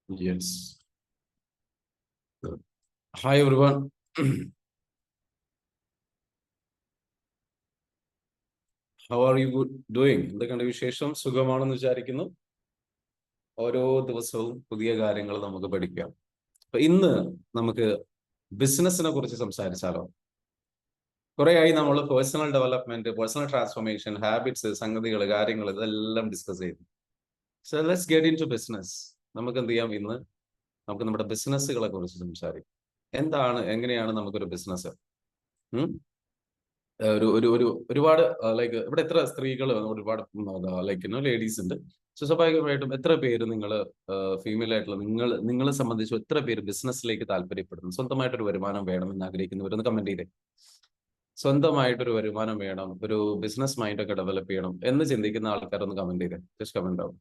Yes. Hi everyone. How are you doing? എന്തൊക്കെയുണ്ട് വിശേഷം? സുഖമാണെന്ന് വിചാരിക്കുന്നു. ഓരോ ദിവസവും പുതിയ കാര്യങ്ങൾ നമുക്ക് പഠിക്കാം. അപ്പൊ ഇന്ന് നമുക്ക് ബിസിനസിനെ കുറിച്ച് സംസാരിച്ചാലോ? കുറേയായി നമ്മൾ personal development, personal transformation, habits, സംഗതികൾ, കാര്യങ്ങൾ ഇതെല്ലാം ഡിസ്കസ് ചെയ്തു. So let's get into business. നമുക്ക് എന്ത് ചെയ്യാം? ഇന്ന് നമുക്ക് നമ്മുടെ ബിസിനസ്സുകളെ കുറിച്ച് സംസാരിക്കാം. എങ്ങനെയാണ് നമുക്കൊരു ബിസിനസ്? ഒരു ഒരു ഒരു ഒരുപാട് ലൈക്ക് ഇവിടെ എത്ര സ്ത്രീകൾ ഒരുപാട് ലൈക്ക് ലേഡീസ് ഉണ്ട്. സോ സ്വാഭാവികമായിട്ടും എത്ര പേര് ഫീമെയിൽ ആയിട്ടുള്ള നിങ്ങളെ സംബന്ധിച്ച് എത്ര പേര് ബിസിനസ്സിലേക്ക് താല്പര്യപ്പെടുന്നു? സ്വന്തമായിട്ടൊരു വരുമാനം വേണമെന്ന് ആഗ്രഹിക്കുന്നവരൊന്ന് കമന്റ് ചെയ്തേ. സ്വന്തമായിട്ടൊരു വരുമാനം വേണം, ഒരു ബിസിനസ് മൈൻഡ് ഒക്കെ ഡെവലപ്പ് ചെയ്യണം എന്ന് ചിന്തിക്കുന്ന ആൾക്കാരൊന്ന് കമന്റ് ചെയ്തേ. ജസ്റ്റ് കമന്റ് ആവും.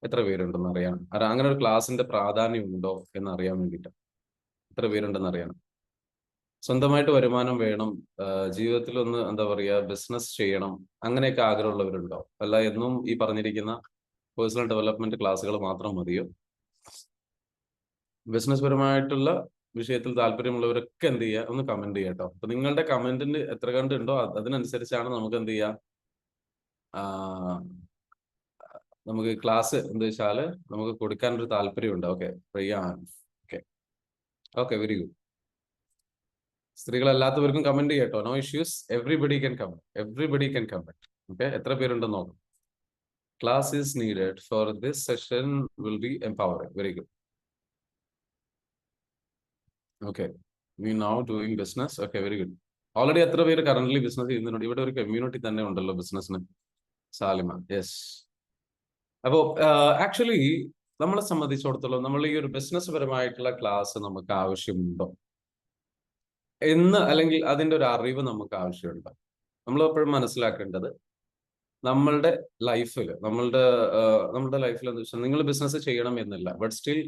എത്ര പേരുണ്ടെന്ന് അറിയാൻ, അങ്ങനെ ഒരു ക്ലാസിന്റെ പ്രാധാന്യം ഉണ്ടോ എന്ന് അറിയാൻ വേണ്ടിയിട്ട് എത്ര പേരുണ്ടെന്ന് അറിയണം. സ്വന്തമായിട്ട് വരുമാനം വേണം, ജീവിതത്തിൽ ഒന്ന് എന്താ പറയുക, ബിസിനസ് ചെയ്യണം, അങ്ങനെയൊക്കെ ആഗ്രഹമുള്ളവരുണ്ടോ? അല്ല എന്നും ഈ പറഞ്ഞിരിക്കുന്ന പേഴ്സണൽ ഡെവലപ്മെന്റ് ക്ലാസ്സുകൾ മാത്രം മതിയോ? ബിസിനസ് പരമായിട്ടുള്ള വിഷയത്തിൽ താല്പര്യമുള്ളവരൊക്കെ എന്ത് ചെയ്യുക, ഒന്ന് കമന്റ് ചെയ്യാം കേട്ടോ. അപ്പൊ നിങ്ങളുടെ കമന്റിന് എത്ര കണ്ടുണ്ടോ അതിനനുസരിച്ചാണ് നമുക്ക് എന്ത് ചെയ്യാം, നമുക്ക് ക്ലാസ് എന്താ വെച്ചാല് നമുക്ക് കൊടുക്കാനൊരു താല്പര്യമുണ്ട്. Okay, okay okay, very good. സ്ത്രീകളല്ലാത്തവർക്കും കമന്റ് ചെയ്യട്ടോ, no issues. Everybody can comment. Okay, എത്ര പേരുണ്ടെന്ന് നോക്കാം. Class is needed for this session will be empowering. Very good. Okay, we now doing business. Okay, very good. Already എത്ര പേര് current business ചെയ്യുന്നുണ്ട്? ഇവിടെ ഒരു കമ്മ്യൂണിറ്റി തന്നെ ഉണ്ടല്ലോ ബിസിനസ്സിന്. സാലിമ, യെസ്. അപ്പോ ആക്ച്വലി നമ്മളെ സംബന്ധിച്ചിടത്തോളം നമ്മൾ ഈ ഒരു ബിസിനസ് പരമായിട്ടുള്ള ക്ലാസ് നമുക്ക് ആവശ്യമുണ്ടോ അല്ലെങ്കിൽ അതിന്റെ ഒരു അറിവ് നമുക്ക് ആവശ്യമുണ്ടോ? നമ്മൾ എപ്പോഴും മനസ്സിലാക്കേണ്ടത് നമ്മളുടെ ലൈഫിൽ എന്താ വെച്ചാൽ നിങ്ങൾ ബിസിനസ് ചെയ്യണം എന്നില്ല, ബട്ട് സ്റ്റിൽ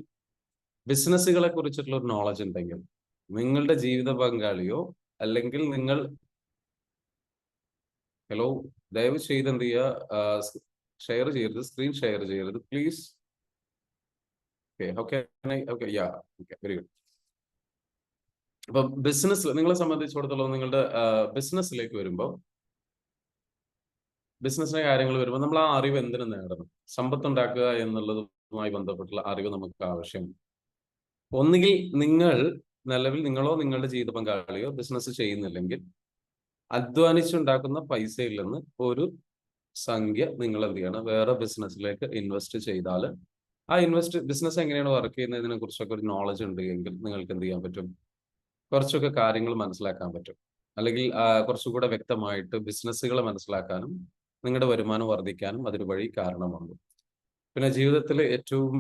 ബിസിനസ്സുകളെ കുറിച്ചിട്ടുള്ള ഒരു നോളജ് ഉണ്ടെങ്കിൽ നിങ്ങളുടെ ജീവിത പങ്കാളിയോ അല്ലെങ്കിൽ ഹലോ, ദയവ് ചെയ്ത് എന്ത് ചെയ്യുക, ഷെയർ ചെയ്യരുത്, സ്ക്രീൻ ഷെയർ ചെയ്യരുത് പ്ലീസ്. Okay, very good. അപ്പൊ നിങ്ങളെ സംബന്ധിച്ചിടത്തോളം നിങ്ങളുടെ ബിസിനസ്സിലേക്ക് വരുമ്പോൾ, ബിസിനസ്സിന്റെ കാര്യങ്ങൾ വരുമ്പോൾ നമ്മൾ ആ അറിവ് എന്തിനു നേടണം? സമ്പത്തുണ്ടാക്കുക എന്നുള്ളതുമായി ബന്ധപ്പെട്ടുള്ള അറിവ് നമുക്ക് ആവശ്യം. ഒന്നുകിൽ നിങ്ങളോ നിങ്ങളുടെ ജീവിത പങ്കാളിയോ ബിസിനസ് ചെയ്യുന്നില്ലെങ്കിൽ അധ്വാനിച്ചുണ്ടാക്കുന്ന പൈസയിൽ നിന്ന് ഒരു സംഖ്യ നിങ്ങൾ എന്ത് ചെയ്യണം, വേറെ ബിസിനസ്സിലേക്ക് ഇൻവെസ്റ്റ് ചെയ്താൽ ആ ബിസിനസ് എങ്ങനെയാണ് വർക്ക് ചെയ്യുന്നതിനെ കുറിച്ചൊക്കെ ഒരു നോളജ് ഉണ്ടെങ്കിൽ നിങ്ങൾക്ക് എന്ത് ചെയ്യാൻ പറ്റും, കുറച്ചൊക്കെ കാര്യങ്ങൾ മനസ്സിലാക്കാൻ പറ്റും. അല്ലെങ്കിൽ കുറച്ചുകൂടെ വ്യക്തമായിട്ട് ബിസിനസ്സുകളെ മനസ്സിലാക്കാനും നിങ്ങളുടെ വരുമാനം വർദ്ധിക്കാനും അതൊരു വഴി കാരണമാകും. പിന്നെ ജീവിതത്തിൽ ഏറ്റവും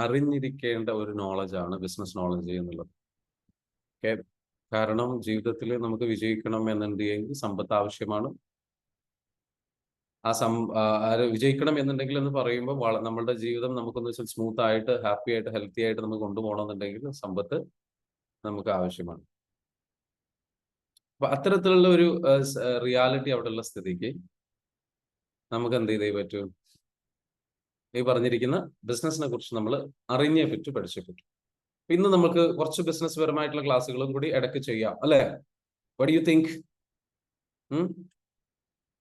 അറിഞ്ഞിരിക്കേണ്ട ഒരു നോളജാണ് ബിസിനസ് നോളജ് എന്നുള്ളത്. ഓക്കെ, കാരണം ജീവിതത്തിൽ നമുക്ക് വിജയിക്കണം എന്നുണ്ടെങ്കിൽ സമ്പത്ത് ആവശ്യമാണ്. വിജയിക്കണം എന്നുണ്ടെങ്കിൽ എന്ന് പറയുമ്പോൾ നമ്മളുടെ ജീവിതം നമുക്കൊന്ന് വെച്ചാൽ സ്മൂത്ത് ആയിട്ട്, ഹാപ്പി ആയിട്ട്, ഹെൽത്തി ആയിട്ട് നമുക്ക് കൊണ്ടുപോകണമെന്നുണ്ടെങ്കിൽ സമ്പത്ത് നമുക്ക് ആവശ്യമാണ്. അപ്പൊ അത്തരത്തിലുള്ള ഒരു റിയാലിറ്റി അവിടെയുള്ള സ്ഥിതിക്ക് നമുക്ക് എന്ത് ചെയ്തേ പറ്റൂ, ഈ പറഞ്ഞിരിക്കുന്ന ബിസിനസിനെ കുറിച്ച് നമ്മൾ അറിഞ്ഞേ പറ്റൂ, പഠിച്ചേ പറ്റൂ. ഇന്ന് നമുക്ക് കുറച്ച് ബിസിനസ് പരമായിട്ടുള്ള ക്ലാസ്സുകളും കൂടി ഇടയ്ക്ക് ചെയ്യാം, അല്ലെ? What do you think?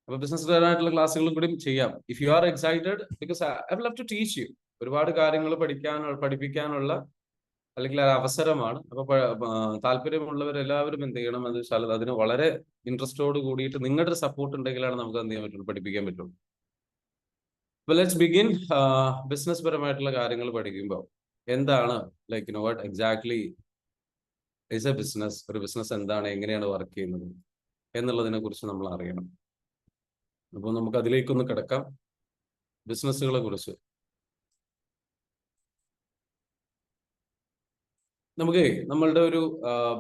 അപ്പൊ ബിസിനസ് പരമായിട്ടുള്ള ക്ലാസ്സുകളും കൂടി ചെയ്യാം. If you are excited, because I would love to teach you. ഒരുപാട് കാര്യങ്ങൾ പഠിപ്പിക്കാനുള്ള അല്ലെങ്കിൽ അവസരമാണ്. അപ്പൊ താല്പര്യമുള്ളവരെല്ലാവരും എന്ത് ചെയ്യണം എന്ന് വെച്ചാൽ അതിന് വളരെ ഇൻട്രസ്റ്റോട് കൂടിയിട്ട് നിങ്ങളുടെ സപ്പോർട്ട് ഉണ്ടെങ്കിലാണ് നമുക്ക് എന്ത് ചെയ്യാൻ പറ്റുള്ളൂ, പഠിപ്പിക്കാൻ പറ്റുള്ളൂ. അപ്പൊ ലെറ്റ്സ് ബിഗിൻ. ബിസിനസ് പരമായിട്ടുള്ള കാര്യങ്ങൾ പഠിക്കുമ്പോൾ എന്താണ്, like what exactly is A business? ഒരു ബിസിനസ് എന്താണ്, എങ്ങനെയാണ് വർക്ക് ചെയ്യുന്നത് എന്നുള്ളതിനെ കുറിച്ച് നമ്മൾ അറിയണം. അപ്പോൾ നമുക്ക് അതിലേക്കൊന്ന് കിടക്കാം. ബിസിനസ്സുകളെ കുറിച്ച് നമ്മളുടെ ഒരു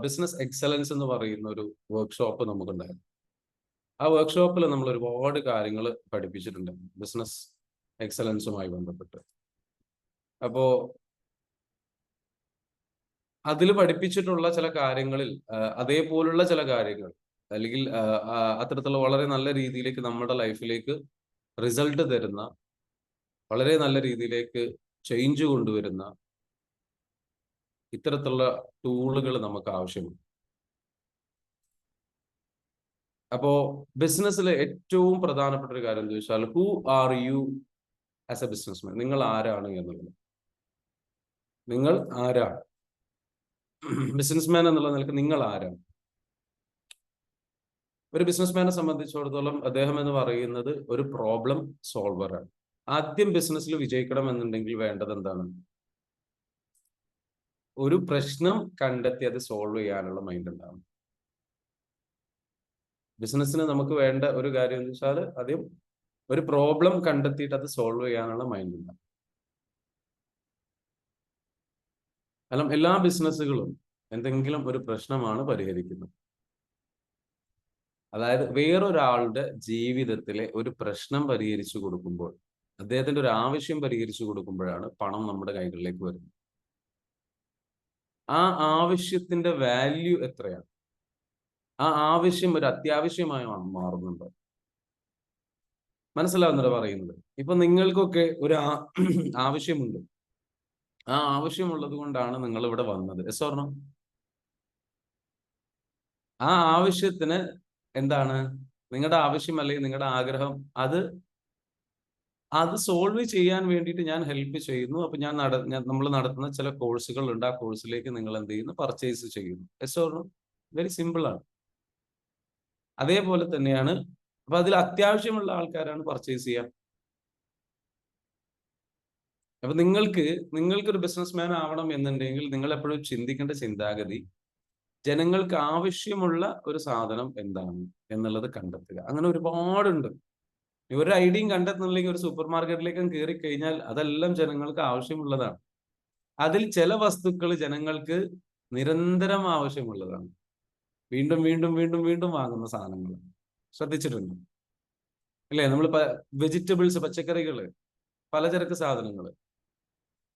ബിസിനസ് എക്സലൻസ് എന്ന് പറയുന്ന ഒരു വർക്ക്ഷോപ്പ് നമുക്കുണ്ടായിരുന്നു. ആ വർക്ക്ഷോപ്പിൽ നമ്മൾ ഒരുപാട് കാര്യങ്ങൾ പഠിപ്പിച്ചിട്ടുണ്ട് ബിസിനസ് എക്സലൻസുമായി ബന്ധപ്പെട്ട്. അപ്പോ അതിൽ പഠിപ്പിച്ചിട്ടുള്ള ചില കാര്യങ്ങളിൽ അതേപോലുള്ള ചില കാര്യങ്ങൾ അല്ലെങ്കിൽ അത്തരത്തിലുള്ള വളരെ നല്ല രീതിയിലേക്ക് നമ്മുടെ ലൈഫിലേക്ക് റിസൾട്ട് തരുന്ന, വളരെ നല്ല രീതിയിലേക്ക് ചേഞ്ച് കൊണ്ടുവരുന്ന ഇത്തരത്തിലുള്ള ടൂളുകൾ നമുക്ക് ആവശ്യമുണ്ട്. അപ്പോ ബിസിനസ്സിലെ ഏറ്റവും പ്രധാനപ്പെട്ട ഒരു കാര്യം എന്താ വെച്ചാൽ, who are you as A businessman? നിങ്ങൾ ആരാണ് എന്നുള്ളത്. നിങ്ങൾ ആരാണ്? ബിസിനസ്മാൻ എന്നുള്ള നിലക്ക് നിങ്ങൾ ആരാണ്? ഒരു ബിസിനസ്മാനെ സംബന്ധിച്ചിടത്തോളം അദ്ദേഹം എന്ന് പറയുന്നത് ഒരു പ്രോബ്ലം സോൾവറാണ്. ആദ്യം ബിസിനസ്സിൽ വിജയിക്കണം എന്നുണ്ടെങ്കിൽ വേണ്ടത് എന്താണ്? ഒരു പ്രശ്നം കണ്ടെത്തി അത് സോൾവ് ചെയ്യാനുള്ള മൈൻഡ് ഉണ്ടാവും. ബിസിനസ്സിന് നമുക്ക് വേണ്ട ഒരു കാര്യം എന്ന് വെച്ചാൽ ആദ്യം ഒരു പ്രോബ്ലം കണ്ടെത്തിയിട്ട് അത് സോൾവ് ചെയ്യാനുള്ള മൈൻഡ് ഉണ്ടാവും. കാരണം എല്ലാ ബിസിനസ്സുകളും എന്തെങ്കിലും ഒരു പ്രശ്നമാണ് പരിഹരിക്കുന്നത്. അതായത് വേറൊരാളുടെ ജീവിതത്തിലെ ഒരു പ്രശ്നം പരിഹരിച്ചു കൊടുക്കുമ്പോൾ, അദ്ദേഹത്തിന്റെ ഒരു ആവശ്യം പരിഹരിച്ചു കൊടുക്കുമ്പോഴാണ് പണം നമ്മുടെ കൈകളിലേക്ക് വരുന്നത്. ആ ആവശ്യത്തിന്റെ വാല്യൂ എത്രയാണ്? ആ ആവശ്യം ഒരു അത്യാവശ്യമായി മാറുന്നുണ്ടോ? മനസ്സിലാവുന്നവരെ പറയുന്നത്. ഇപ്പൊ നിങ്ങൾക്കൊക്കെ ഒരു ആവശ്യമുണ്ട്. ആ ആവശ്യമുള്ളത് കൊണ്ടാണ് നിങ്ങൾ ഇവിടെ വന്നത്. Yes or no? ആ ആവശ്യത്തിന് എന്താണ് നിങ്ങളുടെ ആവശ്യം അല്ലെങ്കിൽ നിങ്ങളുടെ ആഗ്രഹം? അത് സോൾവ് ചെയ്യാൻ വേണ്ടിയിട്ട് ഞാൻ ഹെൽപ്പ് ചെയ്യുന്നു. അപ്പൊ നമ്മൾ നടത്തുന്ന ചില കോഴ്സുകൾ ഉണ്ട്. ആ കോഴ്സിലേക്ക് നിങ്ങൾ എന്ത് ചെയ്യുന്നു? പർച്ചേസ് ചെയ്യുന്നു. Yes or no? Very simple ആണ്. അതേപോലെ തന്നെയാണ്. അപ്പൊ അതിൽ അത്യാവശ്യമുള്ള ആൾക്കാരാണ് പർച്ചേസ് ചെയ്യുക. അപ്പൊ നിങ്ങൾക്കൊരു ബിസിനസ്മാൻ ആവണം എന്നുണ്ടെങ്കിൽ നിങ്ങൾ എപ്പോഴും ചിന്തിക്കേണ്ട ചിന്താഗതി, ജനങ്ങൾക്ക് ആവശ്യമുള്ള ഒരു സാധനം എന്താണ് എന്നുള്ളത് കണ്ടെത്തുക. അങ്ങനെ ഒരുപാടുണ്ട്. ഒരു ഐഡിയയും കണ്ടെത്തുന്നില്ലെങ്കിൽ ഒരു സൂപ്പർ മാർക്കറ്റിലേക്കും കയറി കഴിഞ്ഞാൽ അതെല്ലാം ജനങ്ങൾക്ക് ആവശ്യമുള്ളതാണ്. അതിൽ ചില വസ്തുക്കൾ ജനങ്ങൾക്ക് നിരന്തരം ആവശ്യമുള്ളതാണ്. വീണ്ടും വീണ്ടും വീണ്ടും വീണ്ടും വാങ്ങുന്ന സാധനങ്ങൾ ശ്രദ്ധിച്ചിട്ടുണ്ട് അല്ലേ? നമ്മൾ വെജിറ്റബിൾസ്, പച്ചക്കറികള്, പലചരക്ക് സാധനങ്ങൾ,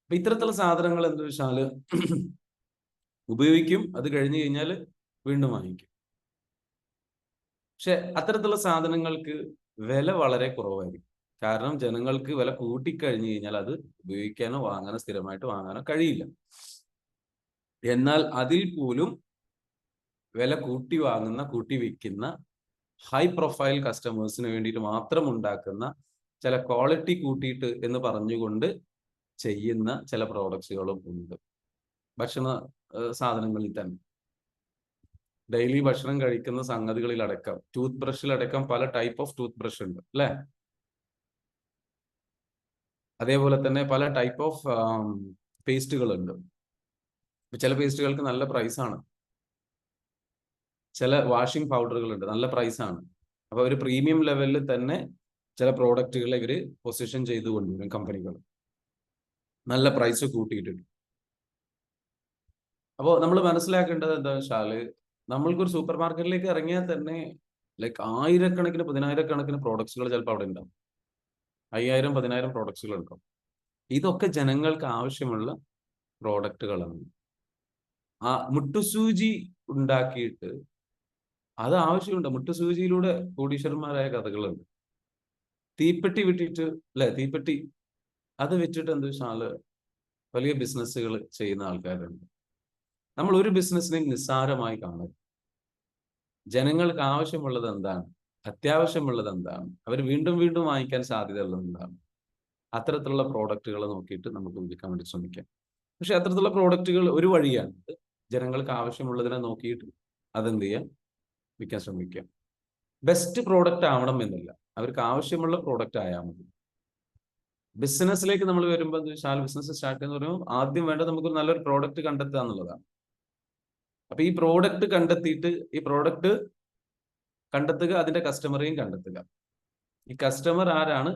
അപ്പൊ ഇത്തരത്തിലുള്ള സാധനങ്ങൾ എന്താ വെച്ചാല് ഉപയോഗിക്കും, അത് കഴിഞ്ഞു കഴിഞ്ഞാൽ വീണ്ടും വാങ്ങിക്കും. പക്ഷെ അത്തരത്തിലുള്ള സാധനങ്ങൾക്ക് വില വളരെ കുറവായിരിക്കും. കാരണം ജനങ്ങൾക്ക് വില കൂട്ടിക്കഴിഞ്ഞു കഴിഞ്ഞാൽ അത് ഉപയോഗിക്കാനോ വാങ്ങാനോ സ്ഥിരമായിട്ട് വാങ്ങാനോ കഴിയില്ല. എന്നാൽ അതിൽ പോലും വില കൂട്ടി വാങ്ങുന്ന, കൂട്ടി വിൽക്കുന്ന, ഹൈ പ്രൊഫൈൽ കസ്റ്റമേഴ്സിന് വേണ്ടിയിട്ട് മാത്രം ഉണ്ടാക്കുന്ന, ചില ക്വാളിറ്റി കൂട്ടിയിട്ട് എന്ന് പറഞ്ഞുകൊണ്ട് ചെയ്യുന്ന ചില പ്രോഡക്ട്സുകളും ഉണ്ട്. ഭക്ഷണ സാധനങ്ങളിൽ തന്നെ ഡെയിലി ഭക്ഷണം കഴിക്കുന്ന സംഗതികളിലടക്കം, ടൂത്ത് ബ്രഷിലടക്കം പല ടൈപ്പ് ഓഫ് ടൂത്ത് ബ്രഷ് ഉണ്ട് അല്ലെ? അതേപോലെ തന്നെ പല ടൈപ്പ് ഓഫ് പേസ്റ്റുകൾ ഉണ്ട്. ചില പേസ്റ്റുകൾക്ക് നല്ല പ്രൈസാണ്. ചില വാഷിംഗ് പൗഡറുകൾ ഉണ്ട്, നല്ല പ്രൈസാണ്. അപ്പൊ ഒരു പ്രീമിയം ലെവലിൽ തന്നെ ചില പ്രോഡക്റ്റുകളെ ഇവര് പൊസിഷൻ ചെയ്ത് കൊണ്ടുവരും കമ്പനികൾ, നല്ല പ്രൈസ് കൂട്ടിയിട്ടുണ്ട്. അപ്പോൾ നമ്മൾ മനസ്സിലാക്കേണ്ടത് എന്താ വെച്ചാല്, നമ്മൾക്കൊരു സൂപ്പർ മാർക്കറ്റിലേക്ക് ഇറങ്ങിയാൽ തന്നെ ലൈക്ക് ആയിരക്കണക്കിന്, പതിനായിരക്കണക്കിന് പ്രോഡക്ട്സുകൾ ചിലപ്പോൾ അവിടെ ഉണ്ടാവും. 5000, 10,000 പ്രോഡക്ട്സുകൾ ഉണ്ടാവും. ഇതൊക്കെ ജനങ്ങൾക്ക് ആവശ്യമുള്ള പ്രോഡക്റ്റുകളാണ്. ആ മുട്ടുസൂചി ഉണ്ടാക്കിയിട്ട് അത് ആവശ്യമുണ്ട്. മുട്ടുസൂചിയിലൂടെ കോടീശ്വരന്മാരായ കഥകളുണ്ട്. തീപ്പെട്ടി വിട്ടിട്ട് അല്ലെ, തീപ്പെട്ടി അത് വിറ്റിട്ട് എന്താ വെച്ചാൽ വലിയ ബിസിനസ്സുകൾ ചെയ്യുന്ന ആൾക്കാരുണ്ട്. നമ്മൾ ഒരു ബിസിനസ്സിനെ നിസ്സാരമായി കാണരുത്. ജനങ്ങൾക്ക് ആവശ്യമുള്ളത് എന്താണ്, അത്യാവശ്യമുള്ളത് എന്താണ്, അവർ വീണ്ടും വീണ്ടും വാങ്ങിക്കാൻ സാധ്യതയുള്ളത് എന്താണ്, അത്തരത്തിലുള്ള പ്രോഡക്റ്റുകൾ നോക്കിയിട്ട് നമുക്ക് വിൽക്കാൻ വേണ്ടി ശ്രമിക്കാം. പക്ഷെ അത്തരത്തിലുള്ള പ്രോഡക്റ്റുകൾ ഒരു വഴിയാണ്. ജനങ്ങൾക്ക് ആവശ്യമുള്ളതിനെ നോക്കിയിട്ട് അതെന്ത് ചെയ്യാം, വിൽക്കാൻ ശ്രമിക്കാം. ബെസ്റ്റ് പ്രോഡക്റ്റ് ആവണം എന്നില്ല, അവർക്ക് ആവശ്യമുള്ള പ്രോഡക്റ്റ് ആയാൽ മതി. ബിസിനസ്സിലേക്ക് നമ്മൾ വരുമ്പോൾ ബിസിനസ് സ്റ്റാർട്ട് എന്ന് പറയുമ്പോൾ ആദ്യം വേണ്ടത് നമുക്ക് നല്ലൊരു പ്രോഡക്റ്റ് കണ്ടെത്തുക എന്നുള്ളതാണ്. അപ്പൊ ഈ പ്രോഡക്റ്റ് കണ്ടെത്തുക, അതിന്റെ കസ്റ്റമറെയും കണ്ടെത്തുക. ഈ കസ്റ്റമർ ആരാണ്,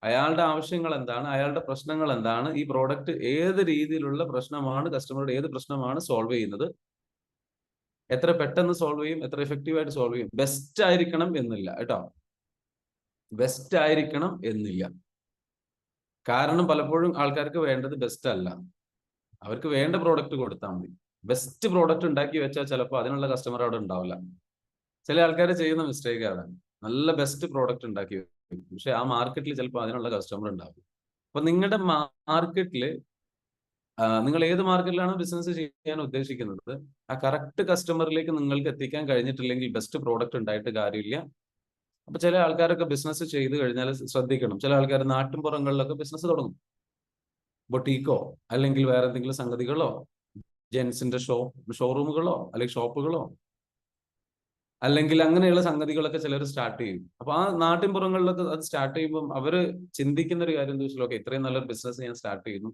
അയാളുടെ ആവശ്യങ്ങൾ എന്താണ്, അയാളുടെ പ്രശ്നങ്ങൾ എന്താണ്, ഈ പ്രോഡക്റ്റ് ഏത് രീതിയിലുള്ള പ്രശ്നമാണ്, കസ്റ്റമറുടെ ഏത് പ്രശ്നമാണ് സോൾവ് ചെയ്യുന്നത്, എത്ര പെട്ടെന്ന് സോൾവ് ചെയ്യും, എത്ര എഫക്റ്റീവായിട്ട് സോൾവ് ചെയ്യും. ബെസ്റ്റ് ആയിരിക്കണം എന്നില്ല കേട്ടോ, ബെസ്റ്റ് ആയിരിക്കണം എന്നില്ല. കാരണം പലപ്പോഴും ആൾക്കാർക്ക് വേണ്ടത് ബെസ്റ്റ് അല്ല, അവർക്ക് വേണ്ട പ്രോഡക്റ്റ് കൊടുത്താൽ മതി. ബെസ്റ്റ് പ്രോഡക്റ്റ് ഉണ്ടാക്കി വെച്ചാൽ ചിലപ്പോൾ അതിനുള്ള കസ്റ്റമർ അവിടെ ഉണ്ടാവില്ല. ചില ആൾക്കാർ ചെയ്യുന്ന മിസ്റ്റേക്ക് അതാണ്. നല്ല ബെസ്റ്റ് പ്രോഡക്റ്റ് ഉണ്ടാക്കി വെക്കും, പക്ഷെ ആ മാർക്കറ്റിൽ ചിലപ്പോൾ അതിനുള്ള കസ്റ്റമർ ഉണ്ടാവും. അപ്പൊ നിങ്ങളുടെ മാർക്കറ്റിൽ നിങ്ങൾ ഏത് മാർക്കറ്റിലാണ് ബിസിനസ് ചെയ്യാൻ ഉദ്ദേശിക്കുന്നത്, ആ കറക്റ്റ് കസ്റ്റമറിലേക്ക് നിങ്ങൾക്ക് എത്തിക്കാൻ കഴിഞ്ഞിട്ടില്ലെങ്കിൽ ബെസ്റ്റ് പ്രോഡക്റ്റ് ഉണ്ടായിട്ട് കാര്യമില്ല. അപ്പൊ ചില ആൾക്കാരൊക്കെ ബിസിനസ് ചെയ്ത് കഴിഞ്ഞാൽ ശ്രദ്ധിക്കണം. ചില ആൾക്കാർ നാട്ടിൻപുറങ്ങളിലൊക്കെ ബിസിനസ് തുടങ്ങും, ബൊട്ടീക്കോ അല്ലെങ്കിൽ വേറെ എന്തെങ്കിലും സംഗതികളോ, ജെൻസിന്റെ ഷോറൂമുകളോ അല്ലെങ്കിൽ ഷോപ്പുകളോ, അല്ലെങ്കിൽ അങ്ങനെയുള്ള സംഗതികളൊക്കെ ചിലർ സ്റ്റാർട്ട് ചെയ്യും. അപ്പൊ ആ നാട്ടിൻപുറങ്ങളിലൊക്കെ അത് സ്റ്റാർട്ട് ചെയ്യുമ്പോൾ അവര് ചിന്തിക്കുന്ന ഒരു കാര്യം എന്താ വെച്ചാൽ, ഓക്കെ, ഇത്രയും നല്ലൊരു ബിസിനസ് ഞാൻ സ്റ്റാർട്ട് ചെയ്യുന്നു,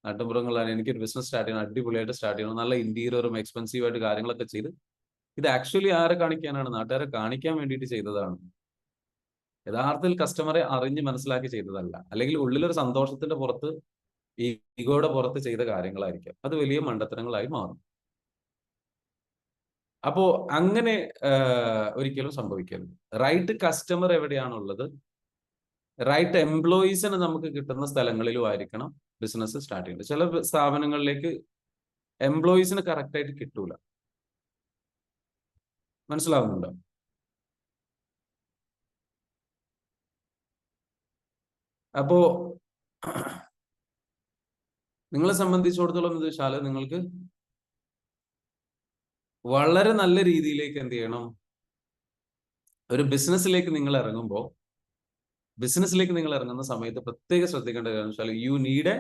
നാട്ടിൻപുറങ്ങളിലാണ്, എനിക്കൊരു ബിസിനസ് സ്റ്റാർട്ട് ചെയ്യണം, അടിപൊളിയായിട്ട് സ്റ്റാർട്ട് ചെയ്യണം, നല്ല ഇന്റീരിയറും എക്സ്പെൻസീവ് ആയിട്ട് കാര്യങ്ങളൊക്കെ ചെയ്ത്, ഇത് ആക്ച്വലി ആരെ കാണിക്കാനാണ്? നാട്ടുകാരെ കാണിക്കാൻ വേണ്ടിയിട്ട് ചെയ്തതാണ്. യഥാർത്ഥത്തിൽ കസ്റ്റമറെ അറിഞ്ഞ് മനസ്സിലാക്കി ചെയ്തതല്ല, അല്ലെങ്കിൽ ഉള്ളിലൊരു സന്തോഷത്തിന്റെ പുറത്ത്, ഈഗോയുടെ പുറത്ത് ചെയ്ത കാര്യങ്ങളായിരിക്കും. അത് വലിയ മണ്ടത്തരങ്ങളായി മാറും. അപ്പോ അങ്ങനെ ഒരിക്കലും സംഭവിക്കരുത്. റൈറ്റ് കസ്റ്റമർ എവിടെയാണുള്ളത്, റൈറ്റ് എംപ്ലോയീസിന് നമുക്ക് കിട്ടുന്ന സ്ഥലങ്ങളിലും ആയിരിക്കണം ബിസിനസ് സ്റ്റാർട്ട് ചെയ്യേണ്ടത്. ചില സ്ഥാപനങ്ങളിലേക്ക് എംപ്ലോയീസിന് കറക്റ്റ് ആയിട്ട് കിട്ടൂല. മനസ്സിലാവുന്നുണ്ടോ? അപ്പോ നിങ്ങളെ സംബന്ധിച്ചിടത്തോളം എന്ന് വെച്ചാൽ, നിങ്ങൾക്ക് വളരെ നല്ല രീതിയിലേക്ക് എന്ത് ചെയ്യണം, ഒരു ബിസിനസ്സിലേക്ക് നിങ്ങൾ ഇറങ്ങുമ്പോൾ, ബിസിനസ്സിലേക്ക് നിങ്ങൾ ഇറങ്ങുന്ന സമയത്ത് പ്രത്യേകം ശ്രദ്ധിക്കേണ്ട കാര്യം വെച്ചാൽ, you need a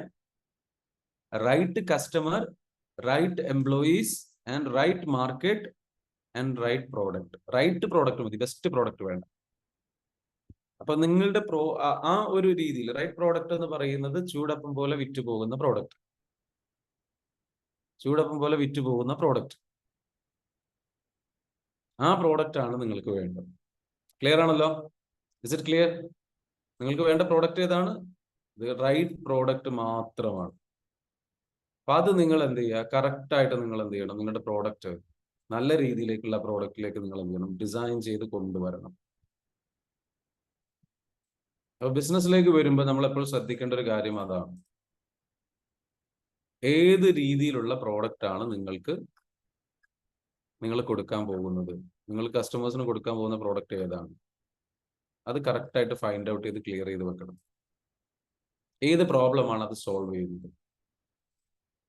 right customer, right employees and right market and right product. Right product മതി, ബെസ്റ്റ് പ്രോഡക്റ്റ് വേണ്ട. അപ്പൊ നിങ്ങളുടെ ആ ഒരു രീതിയിൽ റൈറ്റ് പ്രോഡക്റ്റ് എന്ന് പറയുന്നത് ചൂടപ്പം പോലെ വിറ്റുപോകുന്ന പ്രോഡക്റ്റ്, ചൂടപ്പം പോലെ വിറ്റുപോകുന്ന പ്രോഡക്റ്റ്, ആ പ്രോഡക്റ്റ് ആണ് നിങ്ങൾക്ക് വേണ്ടത്. ക്ലിയർ ആണല്ലോ? Is it clear? നിങ്ങൾക്ക് വേണ്ട പ്രോഡക്റ്റ് ഏതാണ്? റൈറ്റ് പ്രോഡക്റ്റ് മാത്രമാണ്. അപ്പൊ അത് നിങ്ങൾ എന്ത് ചെയ്യുക, കറക്റ്റ് ആയിട്ട് നിങ്ങൾ എന്ത് ചെയ്യണം, നിങ്ങളുടെ പ്രോഡക്റ്റ് നല്ല രീതിയിലേക്കുള്ള പ്രോഡക്റ്റിലേക്ക് നിങ്ങൾ എന്ത് ചെയ്യണം, ഡിസൈൻ ചെയ്ത് കൊണ്ടുവരണം. അപ്പൊ ബിസിനസ്സിലേക്ക് വരുമ്പോൾ നമ്മൾ എപ്പോഴും ശ്രദ്ധിക്കേണ്ട ഒരു കാര്യം അതാണ്. ഏത് രീതിയിലുള്ള പ്രോഡക്റ്റ് ആണ് നിങ്ങൾ കൊടുക്കാൻ പോകുന്നത്, നിങ്ങൾ കസ്റ്റമേഴ്സിന് കൊടുക്കാൻ പോകുന്ന പ്രോഡക്റ്റ് ഏതാണ്, അത് കറക്റ്റ് ആയിട്ട് ഫൈൻഡ് ഔട്ട് ചെയ്ത് ക്ലിയർ ചെയ്ത് വെക്കണം. ഏത് പ്രോബ്ലമാണ് അത് സോൾവ് ചെയ്യുന്നത്?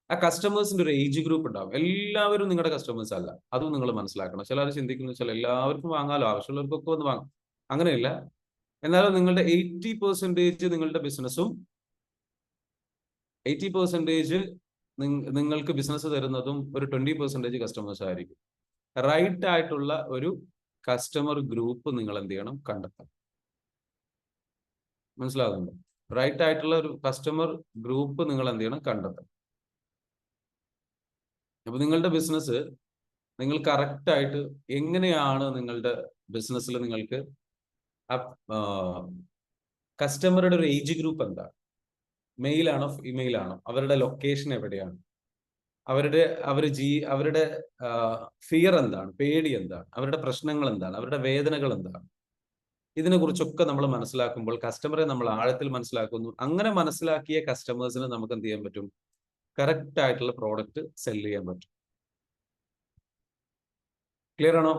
ആ കസ്റ്റമേഴ്സിന്റെ ഒരു ഏജ് ഗ്രൂപ്പ് ഉണ്ടാവും. എല്ലാവരും നിങ്ങളുടെ കസ്റ്റമേഴ്സ് അല്ല, അതും നിങ്ങൾ മനസ്സിലാക്കണം. ചിലർ ചിന്തിക്കുന്ന വെച്ചാൽ എല്ലാവർക്കും വാങ്ങാലോ, ആവശ്യമുള്ളവർക്കൊക്കെ ഒന്ന് വാങ്ങാം. അങ്ങനെയല്ല. എന്നാലും നിങ്ങളുടെ 80% നിങ്ങളുടെ ബിസിനസ്സും 80% നിങ്ങൾക്ക് ബിസിനസ് തരുന്നതും ഒരു 20% കസ്റ്റമേഴ്സ് ആയിരിക്കും. റൈറ്റ് ആയിട്ടുള്ള ഒരു കസ്റ്റമർ ഗ്രൂപ്പ് നിങ്ങൾ എന്ത് ചെയ്യണം, കണ്ടെത്തണം. മനസ്സിലാകുന്നുണ്ടോ? റൈറ്റ് ആയിട്ടുള്ള ഒരു കസ്റ്റമർ ഗ്രൂപ്പ് നിങ്ങൾ എന്ത് ചെയ്യണം, കണ്ടെത്തണം. അപ്പൊ നിങ്ങളുടെ ബിസിനസ് നിങ്ങൾ കറക്റ്റ് ആയിട്ട് എങ്ങനെയാണ് നിങ്ങളുടെ ബിസിനസ്സിൽ നിങ്ങൾക്ക് കസ്റ്റമറുടെ ഒരു ഏജ് ഗ്രൂപ്പ് എന്താണ്, മെയിൽ ആണോ ഫീമെയിൽ ആണോ, അവരുടെ ലൊക്കേഷൻ എവിടെയാണ്, അവരുടെ ഫിയർ എന്താണ്, പേടി എന്താണ്, അവരുടെ പ്രശ്നങ്ങൾ എന്താണ്, അവരുടെ വേദനകൾ എന്താണ്, ഇതിനെ കുറിച്ചൊക്കെ നമ്മൾ മനസ്സിലാക്കുമ്പോൾ കസ്റ്റമറെ നമ്മൾ ആഴത്തിൽ മനസ്സിലാക്കുന്നു. അങ്ങനെ മനസ്സിലാക്കിയ കസ്റ്റമേഴ്സിന് നമുക്ക് എന്ത് ചെയ്യാൻ പറ്റും, കറക്റ്റ് ആയിട്ടുള്ള പ്രോഡക്റ്റ് സെല് ചെയ്യാൻ പറ്റും. ക്ലിയർ ആണോ?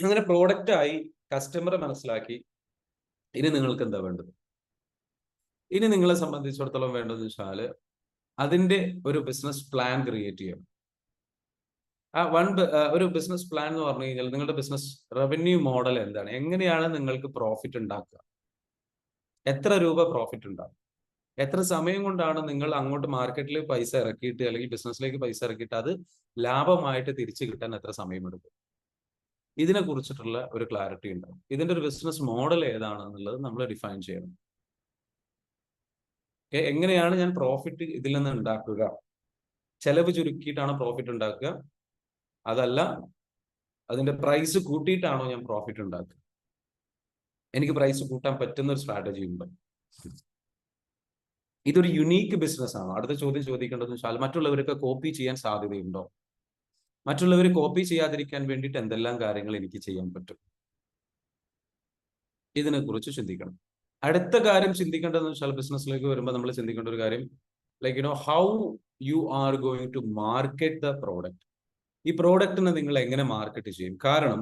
അങ്ങനെ പ്രോഡക്റ്റ് ആയി കസ്റ്റമറെ മനസ്സിലാക്കി, ഇനി നിങ്ങൾക്ക് എന്താ വേണ്ടത്? ഇനി നിങ്ങളെ സംബന്ധിച്ചിടത്തോളം വേണ്ടതെന്ന് വെച്ചാൽ അതിന്റെ ഒരു ബിസിനസ് പ്ലാൻ ക്രിയേറ്റ് ചെയ്യണം. ഒരു ബിസിനസ് പ്ലാൻ എന്ന് പറഞ്ഞു കഴിഞ്ഞാൽ നിങ്ങളുടെ ബിസിനസ് റവന്യൂ മോഡൽ എന്താണ്, എങ്ങനെയാണ് നിങ്ങൾക്ക് പ്രോഫിറ്റ് ഉണ്ടാക്കുക, എത്ര രൂപ പ്രോഫിറ്റ് ഉണ്ടാകും, എത്ര സമയം കൊണ്ടാണ് നിങ്ങൾ അങ്ങോട്ട് മാർക്കറ്റിൽ പൈസ ഇറക്കിയിട്ട് അല്ലെങ്കിൽ ബിസിനസ്സിലേക്ക് പൈസ ഇറക്കിയിട്ട് അത് ലാഭമായിട്ട് തിരിച്ചു കിട്ടാൻ എത്ര സമയമെടുക്കും, ഇതിനെ കുറിച്ചിട്ടുള്ള ഒരു ക്ലാരിറ്റി ഉണ്ടാവും. ഇതിന്റെ ഒരു ബിസിനസ് മോഡൽ ഏതാണെന്നുള്ളത് നമ്മൾ ഡിഫൈൻ ചെയ്യണം. എങ്ങനെയാണ് ഞാൻ പ്രോഫിറ്റ് ഇതിൽ നിന്ന് ഉണ്ടാക്കുക, ചെലവ് ചുരുക്കിയിട്ടാണോ പ്രോഫിറ്റ് ഉണ്ടാക്കുക, അതല്ല അതിന്റെ പ്രൈസ് കൂട്ടിയിട്ടാണോ ഞാൻ പ്രോഫിറ്റ് ഉണ്ടാക്കുക, എനിക്ക് പ്രൈസ് കൂട്ടാൻ പറ്റുന്ന ഒരു സ്ട്രാറ്റജി ഉണ്ടോ, ഇതൊരു യുണീക്ക് ബിസിനസ് ആണോ? അടുത്ത ചോദ്യം ചോദിക്കേണ്ടതെന്ന് വെച്ചാൽ മറ്റുള്ളവരൊക്കെ കോപ്പി ചെയ്യാൻ സാധ്യതയുണ്ടോ, മറ്റുള്ളവർ കോപ്പി ചെയ്യാതിരിക്കാൻ വേണ്ടിയിട്ട് എന്തെല്ലാം കാര്യങ്ങൾ എനിക്ക് ചെയ്യാൻ പറ്റും, ഇതിനെക്കുറിച്ച് ചിന്തിക്കണം. അടുത്ത കാര്യം ചിന്തിക്കേണ്ടതെന്ന് വെച്ചാൽ ബിസിനസ്സിലേക്ക് വരുമ്പോൾ നമ്മൾ ചിന്തിക്കേണ്ട ഒരു കാര്യം, like how you are going to market the product. ഈ പ്രോഡക്റ്റിനെ നിങ്ങൾ എങ്ങനെ മാർക്കറ്റ് ചെയ്യും? കാരണം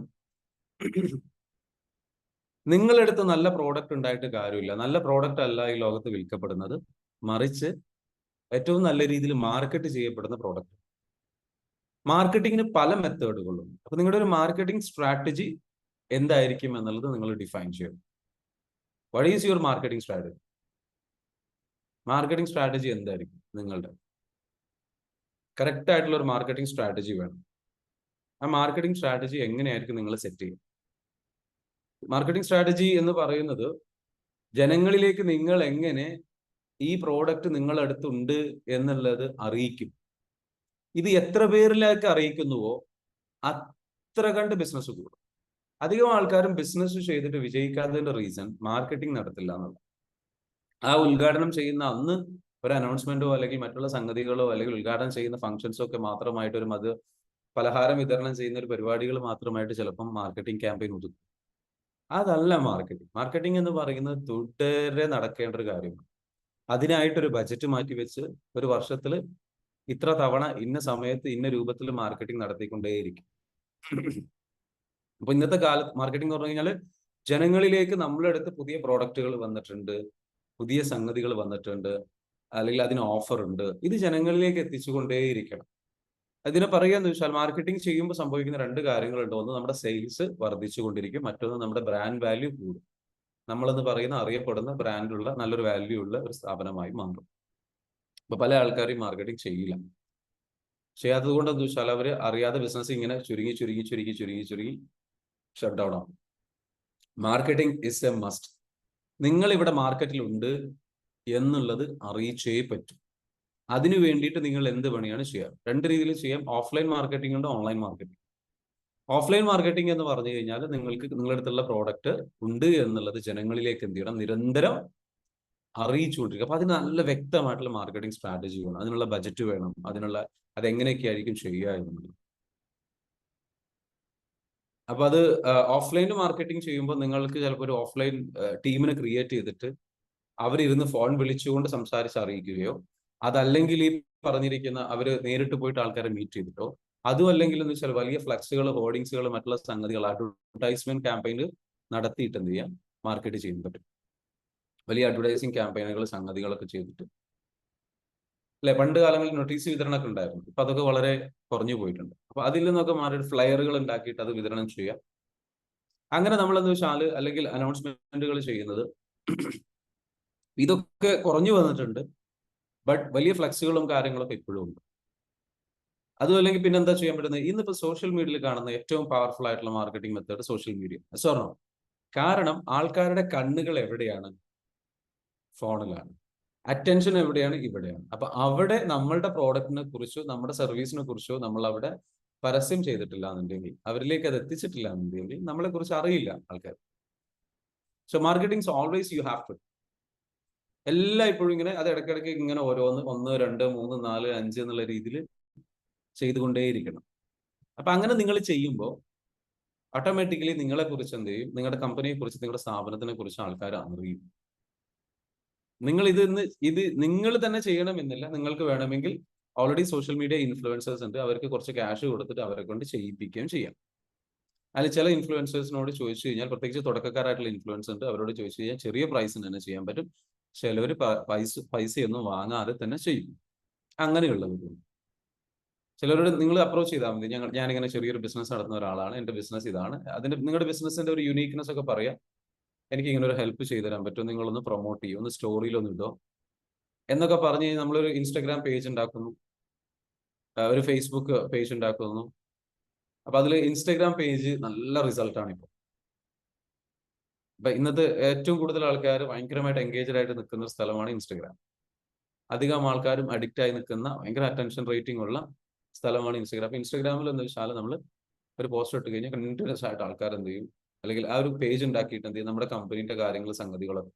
നിങ്ങളെടുത്ത് നല്ല പ്രോഡക്റ്റ് ഉണ്ടായിട്ട് കാര്യമില്ല. നല്ല പ്രോഡക്റ്റ് അല്ല ഈ ലോകത്ത് വിൽക്കപ്പെടുന്നത്, മറിച്ച് ഏറ്റവും നല്ല രീതിയിൽ മാർക്കറ്റ് ചെയ്യപ്പെടുന്ന പ്രോഡക്റ്റ്. മാർക്കറ്റിങ്ങിന് പല മെത്തേഡുകളുണ്ട്. അപ്പൊ നിങ്ങളുടെ ഒരു മാർക്കറ്റിംഗ് സ്ട്രാറ്റജി എന്തായിരിക്കും എന്നുള്ളത് നിങ്ങൾ ഡിഫൈൻ ചെയ്യണം. What is your marketing strategy? Marketing strategy എന്തായിരിക്കും നിങ്ങളുടെ? കറക്റ്റ് ആയിട്ടുള്ള ഒരു മാർക്കറ്റിംഗ് സ്ട്രാറ്റജി വേണം. ആ മാർക്കറ്റിംഗ് സ്ട്രാറ്റജി എങ്ങനെയായിരിക്കും നിങ്ങൾ സെറ്റ് ചെയ്യുക? മാർക്കറ്റിംഗ് സ്ട്രാറ്റജി എന്ന് പറയുന്നത് ജനങ്ങളിലേക്ക് നിങ്ങൾ എങ്ങനെ ഈ പ്രോഡക്റ്റ് നിങ്ങളുടെ അടുത്തുണ്ട് എന്നുള്ളത് അറിയിക്കും. ഇത് എത്ര പേരിലേക്ക് അറിയിക്കുന്നുവോ അത്ര കണ്ട് ബിസിനസ് കൂടും. അധികം ആൾക്കാരും ബിസിനസ് ചെയ്തിട്ട് വിജയിക്കാത്തതിന്റെ റീസൺ മാർക്കറ്റിംഗ് നടത്തില്ല എന്നുള്ളത്. ആ ഉദ്ഘാടനം ചെയ്യുന്ന അന്ന് ഒരു അനൗൺസ്മെന്റോ അല്ലെങ്കിൽ മറ്റുള്ള സംഗതികളോ അല്ലെങ്കിൽ ഉദ്ഘാടനം ചെയ്യുന്ന ഫംഗ്ഷൻസോ ഒക്കെ മാത്രമായിട്ട് ഒരു പലഹാരം വിതരണം ചെയ്യുന്ന ഒരു പരിപാടികൾ മാത്രമായിട്ട് ചിലപ്പം മാർക്കറ്റിംഗ് ക്യാമ്പയിൻ ഒതുക്കും. അതല്ല മാർക്കറ്റിംഗ്. മാർക്കറ്റിംഗ് എന്ന് പറയുന്നത് തുടരെ നടക്കേണ്ട ഒരു കാര്യമാണ്. അതിനായിട്ടൊരു ബജറ്റ് മാറ്റി വെച്ച് ഒരു വർഷത്തിൽ ഇത്ര തവണ ഇന്ന സമയത്ത് ഇന്ന രൂപത്തിൽ മാർക്കറ്റിംഗ് നടത്തിക്കൊണ്ടേയിരിക്കും. അപ്പൊ ഇന്നത്തെ കാലത്ത് മാർക്കറ്റിംഗ് എന്ന് പറഞ്ഞു കഴിഞ്ഞാൽ ജനങ്ങളിലേക്ക് നമ്മളെടുത്ത് പുതിയ പ്രോഡക്റ്റുകൾ വന്നിട്ടുണ്ട്, പുതിയ സംഗതികൾ വന്നിട്ടുണ്ട്, അല്ലെങ്കിൽ അതിന് ഓഫർ ഉണ്ട്. ഇത് ജനങ്ങളിലേക്ക് എത്തിച്ചുകൊണ്ടേയിരിക്കണം. അതിനെ പറയാന്ന് വെച്ചാൽ മാർക്കറ്റിംഗ് ചെയ്യുമ്പോൾ സംഭവിക്കുന്ന രണ്ട് കാര്യങ്ങളുണ്ട്. ഒന്ന്, നമ്മുടെ സെയിൽസ് വർദ്ധിച്ചുകൊണ്ടിരിക്കും. മറ്റൊന്ന്, നമ്മുടെ ബ്രാൻഡ് വാല്യൂ കൂടും. നമ്മളെന്ന് പറയുന്ന അറിയപ്പെടുന്ന ബ്രാൻഡുള്ള നല്ലൊരു വാല്യൂ ഉള്ള ഒരു സ്ഥാപനമായി മാറും. അപ്പൊ പല ആൾക്കാരും മാർക്കറ്റിംഗ് ചെയ്യില്ല. ചെയ്യാത്തത് കൊണ്ട് എന്താ വെച്ചാൽ അവർ അറിയാതെ ബിസിനസ് ഇങ്ങനെ ചുരുങ്ങി ചുരുങ്ങി ചുരുങ്ങി ചുരുങ്ങി ചുരുങ്ങി ഷട്ട് ഡൗൺ ആവും. Marketing is A must. നിങ്ങൾ ഇവിടെ മാർക്കറ്റിലുണ്ട് എന്നുള്ളത് അറിയിച്ചേ പറ്റും. അതിനു വേണ്ടിയിട്ട് നിങ്ങൾ എന്ത് പണിയാണ് ചെയ്യുക? രണ്ട് രീതിയിൽ ചെയ്യാം. ഓഫ്ലൈൻ മാർക്കറ്റിംഗ് ഉണ്ട്, ഓൺലൈൻ മാർക്കറ്റിംഗ്. ഓഫ്ലൈൻ മാർക്കറ്റിംഗ് എന്ന് പറഞ്ഞു കഴിഞ്ഞാൽ നിങ്ങൾക്ക് നിങ്ങളുടെ അടുത്തുള്ള പ്രോഡക്റ്റ് ഉണ്ട് എന്നുള്ളത് ജനങ്ങളിലേക്ക് എന്ത് ചെയ്യണം? നിരന്തരം അറിയിച്ചുകൊണ്ടിരിക്കുക. അപ്പൊ അതിന് നല്ല വ്യക്തമായിട്ടുള്ള മാർക്കറ്റിംഗ് സ്ട്രാറ്റജി വേണം, അതിനുള്ള ബജറ്റ് വേണം, അതെങ്ങനെയൊക്കെ ആയിരിക്കും ചെയ്യുക എന്നുള്ളത്. അപ്പൊ അത് ഓഫ്ലൈൻ മാർക്കറ്റിംഗ് ചെയ്യുമ്പോൾ നിങ്ങൾക്ക് ചിലപ്പോൾ ഒരു ഓഫ്ലൈൻ ടീമിനെ ക്രിയേറ്റ് ചെയ്തിട്ട് അവരിരുന്ന് ഫോൺ വിളിച്ചുകൊണ്ട് സംസാരിച്ച് അറിയിക്കുകയോ, അതല്ലെങ്കിൽ ഈ പറഞ്ഞിരിക്കുന്ന അവര് നേരിട്ട് പോയിട്ട് ആൾക്കാരെ മീറ്റ് ചെയ്തിട്ടോ, അതും അല്ലെങ്കിൽ എന്ന് വെച്ചാൽ വലിയ ഫ്ലക്സുകൾ, ഹോർഡിങ്സുകൾ, മറ്റുള്ള സംഗതികൾ, അഡ്വർടൈസ്മെന്റ് ക്യാമ്പയിൻ നടത്തിയിട്ട് എന്ത് ചെയ്യാം? മാർക്കറ്റ് ചെയ്യാൻ പറ്റും. വലിയ അഡ്വർടൈസിങ് ക്യാമ്പയിനുകൾ, സംഗതികളൊക്കെ ചെയ്തിട്ട് അല്ലെ. പണ്ട് കാലങ്ങളിൽ നോട്ടീസ് വിതരണമൊക്കെ ഉണ്ടായിരുന്നു. ഇപ്പൊ അതൊക്കെ വളരെ കുറഞ്ഞു പോയിട്ടുണ്ട്. അപ്പൊ അതിൽ നിന്നൊക്കെ മാറി ഫ്ലയറുകൾ ഉണ്ടാക്കിയിട്ട് അത് വിതരണം ചെയ്യാം. അങ്ങനെ നമ്മളെന്ന് വെച്ചാൽ അല്ലെങ്കിൽ അനൗൺസ്മെന്റുകൾ ചെയ്യുന്നത് ഇതൊക്കെ കുറഞ്ഞു വന്നിട്ടുണ്ട്. ബട്ട് വലിയ ഫ്ലക്സുകളും കാര്യങ്ങളൊക്കെ ഇപ്പോഴും ഉണ്ട്. അതും അല്ലെങ്കിൽ പിന്നെ എന്താ ചെയ്യാൻ പറ്റുന്നത്? ഇന്നിപ്പോ സോഷ്യൽ മീഡിയയിൽ കാണുന്ന ഏറ്റവും പവർഫുൾ ആയിട്ടുള്ള മാർക്കറ്റിംഗ് മെത്തേഡ് സോഷ്യൽ മീഡിയ. സോർണോ. കാരണം ആൾക്കാരുടെ കണ്ണുകൾ എവിടെയാണ്? ഫോണിലാണ്. അറ്റൻഷൻ എവിടെയാണ്? ഇവിടെയാണ്. അപ്പൊ അവിടെ നമ്മളുടെ പ്രോഡക്റ്റിനെ കുറിച്ചോ നമ്മുടെ സർവീസിനെ കുറിച്ചോ നമ്മൾ അവിടെ പരസ്യം ചെയ്തിട്ടില്ല എന്നുണ്ടെങ്കിൽ, അവരിലേക്ക് അത് എത്തിച്ചിട്ടില്ല എന്നുണ്ടെങ്കിൽ നമ്മളെ കുറിച്ച് അറിയില്ല ആൾക്കാർ. So marketing always you have to എല്ലാം ഇപ്പോഴും ഇങ്ങനെ അത് ഇടയ്ക്കിടയ്ക്ക് ഇങ്ങനെ ഓരോന്ന് 1, 2, 3, 4, 5 എന്നുള്ള രീതിയിൽ ചെയ്തുകൊണ്ടേയിരിക്കണം. അപ്പൊ അങ്ങനെ നിങ്ങൾ ചെയ്യുമ്പോൾ ഓട്ടോമാറ്റിക്കലി നിങ്ങളെ കുറിച്ച് എന്ത് ചെയ്യും? നിങ്ങളുടെ കമ്പനിയെ കുറിച്ച്, നിങ്ങളുടെ സ്ഥാപനത്തിനെ കുറിച്ച് ആൾക്കാർ അറിയും. നിങ്ങൾ ഇത് നിങ്ങൾ തന്നെ ചെയ്യണമെന്നില്ല. നിങ്ങൾക്ക് വേണമെങ്കിൽ ഓൾറെഡി സോഷ്യൽ മീഡിയ ഇൻഫ്ലുവൻസേഴ്സ് ഉണ്ട്, അവർക്ക് കുറച്ച് ക്യാഷ് കൊടുത്തിട്ട് അവരെ കൊണ്ട് ചെയ്യിപ്പിക്കുകയും ചെയ്യാം. അതിൽ ചില ഇൻഫ്ലുവൻസേഴ്സിനോട് ചോദിച്ചു കഴിഞ്ഞാൽ, പ്രത്യേകിച്ച് തുടക്കക്കാരായിട്ടുള്ള ഇൻഫ്ലുവൻസ് ഉണ്ട്, അവരോട് ചോദിച്ചു കഴിഞ്ഞാൽ ചെറിയ പ്രൈസിന് തന്നെ ചെയ്യാൻ പറ്റും. ചിലവർ പൈസയൊന്നും വാങ്ങാതെ തന്നെ ചെയ്യും. അങ്ങനെയുള്ളത്. ചിലരോട് നിങ്ങൾ അപ്രോച്ച് ചെയ്താൽ മതി. ഞാനിങ്ങനെ ചെറിയൊരു ബിസിനസ് നടത്തുന്ന ഒരാളാണ്, എന്റെ ബിസിനസ് ഇതാണ്, നിങ്ങളുടെ ബിസിനസിന്റെ ഒരു യുണീക്നെസ് ഒക്കെ പറയാം, എനിക്ക് ഇങ്ങനെ ഒരു ഹെൽപ്പ് ചെയ്തു തരാൻ പറ്റും, നിങ്ങളൊന്ന് പ്രൊമോട്ട് ചെയ്യും, ഒന്ന് സ്റ്റോറിയിലൊന്ന് ഇടോ എന്നൊക്കെ പറഞ്ഞ് കഴിഞ്ഞാൽ നമ്മളൊരു ഇൻസ്റ്റാഗ്രാം പേജ് ഉണ്ടാക്കുന്നു, ഒരു ഫേസ്ബുക്ക് പേജ് ഉണ്ടാക്കുന്നു. അപ്പൊ അതിൽ ഇൻസ്റ്റാഗ്രാം പേജ് നല്ല റിസൾട്ടാണ് ഇപ്പോൾ. അപ്പൊ ഇന്നത്തെ ഏറ്റവും കൂടുതൽ ആൾക്കാർ ഭയങ്കരമായിട്ട് എൻഗേജ്ഡ് ആയിട്ട് നിൽക്കുന്ന ഒരു സ്ഥലമാണ് ഇൻസ്റ്റാഗ്രാം. അധികം ആൾക്കാരും അഡിക്റ്റ് ആയി നിൽക്കുന്ന, ഭയങ്കര അറ്റൻഷൻ റേറ്റിംഗ് ഉള്ള സ്ഥലമാണ് ഇൻസ്റ്റാഗ്രാം. അപ്പൊ ഇൻസ്റ്റാഗ്രാമിൽ എന്ന് വെച്ചാൽ നമ്മൾ ഒരു പോസ്റ്റ് ഇട്ട് കഴിഞ്ഞാൽ കണ്ടിന്യൂസ് ആയിട്ട് ആൾക്കാർ എന്ത് ചെയ്യും? അല്ലെങ്കിൽ ആ ഒരു പേജ് ഉണ്ടാക്കിയിട്ട് എന്ത് ചെയ്യും? നമ്മുടെ കമ്പനിയുടെ കാര്യങ്ങൾ, സംഗതികളൊക്കെ.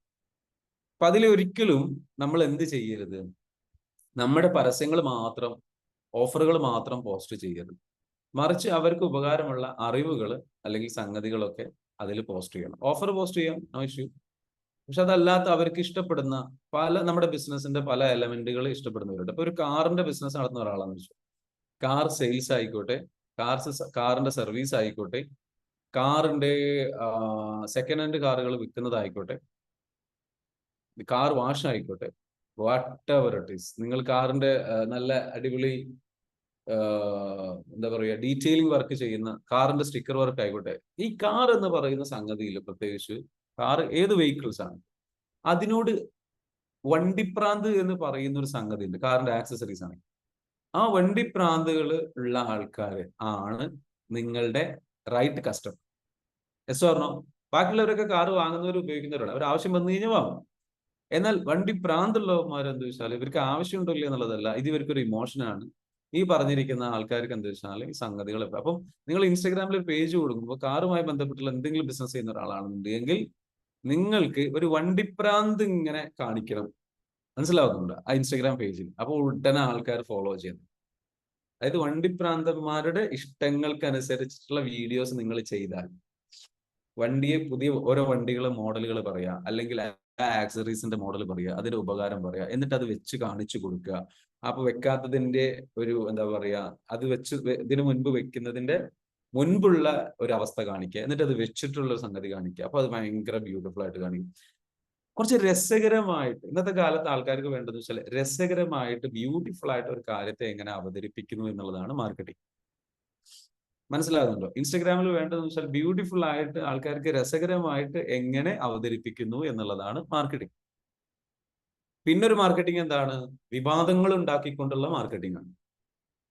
അപ്പൊ അതിലൊരിക്കലും നമ്മൾ എന്ത് ചെയ്യരുത്? നമ്മുടെ പരസ്യങ്ങൾ മാത്രം, ഓഫറുകൾ മാത്രം പോസ്റ്റ് ചെയ്യരുത്. മറിച്ച് അവർക്ക് ഉപകാരമുള്ള അറിവുകൾ അല്ലെങ്കിൽ സംഗതികളൊക്കെ അതിൽ പോസ്റ്റ് ചെയ്യണം. ഓഫർ പോസ്റ്റ് ചെയ്യാം, നോ ഇഷ്യൂ. പക്ഷെ അതല്ലാത്ത അവർക്ക് ഇഷ്ടപ്പെടുന്ന നമ്മുടെ ബിസിനസിന്റെ പല എലമെന്റുകൾ ഇഷ്ടപ്പെടുന്നവരുണ്ട്. ഇപ്പൊ ഒരു കാറിന്റെ ബിസിനസ് നടത്തുന്ന ഒരാളാണെന്ന് വെച്ചു, കാർ സെയിൽസ് ആയിക്കോട്ടെ, കാറിന്റെ സർവീസ് ആയിക്കോട്ടെ, കാറിന്റെ സെക്കൻഡ് ഹാൻഡ് കാറുകൾ വിൽക്കുന്നതായിക്കോട്ടെ, കാർ വാഷ് ആയിക്കോട്ടെ, വാട്ട് എവർ ഇറ്റ് ഈസ്. നിങ്ങൾ കാറിന്റെ നല്ല അടിപൊളി എന്താ പറയുക, ഡീറ്റെയിലിംഗ് വർക്ക് ചെയ്യുന്ന കാറിന്റെ സ്റ്റിക്കർ വർക്ക് ആയിക്കോട്ടെ, ഈ കാർ എന്ന് പറയുന്ന സംഗതിയിൽ പ്രത്യേകിച്ച് കാർ ഏത് വെഹിക്കിൾസ് ആണ്, അതിനോട് വണ്ടിപ്രാന്ത് എന്ന് പറയുന്ന ഒരു സംഗതി ഉണ്ട് കാറിന്റെ ആക്സസറീസ് ആണ്. ആ വണ്ടിപ്രാന്തുകൾ ഉള്ള ആൾക്കാർ ആണ് നിങ്ങളുടെ റൈറ്റ് കസ്റ്റമർ. എസ് പറഞ്ഞോ. ബാക്കിയുള്ളവരൊക്കെ കാർ വാങ്ങുന്നവർ ഉപയോഗിക്കുന്നവരാണ്, അവർ ആവശ്യം വന്നു കഴിഞ്ഞാൽ വാങ്ങും. എന്നാൽ വണ്ടി പ്രാന്തുള്ളവന്മാർ എന്താ വെച്ചാൽ ഇവർക്ക് ആവശ്യമുണ്ടോ ഇല്ല എന്നുള്ളതല്ല, ഇത് ഇവർക്കൊരു ഇമോഷനാണ്. ഈ പറഞ്ഞിരിക്കുന്ന ആൾക്കാർക്ക് എന്താ വെച്ചാൽ ഈ സംഗതികൾ. അപ്പം നിങ്ങൾ ഇൻസ്റ്റാഗ്രാമിൽ ഒരു പേജ് കൊടുക്കുമ്പോൾ കാറുമായി ബന്ധപ്പെട്ടുള്ള എന്തെങ്കിലും ബിസിനസ് ചെയ്യുന്ന ഒരാളാണെന്നുണ്ടെങ്കിൽ നിങ്ങൾക്ക് ഒരു വണ്ടിപ്രാന്ത് ഇങ്ങനെ കാണിക്കണം. മനസ്സിലാവുന്നുണ്ട് ആ ഇൻസ്റ്റാഗ്രാം പേജിൽ. അപ്പോൾ ഉടനെ ആൾക്കാർ ഫോളോ ചെയ്യുന്നു. അതായത് വണ്ടിപ്രാന്തന്മാരുടെ ഇഷ്ടങ്ങൾക്കനുസരിച്ചിട്ടുള്ള വീഡിയോസ് നിങ്ങൾ ചെയ്താൽ, വണ്ടിയെ പുതിയ ഓരോ വണ്ടികളെ മോഡലുകൾ പറയുക, അല്ലെങ്കിൽ ആക്സറീസിന്റെ മോഡൽ പറയുക, അതിന്റെ ഉപകാരം പറയുക, എന്നിട്ട് അത് വെച്ച് കാണിച്ചു കൊടുക്കുക. അപ്പൊ വെക്കാത്തതിന്റെ ഒരു എന്താ പറയാ, അത് വെച്ച് ഇതിനു മുൻപ് വെക്കുന്നതിന്റെ മുൻപുള്ള ഒരു അവസ്ഥ കാണിക്കുക, എന്നിട്ട് അത് വെച്ചിട്ടുള്ള ഒരു സംഗതി കാണിക്കുക. അപ്പൊ അത് ഭയങ്കര ബ്യൂട്ടിഫുൾ ആയിട്ട് കാണിക്കും. കുറച്ച് രസകരമായിട്ട് ഇന്നത്തെ കാലത്ത് ആൾക്കാർക്ക് വേണ്ടതെന്ന് വെച്ചാൽ രസകരമായിട്ട് ബ്യൂട്ടിഫുൾ ആയിട്ട് ഒരു കാര്യത്തെ എങ്ങനെ അവതരിപ്പിക്കുന്നു എന്നുള്ളതാണ് മാർക്കറ്റിംഗ്. മനസ്സിലാകുന്നുണ്ടോ? ഇൻസ്റ്റഗ്രാമിൽ വേണ്ടതെന്ന് വെച്ചാൽ ബ്യൂട്ടിഫുൾ ആയിട്ട് ആൾക്കാർക്ക് രസകരമായിട്ട് എങ്ങനെ അവതരിപ്പിക്കുന്നു എന്നുള്ളതാണ് മാർക്കറ്റിംഗ്. പിന്നൊരു മാർക്കറ്റിംഗ് എന്താണ്? വിവാദങ്ങൾ ഉണ്ടാക്കിക്കൊണ്ടുള്ള മാർക്കറ്റിംഗ് ആണ്.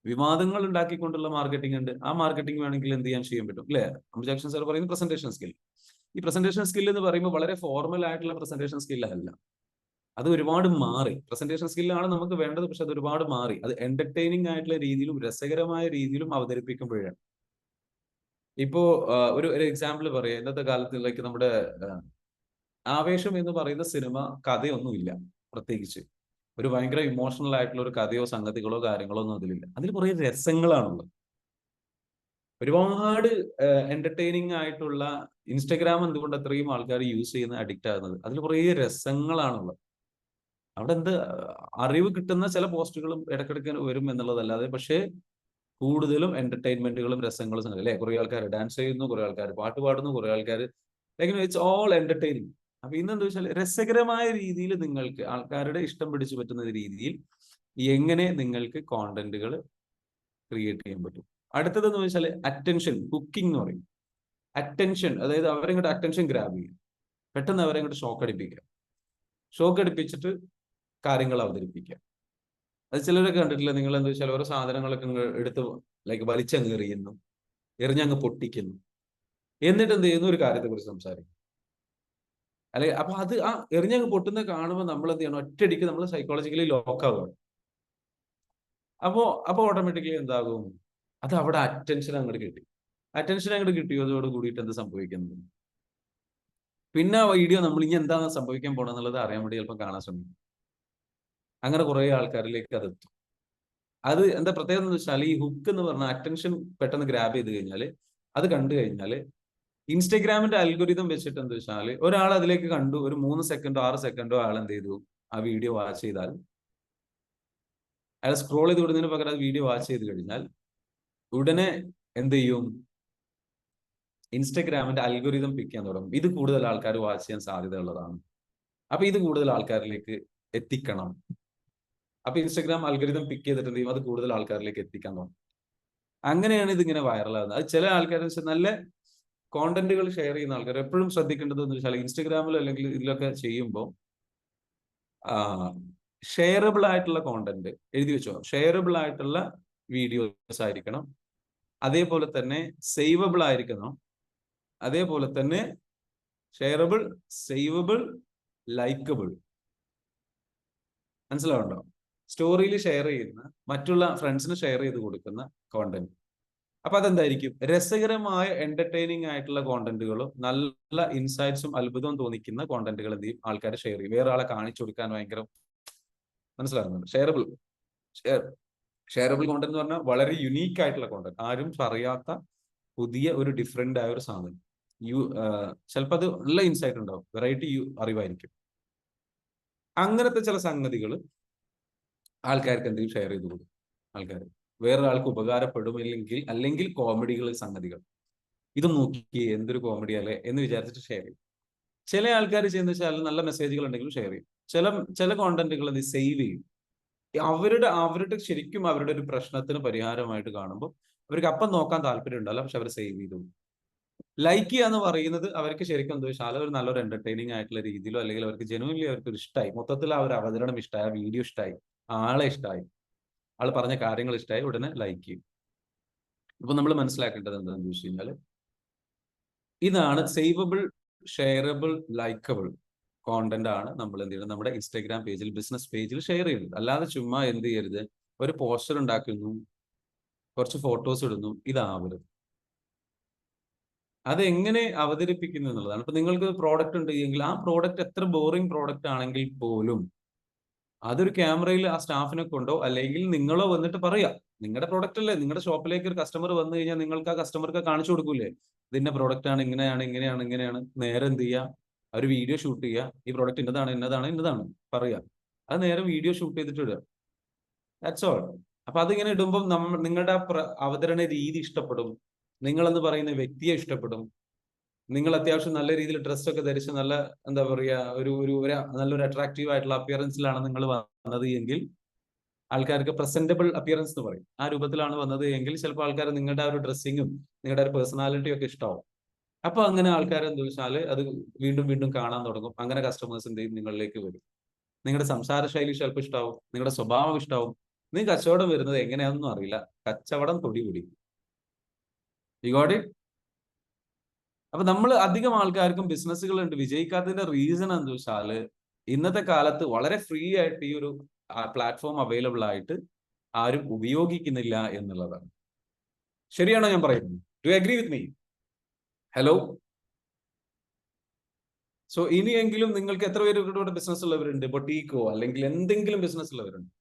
വിവാദങ്ങൾ ഉണ്ടാക്കിക്കൊണ്ടുള്ള മാർക്കറ്റിംഗ് ഉണ്ട്. ആ മാർക്കറ്റിംഗ് വേണമെങ്കിൽ എന്ത് ചെയ്യാൻ പറ്റും അല്ലെ? ജാക്സൺ സാർ പറയുന്നത് പ്രസന്റേഷൻ സ്കിൽ. ഈ പ്രസന്റേഷൻ സ്കിൽ എന്ന് പറയുമ്പോൾ വളരെ ഫോർമൽ ആയിട്ടുള്ള പ്രസന്റേഷൻ സ്കിൽ അല്ല, അത് ഒരുപാട് മാറി. പ്രസന്റേഷൻ സ്കില്ലാണ് നമുക്ക് വേണ്ടത്, പക്ഷെ അത് ഒരുപാട് മാറി. അത് എന്റർടൈനിങ് ആയിട്ടുള്ള രീതിയിലും രസകരമായ രീതിയിലും അവതരിപ്പിക്കുമ്പോഴാണ്. ഇപ്പോ ഒരു എക്സാമ്പിൾ പറയാം. ഇന്നത്തെ കാലത്തിലേക്ക് നമ്മുടെ ആവേശം എന്ന് പറയുന്ന സിനിമ കഥയൊന്നുമില്ല, പ്രത്യേകിച്ച് ഒരു ഭയങ്കര ഇമോഷണൽ ആയിട്ടുള്ള ഒരു കഥയോ സംഗതികളോ കാര്യങ്ങളോ ഒന്നും അതിലില്ല. അതിൽ കുറെ രസങ്ങളാണുള്ളത്. ഒരുപാട് എന്റർടൈനിങ് ആയിട്ടുള്ള ഇൻസ്റ്റഗ്രാം എന്തുകൊണ്ട് അത്രയും ആൾക്കാർ യൂസ് ചെയ്യുന്ന അഡിക്റ്റ് ആകുന്നത്, അതിൽ കുറെ രസങ്ങളാണുള്ളത്. അവിടെ എന്ത് അറിവ് കിട്ടുന്ന ചില പോസ്റ്റുകളും ഇടയ്ക്കിടയ്ക്ക് വരും എന്നുള്ളതല്ലാതെ, പക്ഷേ കൂടുതലും എന്റർടൈൻമെന്റുകളും രസങ്ങളും സംഗതി അല്ലെ. കുറെ ആൾക്കാർ ഡാൻസ് ചെയ്യുന്നു, കുറെ ആൾക്കാർ പാട്ട് പാടുന്നു, കുറെ ആൾക്കാർ ഇറ്റ്സ് ഓൾ എന്റർടൈനിങ്. അപ്പൊ ഇന്നെന്താ വെച്ചാൽ രസകരമായ രീതിയിൽ നിങ്ങൾക്ക് ആൾക്കാരുടെ ഇഷ്ടം പിടിച്ചു പറ്റുന്ന രീതിയിൽ എങ്ങനെ നിങ്ങൾക്ക് കോണ്ടന്റുകൾ ക്രിയേറ്റ് ചെയ്യാൻ പറ്റും. അടുത്തതെന്ന് വെച്ചാൽ അറ്റൻഷൻ കുക്കിംഗ് എന്ന് പറയും. അറ്റൻഷൻ, അതായത് അവരെ ഇങ്ങോട്ട് അറ്റൻഷൻ ഗ്രാബ് ചെയ്യുക, പെട്ടെന്ന് അവരെ ഇങ്ങോട്ട് ഷോക്ക് അടിപ്പിക്കുക, ഷോക്ക് അടിപ്പിച്ചിട്ട് കാര്യങ്ങൾ അവതരിപ്പിക്കുക. അത് ചിലരൊക്കെ കണ്ടിട്ടില്ല, നിങ്ങൾ എന്താ വെച്ചാൽ ഓരോ സാധനങ്ങളൊക്കെ എടുത്ത് വലിച്ചങ്ങ് എറിയുന്നു, എറിഞ്ഞങ്ങ് പൊട്ടിക്കുന്നു, എന്നിട്ട് എന്ത് ചെയ്യുന്നു, ഒരു കാര്യത്തെ കുറിച്ച് സംസാരിക്കും. അല്ലെ, അപ്പൊ അത് ആ എറിഞ്ഞങ്ങ് പൊട്ടുന്ന കാണുമ്പോൾ നമ്മൾ എന്ത് ചെയ്യണം, ഒറ്റയടിക്ക് നമ്മൾ സൈക്കോളജിക്കലി ലോക്ക് ആവുകയാണ്. അപ്പോ ഓട്ടോമാറ്റിക്കലി എന്താകും, അത് അവിടെ അറ്റൻഷൻ അങ്ങോട്ട് കിട്ടി. അറ്റൻഷൻ അങ്ങോട്ട് കിട്ടിയതോട് കൂടിയിട്ട് എന്ത് സംഭവിക്കുന്നത്, പിന്നെ ആ വീഡിയോ നമ്മൾ ഇനി എന്താണ് സംഭവിക്കാൻ പോണെന്നുള്ളത് അറിയാൻ വേണ്ടി ചിലപ്പോൾ കാണാൻ ശ്രമിക്കും. അങ്ങനെ കുറെ ആൾക്കാരിലേക്ക് അത് എത്തും. അത് എന്താ പ്രത്യേകത എന്ന് വെച്ചാൽ, ഈ ഹുക്ക് എന്ന് പറഞ്ഞ അറ്റൻഷൻ പെട്ടെന്ന് ഗ്രാബ് ചെയ്ത് കഴിഞ്ഞാൽ, അത് കണ്ടു കഴിഞ്ഞാൽ ഇൻസ്റ്റഗ്രാമിന്റെ അൽഗോരിതം വെച്ചിട്ട് എന്താ വെച്ചാൽ, ഒരാൾ അതിലേക്ക് കണ്ടു, ഒരു 3 സെക്കൻഡോ 6 സെക്കൻഡോ ആൾ എന്ത് ചെയ്തു, ആ വീഡിയോ വാച്ച് ചെയ്താൽ, അയാൾ സ്ക്രോൾ ചെയ്ത് വിടുന്നതിന് പകരം വീഡിയോ വാച്ച് ചെയ്ത് കഴിഞ്ഞാൽ ഉടനെ എന്ത് ചെയ്യും, ഇൻസ്റ്റഗ്രാമിന്റെ അൽഗോരിതം പിക്ക് ചെയ്യാൻ തുടങ്ങും. ഇത് കൂടുതൽ ആൾക്കാർ വാച്ച് ചെയ്യാൻ സാധ്യതയുള്ളതാണ്, അപ്പൊ ഇത് കൂടുതൽ ആൾക്കാരിലേക്ക് എത്തിക്കണം. അപ്പൊ ഇൻസ്റ്റഗ്രാം അൽഗോരിതം പിക്ക് ചെയ്തിട്ട് എന്ത് ചെയ്യും, അത് കൂടുതൽ ആൾക്കാരിലേക്ക് എത്തിക്കാൻ തുടങ്ങും. അങ്ങനെയാണ് ഇതിങ്ങനെ വൈറലാകുന്നത്. അത് ചില ആൾക്കാർ നല്ല കോണ്ടന്റുകൾ ഷെയർ ചെയ്യുന്ന ആൾക്കാർ എപ്പോഴും ശ്രദ്ധിക്കേണ്ടത് എന്ന് വെച്ചാൽ, ഇൻസ്റ്റഗ്രാമിൽ അല്ലെങ്കിൽ ഇതിലൊക്കെ ചെയ്യുമ്പോൾ ഷെയറബിൾ ആയിട്ടുള്ള കോണ്ടന്റ് എഴുതി വെച്ചോ, ഷെയറബിൾ ആയിട്ടുള്ള വീഡിയോസ് ആയിരിക്കണം, അതേപോലെ തന്നെ സേവബിൾ ആയിരിക്കണം, അതേപോലെ തന്നെ ഷെയറബിൾ, സേവബിൾ, ലൈക്കബിൾ. മനസ്സിലാവുണ്ടോ? സ്റ്റോറിയിൽ ഷെയർ ചെയ്യുന്ന, മറ്റുള്ള ഫ്രണ്ട്സിന് ഷെയർ ചെയ്ത് കൊടുക്കുന്ന കോണ്ടന്റ്. അപ്പൊ അതെന്തായിരിക്കും, രസകരമായ എന്റർടൈനിങ് ആയിട്ടുള്ള കോണ്ടന്റുകളും നല്ല ഇൻസൈറ്റ്സും അത്ഭുതവും തോന്നിക്കുന്ന കോണ്ടന്റുകൾ എന്ത് ചെയ്യും, ആൾക്കാർ ഷെയർ ചെയ്യും. വേറെ ആളെ കാണിച്ചു കൊടുക്കാൻ ഭയങ്കര, മനസ്സിലാകുന്നുണ്ട്? ഷെയറബിൾ കോണ്ടന്റ് എന്ന് പറഞ്ഞാൽ വളരെ യുണീക്ക് ആയിട്ടുള്ള കോണ്ടന്റ്, ആരും പറയാത്ത പുതിയ ഒരു ഡിഫറെന്റ് ആയ ഒരു സാധനം. ചിലപ്പോൾ അത് നല്ല ഇൻസൈറ്റ് ഉണ്ടാവും, വെറൈറ്റി അറിവായിരിക്കും. അങ്ങനത്തെ ചില സംഗതികൾ ആൾക്കാർക്ക് എന്തെങ്കിലും ഷെയർ ചെയ്ത് കൊടുക്കും. ആൾക്കാർ വേറൊരാൾക്ക് ഉപകാരപ്പെടുമില്ലെങ്കിൽ, അല്ലെങ്കിൽ കോമഡികൾ സംഗതികൾ, ഇത് നോക്കി എന്തൊരു കോമഡി അല്ലേ എന്ന് വിചാരിച്ചിട്ട് ഷെയർ ചെയ്യും. ചില ആൾക്കാർ ചെയ്യുന്ന വെച്ചാൽ നല്ല മെസ്സേജുകൾ ഉണ്ടെങ്കിലും ഷെയർ ചെയ്യും. ചില ചില കോണ്ടന്റുകൾ ഇത് സേവ് ചെയ്യും. അവരുടെ ശരിക്കും അവരുടെ ഒരു പ്രശ്നത്തിന് പരിഹാരമായിട്ട് കാണുമ്പോൾ അവർക്ക് അപ്പം നോക്കാൻ താല്പര്യം ഉണ്ടല്ലോ, പക്ഷെ അവർ സേവ് ചെയ്തു. ലൈക്ക് ചെയ്യുക എന്ന് പറയുന്നത് അവർക്ക് ശരിക്കും എന്താ വെച്ചാൽ ഒരു നല്ലൊരു എന്റർടൈനിങ് ആയിട്ടുള്ള രീതിയിലോ, അല്ലെങ്കിൽ അവർക്ക് ജെനുവൻലി അവർക്ക് ഇഷ്ടമായി, മൊത്തത്തിൽ ആ ഒരു അവതരണം ഇഷ്ടമായി, ആ വീഡിയോ ഇഷ്ടമായി, ആളെ ഇഷ്ടമായി, ആൾ പറഞ്ഞ കാര്യങ്ങൾ ഇഷ്ടമായി, ഉടനെ ലൈക്ക് ചെയ്യും. ഇപ്പൊ നമ്മൾ മനസ്സിലാക്കേണ്ടത് എന്താണെന്ന് ചോദിച്ചു കഴിഞ്ഞാൽ, ഇതാണ് സേവബിൾ, ഷെയറബിൾ, ലൈക്കബിൾ കോണ്ടന്റ് ആണ് നമ്മൾ എന്ത് ചെയ്യുന്നത് നമ്മുടെ ഇൻസ്റ്റാഗ്രാം പേജിൽ, ബിസിനസ് പേജിൽ ഷെയർ ചെയ്യുന്നത്. അല്ലാതെ ചുമ്മാ എന്ത് ചെയ്യരുത്, ഒരു പോസ്റ്റർ ഉണ്ടാക്കുന്നു, കുറച്ച് ഫോട്ടോസ് ഇടുന്നു, ഇതാവരുത്. അതെങ്ങനെ അവതരിപ്പിക്കുന്നു എന്നുള്ളതാണ്. ഇപ്പൊ നിങ്ങൾക്ക് പ്രോഡക്റ്റ് ഉണ്ട് എങ്കിൽ ആ പ്രോഡക്റ്റ് എത്ര ബോറിംഗ് പ്രോഡക്റ്റ് ആണെങ്കിൽ പോലും അതൊരു ക്യാമറയിൽ ആ സ്റ്റാഫിനെ കൊണ്ടോ അല്ലെങ്കിൽ നിങ്ങളോ വന്നിട്ട് പറയാം, നിങ്ങളുടെ പ്രോഡക്റ്റ് അല്ലേ, നിങ്ങളുടെ ഷോപ്പിലേക്ക് ഒരു കസ്റ്റമർ വന്നു കഴിഞ്ഞാൽ നിങ്ങൾക്ക് ആ കസ്റ്റമർക്ക് കാണിച്ചു കൊടുക്കൂലേ, ഇതിന്റെ പ്രോഡക്റ്റ് ആണ്, ഇങ്ങനെയാണ്, ഇങ്ങനെയാണ്, ഇങ്ങനെയാണ്. നേരെ എന്ത് ചെയ്യുക, ഒരു വീഡിയോ ഷൂട്ട് ചെയ്യുക, ഈ പ്രോഡക്റ്റ് ഇന്നതാണ്, ഇന്നതാണ്, ഇന്നതാണ് പറയാം. അത് നേരെ വീഡിയോ ഷൂട്ട് ചെയ്തിട്ട് ഇടുക. That's all. അപ്പൊ അതിങ്ങനെ ഇടുമ്പോൾ നിങ്ങളുടെ അവതരണ രീതി ഇഷ്ടപ്പെടും, നിങ്ങളെന്ന് പറയുന്ന വ്യക്തിയെ ഇഷ്ടപ്പെടും. നിങ്ങൾ അത്യാവശ്യം നല്ല രീതിയിൽ ഡ്രസ്സൊക്കെ ധരിച്ച് നല്ല എന്താ പറയുക ഒരു നല്ലൊരു അട്രാക്റ്റീവ് ആയിട്ടുള്ള അപ്പിയറൻസിലാണ് നിങ്ങൾ വന്നത് എങ്കിൽ, ആൾക്കാർക്ക് പ്രസന്റബിൾ അപ്പിയറൻസ് എന്ന് പറയും, ആ രൂപത്തിലാണ് വന്നത് എങ്കിൽ ചിലപ്പോൾ ആൾക്കാർ നിങ്ങളുടെ ആ ഒരു ഡ്രസ്സിങ്ങും നിങ്ങളുടെ ഒരു പേഴ്സണാലിറ്റിയും ഒക്കെ ഇഷ്ടമാവും. അപ്പൊ അങ്ങനെ ആൾക്കാർ എന്താ വെച്ചാൽ അത് വീണ്ടും വീണ്ടും കാണാൻ തുടങ്ങും. അങ്ങനെ കസ്റ്റമേഴ്സ് എന്ത് ചെയ്യും, നിങ്ങളിലേക്ക് വരും. നിങ്ങളുടെ സംസാര ശൈലി ചിലപ്പോൾ ഇഷ്ടാവും, നിങ്ങളുടെ സ്വഭാവം ഇഷ്ടാവും. നിങ്ങൾക്ക് കച്ചവടം വരുന്നത് എങ്ങനെയാണെന്നും അറിയില്ല, കച്ചവടം തൊടി. You got it? അപ്പൊ നമ്മൾ അധികം ആൾക്കാർക്കും ബിസിനസ്സുകളുണ്ട് വിജയിക്കാത്തതിന്റെ റീസൺ എന്താ വെച്ചാല്, ഇന്നത്തെ കാലത്ത് വളരെ ഫ്രീ ആയിട്ട് ഈ ഒരു പ്ലാറ്റ്ഫോം അവൈലബിൾ ആയിട്ട് ആരും ഉപയോഗിക്കുന്നില്ല എന്നുള്ളതാണ്. ശരിയാണോ ഞാൻ പറയുന്നത്? Do you agree with me? Hello. So ഇനിയെങ്കിലും നിങ്ങൾക്ക് എത്ര പേര് ഇവിടെ ബിസിനസ് ഉള്ളവരുണ്ട്, ബൊട്ടീക്കോ അല്ലെങ്കിൽ എന്തെങ്കിലും ബിസിനസ് ഉള്ളവരുണ്ട്,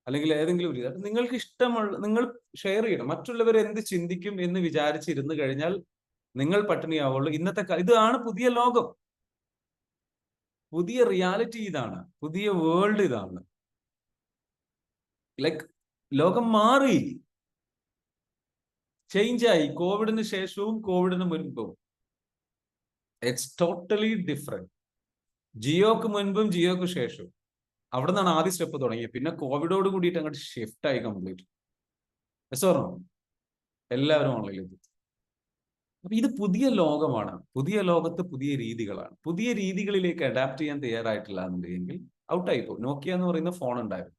അല്ലെങ്കിൽ ഏതെങ്കിലും രീതി നിങ്ങൾക്ക് ഇഷ്ടമുള്ള നിങ്ങൾ ഷെയർ ചെയ്യണം. മറ്റുള്ളവർ എന്ത് ചിന്തിക്കും എന്ന് വിചാരിച്ചിരുന്നു കഴിഞ്ഞാൽ നിങ്ങൾ പട്ടിണിയാവുള്ളൂ. ഇതാണ് പുതിയ ലോകം, പുതിയ റിയാലിറ്റി ഇതാണ്, പുതിയ വേൾഡ് ഇതാണ്. ലൈക്ക് ലോകം മാറി, ചേഞ്ച് ആയി. കോവിഡിന് ശേഷവും കോവിഡിന് മുൻപും ഇറ്റ്സ് ടോട്ടലി ഡിഫറെന്റ്. ജിയോക്ക് മുൻപും ജിയോക്ക് ശേഷവും അവിടെ നിന്നാണ് ആദ്യ സ്റ്റെപ്പ് തുടങ്ങിയത്. പിന്നെ കോവിഡോട് കൂടിയിട്ട് അങ്ങോട്ട് ഷിഫ്റ്റ് ആയി കംപ്ലീറ്റ്. എല്ലാവരും ഓൺലൈനിലേക്ക്. അപ്പൊ ഇത് പുതിയ ലോകമാണ്. പുതിയ ലോകത്ത് പുതിയ രീതികളാണ്. പുതിയ രീതികളിലേക്ക് അഡാപ്റ്റ് ചെയ്യാൻ തയ്യാറായിട്ടില്ല എന്നുണ്ടെങ്കിൽ ഔട്ടായി പോകും. നോക്കിയ എന്ന് പറയുന്ന ഫോൺ ഉണ്ടായിരുന്നു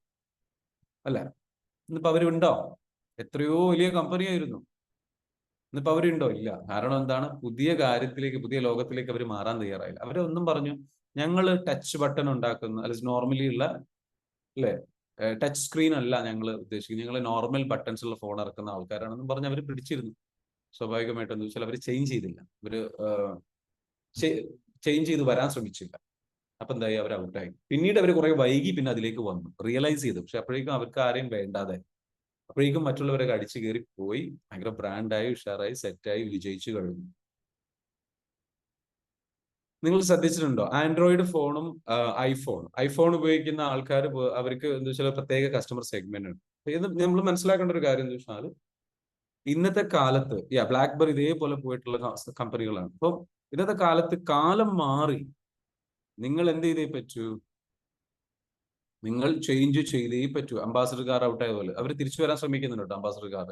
അല്ല, ഇന്നിപ്പോ അവരുണ്ടോ? എത്രയോ വലിയ കമ്പനി ആയിരുന്നു. ഇന്നിപ്പോ അവരുണ്ടോ? ഇല്ല. കാരണം എന്താണ്? പുതിയ കാര്യത്തിലേക്ക്, പുതിയ ലോകത്തിലേക്ക് അവർ മാറാൻ തയ്യാറായില്ല. അവരൊന്നും പറഞ്ഞു, ഞങ്ങൾ ടച്ച് ബട്ടൺ ഉണ്ടാക്കുന്ന, അല്ലെങ്കിൽ നോർമലി ഉള്ള അല്ലെ ടച്ച് സ്ക്രീൻ അല്ല ഞങ്ങൾ ഉദ്ദേശിക്കുന്നത്, ഞങ്ങൾ നോർമൽ ബട്ടൺസ് ഉള്ള ഫോൺ ഇറക്കുന്ന ആൾക്കാരാണെന്നും പറഞ്ഞ് അവർ പിടിച്ചിരുന്നു. സ്വാഭാവികമായിട്ട് എന്താ വെച്ചാൽ അവർ ചേഞ്ച് ചെയ്തില്ല, അവര് ചേഞ്ച് ചെയ്ത് വരാൻ ശ്രമിച്ചില്ല. അപ്പൊ എന്തായി? അവർ ഔട്ടായി. പിന്നീട് അവർ കുറെ വൈകി പിന്നെ അതിലേക്ക് വന്നു, റിയലൈസ് ചെയ്തു. പക്ഷെ അപ്പോഴേക്കും അവർക്ക് ആരെയും വേണ്ടാതെ, അപ്പോഴേക്കും മറ്റുള്ളവരൊക്കെ അടിച്ചു കയറി പോയി, ഭയങ്കര ബ്രാൻഡായി, ഉഷാറായി, സെറ്റായി, വിജയിച്ചു കഴിഞ്ഞു. നിങ്ങൾ ശ്രദ്ധിച്ചിട്ടുണ്ടോ? ആൻഡ്രോയിഡ് ഫോണും ഐഫോൺ ഉപയോഗിക്കുന്ന ആൾക്കാർ അവർക്ക് എന്താ വെച്ചാൽ പ്രത്യേക കസ്റ്റമർ സെഗ്മെന്റ് ഉണ്ട്. ഇത് നമ്മൾ മനസ്സിലാക്കേണ്ട ഒരു കാര്യം എന്താ വെച്ചാൽ, ഇന്നത്തെ കാലത്ത് ബ്ലാക്ക്ബെറി ഇതേപോലെ പോയിട്ടുള്ള കമ്പനികളാണ്. അപ്പം ഇന്നത്തെ കാലത്ത് കാലം മാറി. നിങ്ങൾ എന്ത് ചെയ്തേ പറ്റൂ? നിങ്ങൾ ചേഞ്ച് ചെയ്തേ പറ്റൂ. അംബാസഡർ കാർ ഔട്ടായ പോലെ അവർ തിരിച്ചു വരാൻ ശ്രമിക്കുന്നുണ്ട് കേട്ടോ. അംബാസഡർ കാർ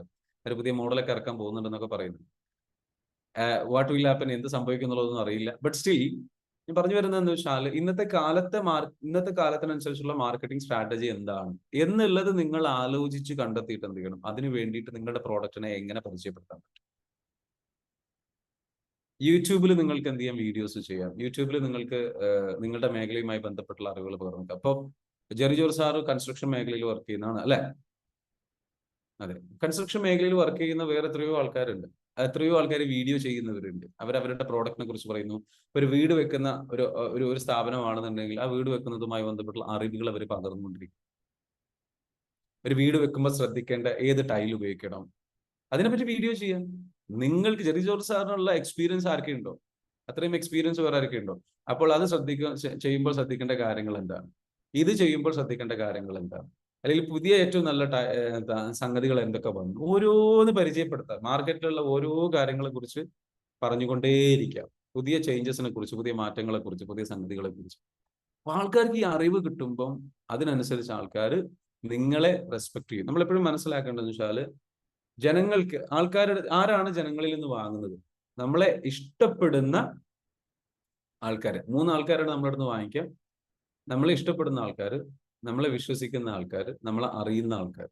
അവർ പുതിയ മോഡലൊക്കെ ഇറക്കാൻ പോകുന്നുണ്ടെന്നൊക്കെ പറയുന്നു. വാട്ട് വിൽ ഹാപ്പൻ, എന്ത് സംഭവിക്കും എന്നുള്ളതൊന്നും അറിയില്ല. ബട്ട് സ്റ്റിൽ ഞാൻ പറഞ്ഞു വരുന്നത് എന്താ വെച്ചാൽ, ഇന്നത്തെ കാലത്തിനനുസരിച്ചുള്ള മാർക്കറ്റിംഗ് സ്ട്രാറ്റജി എന്താണ് എന്നുള്ളത് നിങ്ങൾ ആലോചിച്ച് കണ്ടെത്തിയിട്ട് എന്ത് ചെയ്യണം, അതിന് വേണ്ടിയിട്ട് നിങ്ങളുടെ പ്രോഡക്റ്റിനെ എങ്ങനെ പരിചയപ്പെടുത്താൻ പറ്റും. യൂട്യൂബിൽ നിങ്ങൾക്ക് എന്ത് ചെയ്യാം, വീഡിയോസ് ചെയ്യാം. യൂട്യൂബിൽ നിങ്ങൾക്ക് നിങ്ങളുടെ മേഖലയുമായി ബന്ധപ്പെട്ടുള്ള അറിവുകൾ പകർന്നു. അപ്പോൾ ജെറി ജോർജ് സാറ് കൺസ്ട്രക്ഷൻ മേഖലയിൽ വർക്ക് ചെയ്യുന്നതാണ് അല്ലെ? അതെ. കൺസ്ട്രക്ഷൻ മേഖലയിൽ വർക്ക് ചെയ്യുന്ന വേറെ എത്രയോ ആൾക്കാരുണ്ട്. എത്രയോ ആൾക്കാർ വീഡിയോ ചെയ്യുന്നവരുണ്ട്. അവരവരുടെ പ്രോഡക്റ്റിനെ കുറിച്ച് പറയുന്നു. ഒരു വീട് വെക്കുന്ന ഒരു സ്ഥാപനമാണെന്നുണ്ടെങ്കിൽ ആ വീട് വെക്കുന്നതുമായി ബന്ധപ്പെട്ടുള്ള അറിവുകൾ അവർ പകർന്നുകൊണ്ടിരിക്കും. ഒരു വീട് വെക്കുമ്പോൾ ശ്രദ്ധിക്കേണ്ട ഏത് ടൈൽ ഉപയോഗിക്കണം, അതിനെപ്പറ്റി വീഡിയോ ചെയ്യാം. നിങ്ങൾക്ക് ജെറി ജോർജ് സാറിനുള്ള എക്സ്പീരിയൻസ് ആർക്കുണ്ടോ? അത്രയും എക്സ്പീരിയൻസ് വേറെ ആർക്കുണ്ടോ? അപ്പോൾ അത് ചെയ്യുമ്പോൾ ശ്രദ്ധിക്കേണ്ട കാര്യങ്ങൾ എന്താണ്, ഇത് ചെയ്യുമ്പോൾ ശ്രദ്ധിക്കേണ്ട കാര്യങ്ങൾ എന്താണ്, അല്ലെങ്കിൽ പുതിയ ഏറ്റവും നല്ല സംഗതികൾ എന്തൊക്കെ വന്നു, ഓരോന്ന് പരിചയപ്പെടുത്താം. മാർക്കറ്റിലുള്ള ഓരോ കാര്യങ്ങളെ കുറിച്ച് പറഞ്ഞുകൊണ്ടേയിരിക്കാം. പുതിയ ചേഞ്ചസിനെ കുറിച്ച്, പുതിയ മാറ്റങ്ങളെ കുറിച്ച്, പുതിയ സംഗതികളെ കുറിച്ച് അപ്പൊ ആൾക്കാർക്ക് ഈ അറിവ് കിട്ടുമ്പം അതിനനുസരിച്ച് ആൾക്കാർ നിങ്ങളെ റെസ്പെക്ട് ചെയ്യും. നമ്മളെപ്പോഴും മനസ്സിലാക്കേണ്ടതെന്ന് വെച്ചാൽ ആരാണ് ജനങ്ങളിൽ നിന്ന് വാങ്ങുന്നത്? നമ്മളെ ഇഷ്ടപ്പെടുന്ന ആൾക്കാര്. 3 ആൾക്കാരാണ് നമ്മുടെ അടുത്ത് വാങ്ങിക്കുക. നമ്മളെ ഇഷ്ടപ്പെടുന്ന ആൾക്കാർ, നമ്മളെ വിശ്വസിക്കുന്ന ആൾക്കാർ, നമ്മളെ അറിയുന്ന ആൾക്കാർ.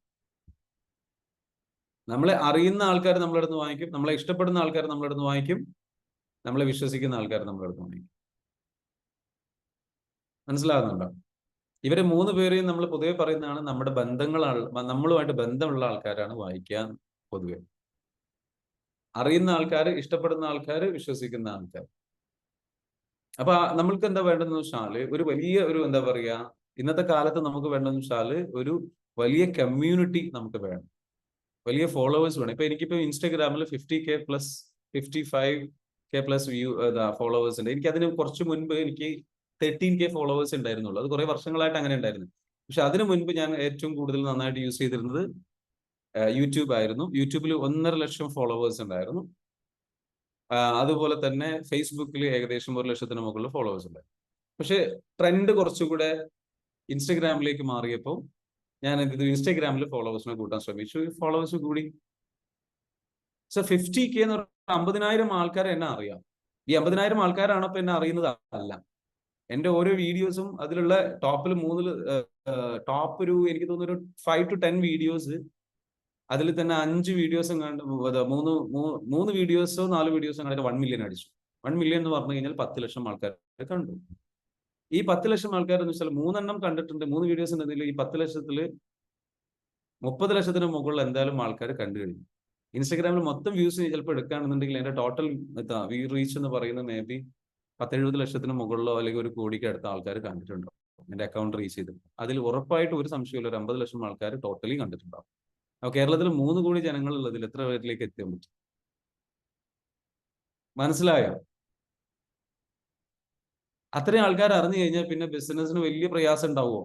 നമ്മളെ അറിയുന്ന ആൾക്കാർ നമ്മുടെ അടുത്ത് വാങ്ങിക്കും, നമ്മളെ ഇഷ്ടപ്പെടുന്ന ആൾക്കാർ നമ്മുടെ അടുത്ത് വാങ്ങിക്കും, നമ്മളെ വിശ്വസിക്കുന്ന ആൾക്കാർ നമ്മുടെ അടുത്ത് വാങ്ങിക്കും. മനസ്സിലാകുന്നുണ്ടോ? ഇവരെ 3 പേരെയും നമ്മൾ പൊതുവെ പറയുന്നതാണ് നമ്മുടെ നമ്മളുമായിട്ട് ബന്ധമുള്ള ആൾക്കാരാണ് വായിക്കാൻ പൊതുവെ. അറിയുന്ന ആൾക്കാർ, ഇഷ്ടപ്പെടുന്ന ആൾക്കാർ, വിശ്വസിക്കുന്ന ആൾക്കാർ. അപ്പൊ നമ്മൾക്ക് എന്താ വേണ്ടതെന്ന് വെച്ചാല് ഒരു വലിയ എന്താ പറയാ, ഇന്നത്തെ കാലത്ത് നമുക്ക് വേണ്ടതെന്ന് വെച്ചാല് ഒരു വലിയ കമ്മ്യൂണിറ്റി നമുക്ക് വേണം, വലിയ ഫോളോവേഴ്സ് വേണം. എനിക്കിപ്പോ ഇൻസ്റ്റാഗ്രാമിൽ 50K plus 55K plus followers ഉണ്ട്. എനിക്ക് അതിന് കുറച്ച് മുൻപ് എനിക്ക് 13K ഫോളോവേഴ്സ് ഉണ്ടായിരുന്നുള്ളൂ. അത് കുറെ വർഷങ്ങളായിട്ട് അങ്ങനെ ഉണ്ടായിരുന്നു. പക്ഷെ അതിനു മുൻപ് ഞാൻ ഏറ്റവും കൂടുതൽ നന്നായിട്ട് യൂസ് ചെയ്തിരുന്നത് യൂട്യൂബ് ആയിരുന്നു. യൂട്യൂബിൽ 1.5 ലക്ഷം ഫോളോവേഴ്സ് ഉണ്ടായിരുന്നു. അതുപോലെ തന്നെ ഫേസ്ബുക്കിൽ ഏകദേശം 1 ലക്ഷത്തിന് മുകളിൽ ഫോളോവേഴ്സ് ഉണ്ട്. പക്ഷെ ട്രെൻഡ് കുറച്ചുകൂടെ ഇൻസ്റ്റഗ്രാമിലേക്ക് മാറിയപ്പോൾ ഞാൻ ഇൻസ്റ്റഗ്രാമിൽ ഫോളോവേഴ്സിനെ കൂട്ടാൻ ശ്രമിച്ചു. ഫോളോവേഴ്സ് കൂടി. 50K എന്ന് പറഞ്ഞാൽ 50,000 ആൾക്കാരെ എന്നെ അറിയാം. ഈ 50,000 ആൾക്കാരാണ് ഇപ്പൊ എന്നെ അറിയുന്നത് അല്ല. എന്റെ ഓരോ വീഡിയോസും അതിലുള്ള ടോപ്പിൽ ടോപ്പ് എനിക്ക് തോന്നുന്നു ഒരു 5 to 10 വീഡിയോസ്, അതിൽ തന്നെ 5 വീഡിയോസും കണ്ട് 3 വീഡിയോസോ 4 വീഡിയോസോ കണ്ടിട്ട് 1 മില്യൺ അടിച്ചു. 1 മില്യൺ എന്ന് പറഞ്ഞു കഴിഞ്ഞാൽ 10 ലക്ഷം ആൾക്കാർ കണ്ടു. ഈ 10 ലക്ഷം ആൾക്കാർ എന്ന് വെച്ചാൽ 3 എണ്ണം കണ്ടിട്ടുണ്ട്, 3 വീഡിയോസ് ഉണ്ടെങ്കിൽ ഈ 10 ലക്ഷത്തില് 30 ലക്ഷത്തിന് മുകളിൽ എന്തായാലും ആൾക്കാർ കണ്ടു കഴിഞ്ഞു. ഇൻസ്റ്റാഗ്രാമിൽ മൊത്തം വ്യൂസ് ചിലപ്പോൾ എടുക്കുകയാണെന്നുണ്ടെങ്കിൽ എന്റെ ടോട്ടൽ വ്യൂ റീച്ച് എന്ന് പറയുന്നത് മേ ബി 10-70 ലക്ഷത്തിന് മുകളിലോ അല്ലെങ്കിൽ 1 കോടിക്ക് അടുത്ത ആൾക്കാർ കണ്ടിട്ടുണ്ടോ എന്റെ അക്കൗണ്ട് റീച്ച് ചെയ്തിട്ട്. അതിൽ ഉറപ്പായിട്ട് ഒരു സംശയമില്ല, ഒരു 50 ലക്ഷം ആൾക്കാർ ടോട്ടലി കണ്ടിട്ടുണ്ടാവും. അപ്പൊ കേരളത്തിൽ 3 കോടി ജനങ്ങളുള്ളതിൽ എത്ര പേരിലേക്ക് എത്താൻ പറ്റും? മനസ്സിലായോ? അത്രയും ആൾക്കാർ അറിഞ്ഞു കഴിഞ്ഞാൽ പിന്നെ ബിസിനസ്സിന് വലിയ പ്രയാസം ഉണ്ടാവുമോ?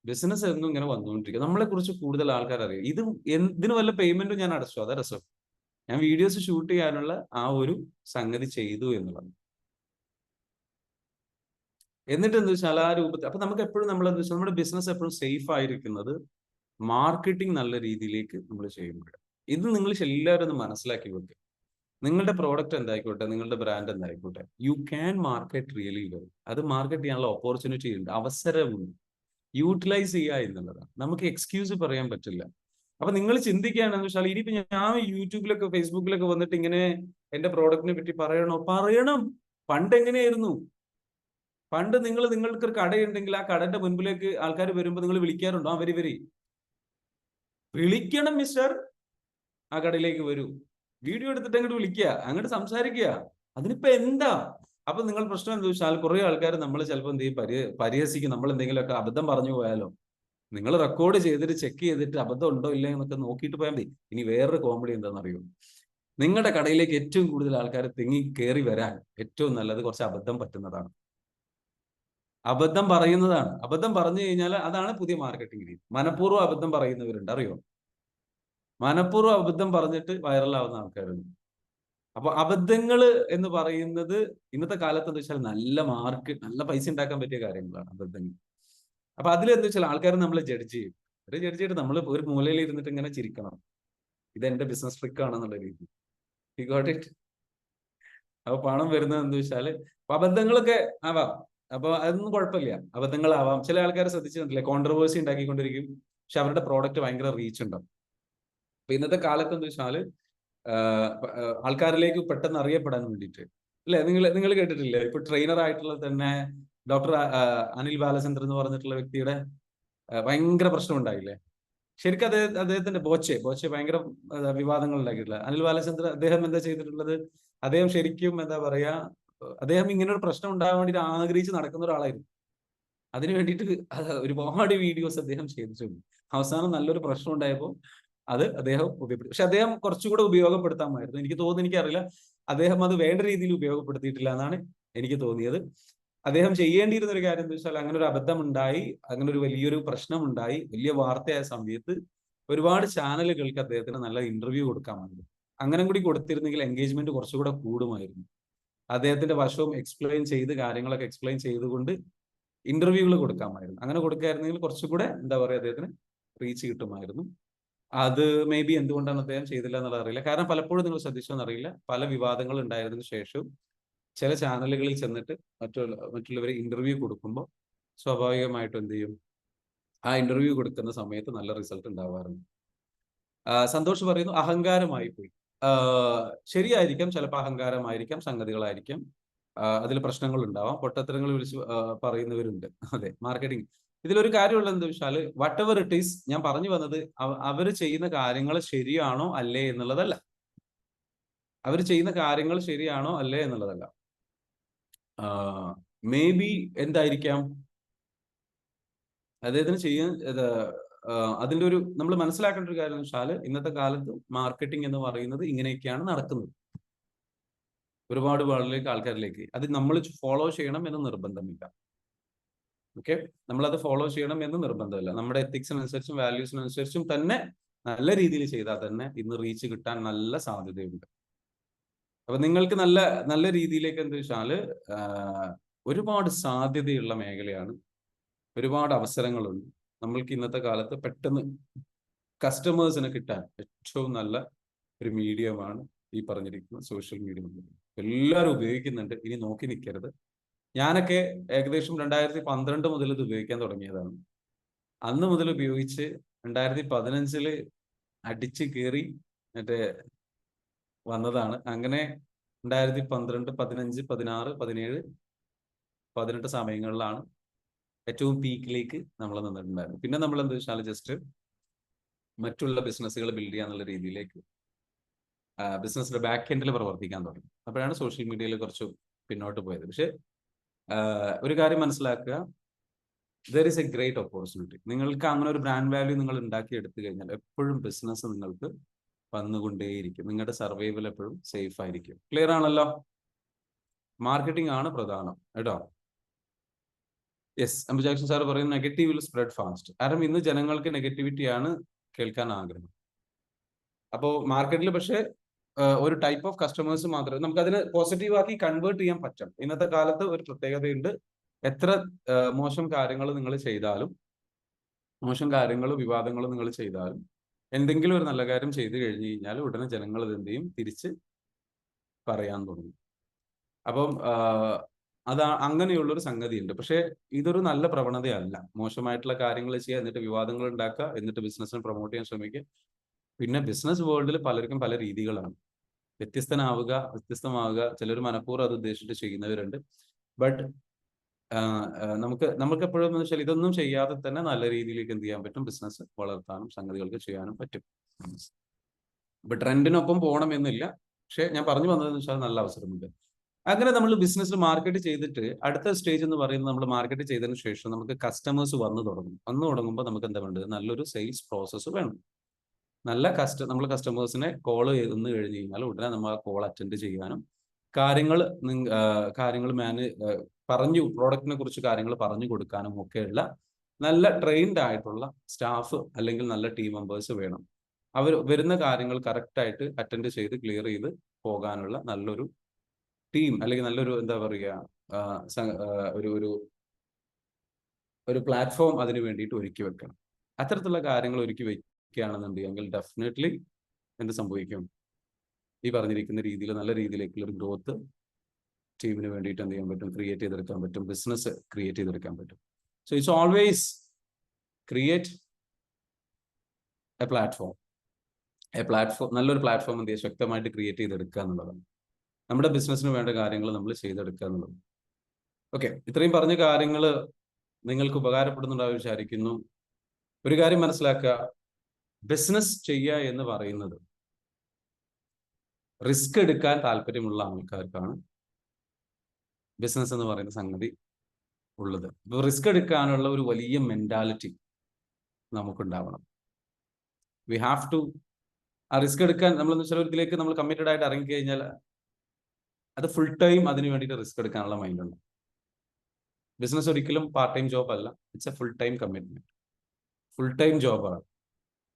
ബിസിനസ് എന്നും ഇങ്ങനെ വന്നുകൊണ്ടിരിക്കുക. നമ്മളെ കുറിച്ച് കൂടുതൽ ആൾക്കാർ അറിയാം. ഇതിന് വല്ല പേയ്മെന്റും ഞാൻ അടച്ചു, അതാ രസം. ഞാൻ വീഡിയോസ് ഷൂട്ട് ചെയ്യാനുള്ള ആ ഒരു സംഗതി ചെയ്തു എന്നുള്ളത്. എന്നിട്ട് എന്താ വെച്ചാൽ ആ രൂപത്തിൽ അപ്പൊ നമുക്ക് എപ്പോഴും നമ്മളെന്താ വെച്ചാൽ നമ്മുടെ ബിസിനസ് എപ്പോഴും സേഫ് ആയിരിക്കുന്നത് മാർക്കറ്റിംഗ് നല്ല രീതിയിലേക്ക് നമ്മൾ ചെയ്യുമ്പോഴാണ്. ഇത് നിങ്ങൾ എല്ലാവരും ഒന്ന് മനസ്സിലാക്കി വെക്കുക. നിങ്ങളുടെ പ്രോഡക്റ്റ് എന്തായിക്കോട്ടെ, നിങ്ങളുടെ ബ്രാൻഡ് എന്തായിക്കോട്ടെ, you can market really well. അത് മാർക്കറ്റ് ചെയ്യാനുള്ള ഓപ്പർച്യൂണിറ്റി ഉണ്ട്, അവസരമുണ്ട്. യൂട്ടിലൈസ് ചെയ്യുക എന്നുള്ളതാണ്. നമുക്ക് എക്സ്ക്യൂസ് പറയാൻ പറ്റില്ല. അപ്പൊ നിങ്ങൾ ചിന്തിക്കുകയാണെന്ന് വെച്ചാൽ ഇനിയിപ്പോ ഞാൻ യൂട്യൂബിലൊക്കെ ഫേസ്ബുക്കിലൊക്കെ വന്നിട്ട് ഇങ്ങനെ എന്റെ പ്രോഡക്റ്റിനെ പറ്റി പറയണം. പണ്ട് എങ്ങനെയായിരുന്നു? പണ്ട് നിങ്ങൾക്ക് ഒരു കടയുണ്ടെങ്കിൽ ആ കടന്റെ മുൻപിലേക്ക് ആൾക്കാർ വരുമ്പോൾ നിങ്ങൾ വിളിക്കാറുണ്ടോ? ആ വരി വിളിക്കണം മിസ്റ്റർ, ആ കടയിലേക്ക് വരൂ, വീഡിയോ എടുത്തിട്ട് അങ്ങോട്ട് വിളിക്കുക, അങ്ങോട്ട് സംസാരിക്കുക. അതിനിപ്പോ എന്താ? അപ്പൊ നിങ്ങൾ പ്രശ്നം എന്താ വെച്ചാൽ കുറെ ആൾക്കാർ നമ്മൾ ചിലപ്പോൾ എന്ത് ചെയ്യും, പരിഹസിക്കും. നമ്മൾ എന്തെങ്കിലുമൊക്കെ അബദ്ധം പറഞ്ഞു പോയാലോ, നിങ്ങൾ റെക്കോർഡ് ചെയ്തിട്ട് ചെക്ക് ചെയ്തിട്ട് അബദ്ധം ഉണ്ടോ ഇല്ല എന്നൊക്കെ നോക്കിയിട്ട് പോയാൽ മതി. ഇനി വേറൊരു കോമഡി എന്താണെന്ന് അറിയോ? നിങ്ങളുടെ കടയിലേക്ക് ഏറ്റവും കൂടുതൽ ആൾക്കാർ തിങ്ങി കയറി വരാൻ ഏറ്റവും നല്ലത് കുറച്ച് അബദ്ധം പറ്റുന്നതാണ്, അബദ്ധം പറയുന്നതാണ്. അബദ്ധം പറഞ്ഞു കഴിഞ്ഞാൽ അതാണ് പുതിയ മാർക്കറ്റിംഗ് രീതി. മനഃപൂർവ്വം അബദ്ധം പറയുന്നവരുണ്ട്, അറിയോ? മനഃപൂർവ്വം അബദ്ധം പറഞ്ഞിട്ട് വൈറലാവുന്ന ആൾക്കാരുണ്ട്. അപ്പൊ അബദ്ധങ്ങൾ എന്ന് പറയുന്നത് ഇന്നത്തെ കാലത്ത് എന്താ വെച്ചാൽ നല്ല പൈസ ഉണ്ടാക്കാൻ പറ്റിയ കാര്യങ്ങളാണ് അബദ്ധങ്ങൾ. അപ്പൊ അതിലെന്താ വെച്ചാൽ ആൾക്കാർ നമ്മളെ ജഡ്ജ് ചെയ്യും. ജഡ്ജ് ചെയ്തിട്ട് നമ്മൾ ഒരു മൂലയിൽ ഇരുന്നിട്ട് ഇങ്ങനെ ചിരിക്കണം, ഇത് എന്റെ ബിസിനസ് ട്രിക്ക് ആണെന്നുള്ള രീതി. You got it? അപ്പൊ പണം വരുന്നത് എന്താ വെച്ചാല് അബദ്ധങ്ങളൊക്കെ ആവാം. അപ്പൊ അതൊന്നും കുഴപ്പമില്ല, അബദ്ധങ്ങളാവാം. ചില ആൾക്കാർ ശ്രദ്ധിച്ചിട്ടില്ലേ, കോൺട്രവേഴ്സി ഉണ്ടാക്കിക്കൊണ്ടിരിക്കും, പക്ഷെ അവരുടെ പ്രോഡക്റ്റ് ഭയങ്കര റീച്ച് ഉണ്ടാവും. അപ്പൊ ഇന്നത്തെ കാലത്ത് എന്താ വെച്ചാല് ആൾക്കാരിലേക്ക് പെട്ടെന്ന് അറിയപ്പെടാൻ വേണ്ടിയിട്ട്, അല്ലെ? നിങ്ങൾ കേട്ടിട്ടില്ലേ, ഇപ്പൊ ട്രെയിനർ ആയിട്ടുള്ള തന്നെ ഡോക്ടർ അനിൽ ബാലചന്ദ്രൻ എന്ന് പറഞ്ഞിട്ടുള്ള വ്യക്തിയുടെ ഭയങ്കര പ്രശ്നം ഉണ്ടായില്ലേ? ശരിക്കും അദ്ദേഹത്തിന്റെ ബോച്ചെ ഭയങ്കര വിവാദങ്ങൾ ഉണ്ടാക്കിയിട്ടില്ല. അനിൽ ബാലചന്ദ്രൻ അദ്ദേഹം എന്താ ചെയ്തിട്ടുള്ളത്? അദ്ദേഹം ശരിക്കും എന്താ പറയാ, അദ്ദേഹം ഇങ്ങനെ ഒരു പ്രശ്നം ഉണ്ടാകാൻ വേണ്ടിയിട്ട് ആഗ്രഹിച്ച് നടക്കുന്ന ഒരാളായിരുന്നു. അതിനു വേണ്ടിയിട്ട് ഒരുപാട് വീഡിയോസ് അദ്ദേഹം ചെയ്തിട്ടുണ്ട്. അവസാനം നല്ലൊരു പ്രശ്നം ഉണ്ടായപ്പോൾ അത് അദ്ദേഹം ഉപയോഗപ്പെടുത്തി. പക്ഷെ അദ്ദേഹം കുറച്ചുകൂടെ ഉപയോഗപ്പെടുത്താമായിരുന്നു. എനിക്ക് തോന്നുന്നു, എനിക്കറിയില്ല, അദ്ദേഹം അത് വേണ്ട രീതിയിൽ ഉപയോഗപ്പെടുത്തിയിട്ടില്ല എന്നാണ് എനിക്ക് തോന്നിയത്. അദ്ദേഹം ചെയ്യേണ്ടിയിരുന്ന ഒരു കാര്യം എന്താ വെച്ചാൽ, അങ്ങനെ ഒരു അബദ്ധം ഉണ്ടായി, അങ്ങനെ ഒരു വലിയൊരു പ്രശ്നം ഉണ്ടായി, വലിയ വാർത്തയായ സമയത്ത് ഒരുപാട് ചാനലുകൾക്ക് അദ്ദേഹത്തിന് നല്ല ഇന്റർവ്യൂ കൊടുക്കാമായിരുന്നു. അങ്ങനെ കൂടി കൊടുത്തിരുന്നെങ്കിൽ എൻഗേജ്മെന്റ് കുറച്ചുകൂടെ കൂടുമായിരുന്നു. അദ്ദേഹത്തിന്റെ വശവും കാര്യങ്ങളൊക്കെ എക്സ്പ്ലെയിൻ ചെയ്തുകൊണ്ട് ഇന്റർവ്യൂകൾ കൊടുക്കാമായിരുന്നു. അങ്ങനെ കൊടുക്കായിരുന്നെങ്കിൽ കുറച്ചുകൂടെ എന്താ പറയുക, അദ്ദേഹത്തിന് റീച്ച് കിട്ടുമായിരുന്നു. അത് മേ ബി എന്തുകൊണ്ടാണ് അദ്ദേഹം ചെയ്തില്ല എന്നുള്ളത് അറിയില്ല. കാരണം പലപ്പോഴും നിങ്ങൾ ശ്രദ്ധിച്ചോ എന്നറിയില്ല, പല വിവാദങ്ങൾ ഉണ്ടായതിനു ശേഷവും ചില ചാനലുകളിൽ ചെന്നിട്ട് മറ്റുള്ളവരെ ഇന്റർവ്യൂ കൊടുക്കുമ്പോൾ സ്വാഭാവികമായിട്ടും എന്ത് ചെയ്യും, ആ ഇന്റർവ്യൂ കൊടുക്കുന്ന സമയത്ത് നല്ല റിസൾട്ട് ഉണ്ടാവാറുണ്ട്. സന്തോഷ് പറയുന്നു അഹങ്കാരമായി പോയി. ശരിയായിരിക്കാം, ചിലപ്പോൾ അഹങ്കാരമായിരിക്കാം, സംഗതികളായിരിക്കാം, അതിൽ പ്രശ്നങ്ങൾ ഉണ്ടാവാം, പൊട്ടത്തരങ്ങൾ വിളിച്ച് പറയുന്നവരുണ്ട്. അതെ, മാർക്കറ്റിംഗ് ഇതിലൊരു കാര്യമുള്ളത് എന്താ വെച്ചാൽ, വട്ട് എവർ ഇറ്റ് ഈസ്, ഞാൻ പറഞ്ഞു വന്നത് അവർ ചെയ്യുന്ന കാര്യങ്ങൾ ശരിയാണോ അല്ലേ എന്നുള്ളതല്ല. അവർ ചെയ്യുന്ന കാര്യങ്ങൾ ശരിയാണോ അല്ലേ എന്നുള്ളതല്ല. മേ ബി എന്തായിരിക്കാം അദ്ദേഹത്തിന് ചെയ്യാൻ അതിന്റെ ഒരു നമ്മൾ മനസ്സിലാക്കേണ്ട ഒരു കാര്യം എന്ന് വെച്ചാൽ, ഇന്നത്തെ കാലത്ത് മാർക്കറ്റിംഗ് എന്ന് പറയുന്നത് ഇങ്ങനെയൊക്കെയാണ് നടക്കുന്നത്. ഒരുപാട് ആളുകളിലേക്ക്, ആൾക്കാരിലേക്ക് അത് നമ്മൾ ഫോളോ ചെയ്യണം എന്ന് നിർബന്ധമില്ല. ഓക്കെ, നമ്മളത് ഫോളോ ചെയ്യണം എന്ന് നിർബന്ധമില്ല. നമ്മുടെ എത്തിക്സിനനുസരിച്ചും വാല്യൂസിനനുസരിച്ചും തന്നെ നല്ല രീതിയിൽ ചെയ്താൽ തന്നെ ഇന്ന് റീച്ച് കിട്ടാൻ നല്ല സാധ്യതയുണ്ട്. അപ്പൊ നിങ്ങൾക്ക് നല്ല നല്ല രീതിയിലേക്ക് എന്താ വെച്ചാല് ഒരുപാട് സാധ്യതയുള്ള മേഖലയാണ്, ഒരുപാട് അവസരങ്ങളുണ്ട്. നമ്മൾക്ക് ഇന്നത്തെ കാലത്ത് പെട്ടെന്ന് കസ്റ്റമേഴ്സിനെ കിട്ടാൻ ഏറ്റവും നല്ല ഒരു മീഡിയമാണ് ഈ പറഞ്ഞിരിക്കുന്ന സോഷ്യൽ മീഡിയ. എല്ലാവരും ഉപയോഗിക്കുന്നുണ്ട്, ഇനി നോക്കി നിൽക്കരുത്. ഞാനൊക്കെ ഏകദേശം 2012 മുതൽ ഇത് ഉപയോഗിക്കാൻ തുടങ്ങിയതാണ്. അന്ന് മുതൽ ഉപയോഗിച്ച് 2015 അടിച്ച് കയറി മറ്റേ വന്നതാണ്. അങ്ങനെ 2012, 15, 16, 17, 18 സമയങ്ങളിലാണ് ഏറ്റവും പീക്കിലേക്ക് നമ്മൾ നിന്നിട്ടുണ്ടായിരുന്നു. പിന്നെ നമ്മൾ എന്താ വെച്ചാൽ ജസ്റ്റ് മറ്റുള്ള ബിസിനസ്സുകൾ ബിൽഡ് ചെയ്യാന്നുള്ള രീതിയിലേക്ക് ബിസിനസ്സിന്റെ ബാക്ക് എൻഡിൽ പ്രവർത്തിക്കാൻ തുടങ്ങി. അപ്പോഴാണ് സോഷ്യൽ മീഡിയയിൽ കുറച്ച് പിന്നോട്ട് പോയത്. പക്ഷെ ഒരു കാര്യം മനസ്സിലാക്കുക, there is A great opportunity. നിങ്ങൾക്ക് അങ്ങനെ ഒരു ബ്രാൻഡ് വാല്യൂ നിങ്ങൾ ഉണ്ടാക്കി എടുത്തു കഴിഞ്ഞാൽ എപ്പോഴും ബിസിനസ് നിങ്ങൾക്ക് വന്നുകൊണ്ടേയിരിക്കും. നിങ്ങളുടെ സർവൈവൽ എപ്പോഴും സേഫ് ആയിരിക്കും. ക്ലിയർ ആണല്ലോ? മാർക്കറ്റിംഗ് ആണ് പ്രധാനം കേട്ടോ. യെസ്, അംബുജാക്ഷൻ സാർ പറയുന്നത് നെഗറ്റീവ് വിൽ സ്പ്രെഡ് ഫാസ്റ്റ്. കാരണം ഇന്ന് ജനങ്ങൾക്ക് നെഗറ്റിവിറ്റിയാണ് കേൾക്കാൻ ആഗ്രഹം. അപ്പോൾ മാർക്കറ്റിൽ പക്ഷേ ഒരു ടൈപ്പ് ഓഫ് കസ്റ്റമേഴ്സ് മാത്രമേ നമുക്ക് അതിനെ പോസിറ്റീവാക്കി കൺവേർട്ട് ചെയ്യാൻ പറ്റും. ഇന്നത്തെ കാലത്ത് ഒരു പ്രത്യേകതയുണ്ട്, എത്ര മോശം കാര്യങ്ങൾ നിങ്ങൾ ചെയ്താലും, മോശം കാര്യങ്ങളും വിവാദങ്ങളും നിങ്ങൾ ചെയ്താലും, എന്തെങ്കിലും ഒരു നല്ല കാര്യം ചെയ്തു കഴിഞ്ഞു കഴിഞ്ഞാൽ ഉടനെ ജനങ്ങൾ ഇത് എന്ത് ചെയ്യും, തിരിച്ച് പറയാൻ തുടങ്ങും. അപ്പം അങ്ങനെയുള്ളൊരു സംഗതി ഉണ്ട്. പക്ഷെ ഇതൊരു നല്ല പ്രവണതയല്ല. മോശമായിട്ടുള്ള കാര്യങ്ങൾ ചെയ്യുക, എന്നിട്ട് വിവാദങ്ങൾ ഉണ്ടാക്കുക, എന്നിട്ട് ബിസിനസ്സിനെ പ്രൊമോട്ട് ചെയ്യാൻ ശ്രമിക്കുക. പിന്നെ ബിസിനസ് വേൾഡിൽ പലർക്കും പല രീതികളാണ്. വ്യത്യസ്തമാവുക. ചിലർ മനഃപൂർവ്വം അത് ഉദ്ദേശിച്ചിട്ട് ചെയ്യുന്നവരുണ്ട്. ബട്ട് നമുക്ക് എപ്പോഴും എന്ന് വെച്ചാൽ ഇതൊന്നും ചെയ്യാതെ തന്നെ നല്ല രീതിയിലേക്ക് എന്ത് ചെയ്യാൻ പറ്റും, ബിസിനസ് വളർത്താനും സംഗതികൾക്ക് ചെയ്യാനും പറ്റും. ഇപ്പൊ ട്രെൻഡിനൊപ്പം പോകണം എന്നില്ല. പക്ഷെ ഞാൻ പറഞ്ഞു വന്നതെന്ന് വെച്ചാൽ നല്ല അവസരമുണ്ട്. അങ്ങനെ നമ്മൾ ബിസിനസ് മാർക്കറ്റ് ചെയ്തിട്ട് അടുത്ത സ്റ്റേജ് എന്ന് പറയുന്നത്, നമ്മൾ മാർക്കറ്റ് ചെയ്തതിനു ശേഷം നമുക്ക് കസ്റ്റമേഴ്സ് വന്നു തുടങ്ങുമ്പോൾ നമുക്ക് എന്താ വേണ്ടത്, നല്ലൊരു സെയിൽസ് പ്രോസസ്സ് വേണം. നമ്മൾ കസ്റ്റമേഴ്സിനെ കോൾ ചെയ്തു കഴിഞ്ഞ് കഴിഞ്ഞാൽ ഉടനെ നമ്മൾ ആ കോൾ അറ്റൻഡ് ചെയ്യാനും കാര്യങ്ങൾ പ്രോഡക്റ്റിനെ കുറിച്ച് കാര്യങ്ങൾ പറഞ്ഞു കൊടുക്കാനും ഒക്കെയുള്ള നല്ല ട്രെയിൻഡ് ആയിട്ടുള്ള സ്റ്റാഫ് അല്ലെങ്കിൽ നല്ല ടീം മെമ്പേഴ്സ് വേണം. അവർ വരുന്ന കാര്യങ്ങൾ കറക്റ്റായിട്ട് അറ്റൻഡ് ചെയ്ത് ക്ലിയർ ചെയ്ത് പോകാനുള്ള നല്ലൊരു ടീം അല്ലെങ്കിൽ നല്ലൊരു എന്താ പറയുക ഒരു പ്ലാറ്റ്ഫോം അതിന് വേണ്ടിയിട്ട് ഒരുക്കി വെക്കണം. അത്തരത്തിലുള്ള കാര്യങ്ങൾ ഒരുക്കി വെക്കുകയാണെന്നുണ്ടെങ്കിൽ ഡെഫിനറ്റ്ലി എന്ത് സംഭവിക്കും, ഈ പറഞ്ഞിരിക്കുന്ന രീതിയിൽ നല്ല രീതിയിലേക്കുള്ള ഒരു ഗ്രോത്ത് ടീമിന് വേണ്ടിയിട്ട് എന്ത് ചെയ്യാൻ പറ്റും, ക്രിയേറ്റ് ചെയ്തെടുക്കാൻ പറ്റും, ബിസിനസ് ക്രിയേറ്റ് ചെയ്തെടുക്കാൻ പറ്റും. So it's always create A platform. നല്ലൊരു പ്ലാറ്റ്ഫോം എന്ത് ചെയ്യുക, ശക്തമായിട്ട് ക്രിയേറ്റ് ചെയ്തെടുക്കുക എന്നുള്ളതാണ്. നമ്മുടെ ബിസിനസ്സിന് വേണ്ട കാര്യങ്ങൾ നമ്മൾ ചെയ്തെടുക്കുക എന്നുള്ളത്. ഓക്കെ, ഇത്രയും പറഞ്ഞ കാര്യങ്ങൾ നിങ്ങൾക്ക് ഉപകാരപ്പെടുന്നുണ്ടാവും വിചാരിക്കുന്നു. ഒരു കാര്യം മനസ്സിലാക്കുക, ബിസിനസ് ചെയ്യുക എന്ന് പറയുന്നത് റിസ്ക് എടുക്കാൻ താല്പര്യമുള്ള ആൾക്കാർക്കാണ് ബിസിനസ് എന്ന് പറയുന്ന സംഗതി ഉള്ളത്. ഇപ്പൊ റിസ്ക് എടുക്കാനുള്ള ഒരു വലിയ മെന്റാലിറ്റി നമുക്കുണ്ടാവണം. വി ഹാവ് ടു ആ റിസ്ക് എടുക്കാൻ നമ്മളെന്ന് വെച്ചാൽ ഇതിലേക്ക് നമ്മൾ കമ്മിറ്റഡ് ആയിട്ട് ഇറങ്ങിക്കഴിഞ്ഞാൽ അത് ഫുൾ ടൈം അതിന് വേണ്ടിയിട്ട് റിസ്ക് എടുക്കാനുള്ള മൈൻഡ് ഉണ്ട്. ബിസിനസ് ഒരിക്കലും പാർട്ട് ടൈം ജോബ് അല്ല, it's a full time commitment, full time ജോബാണ്.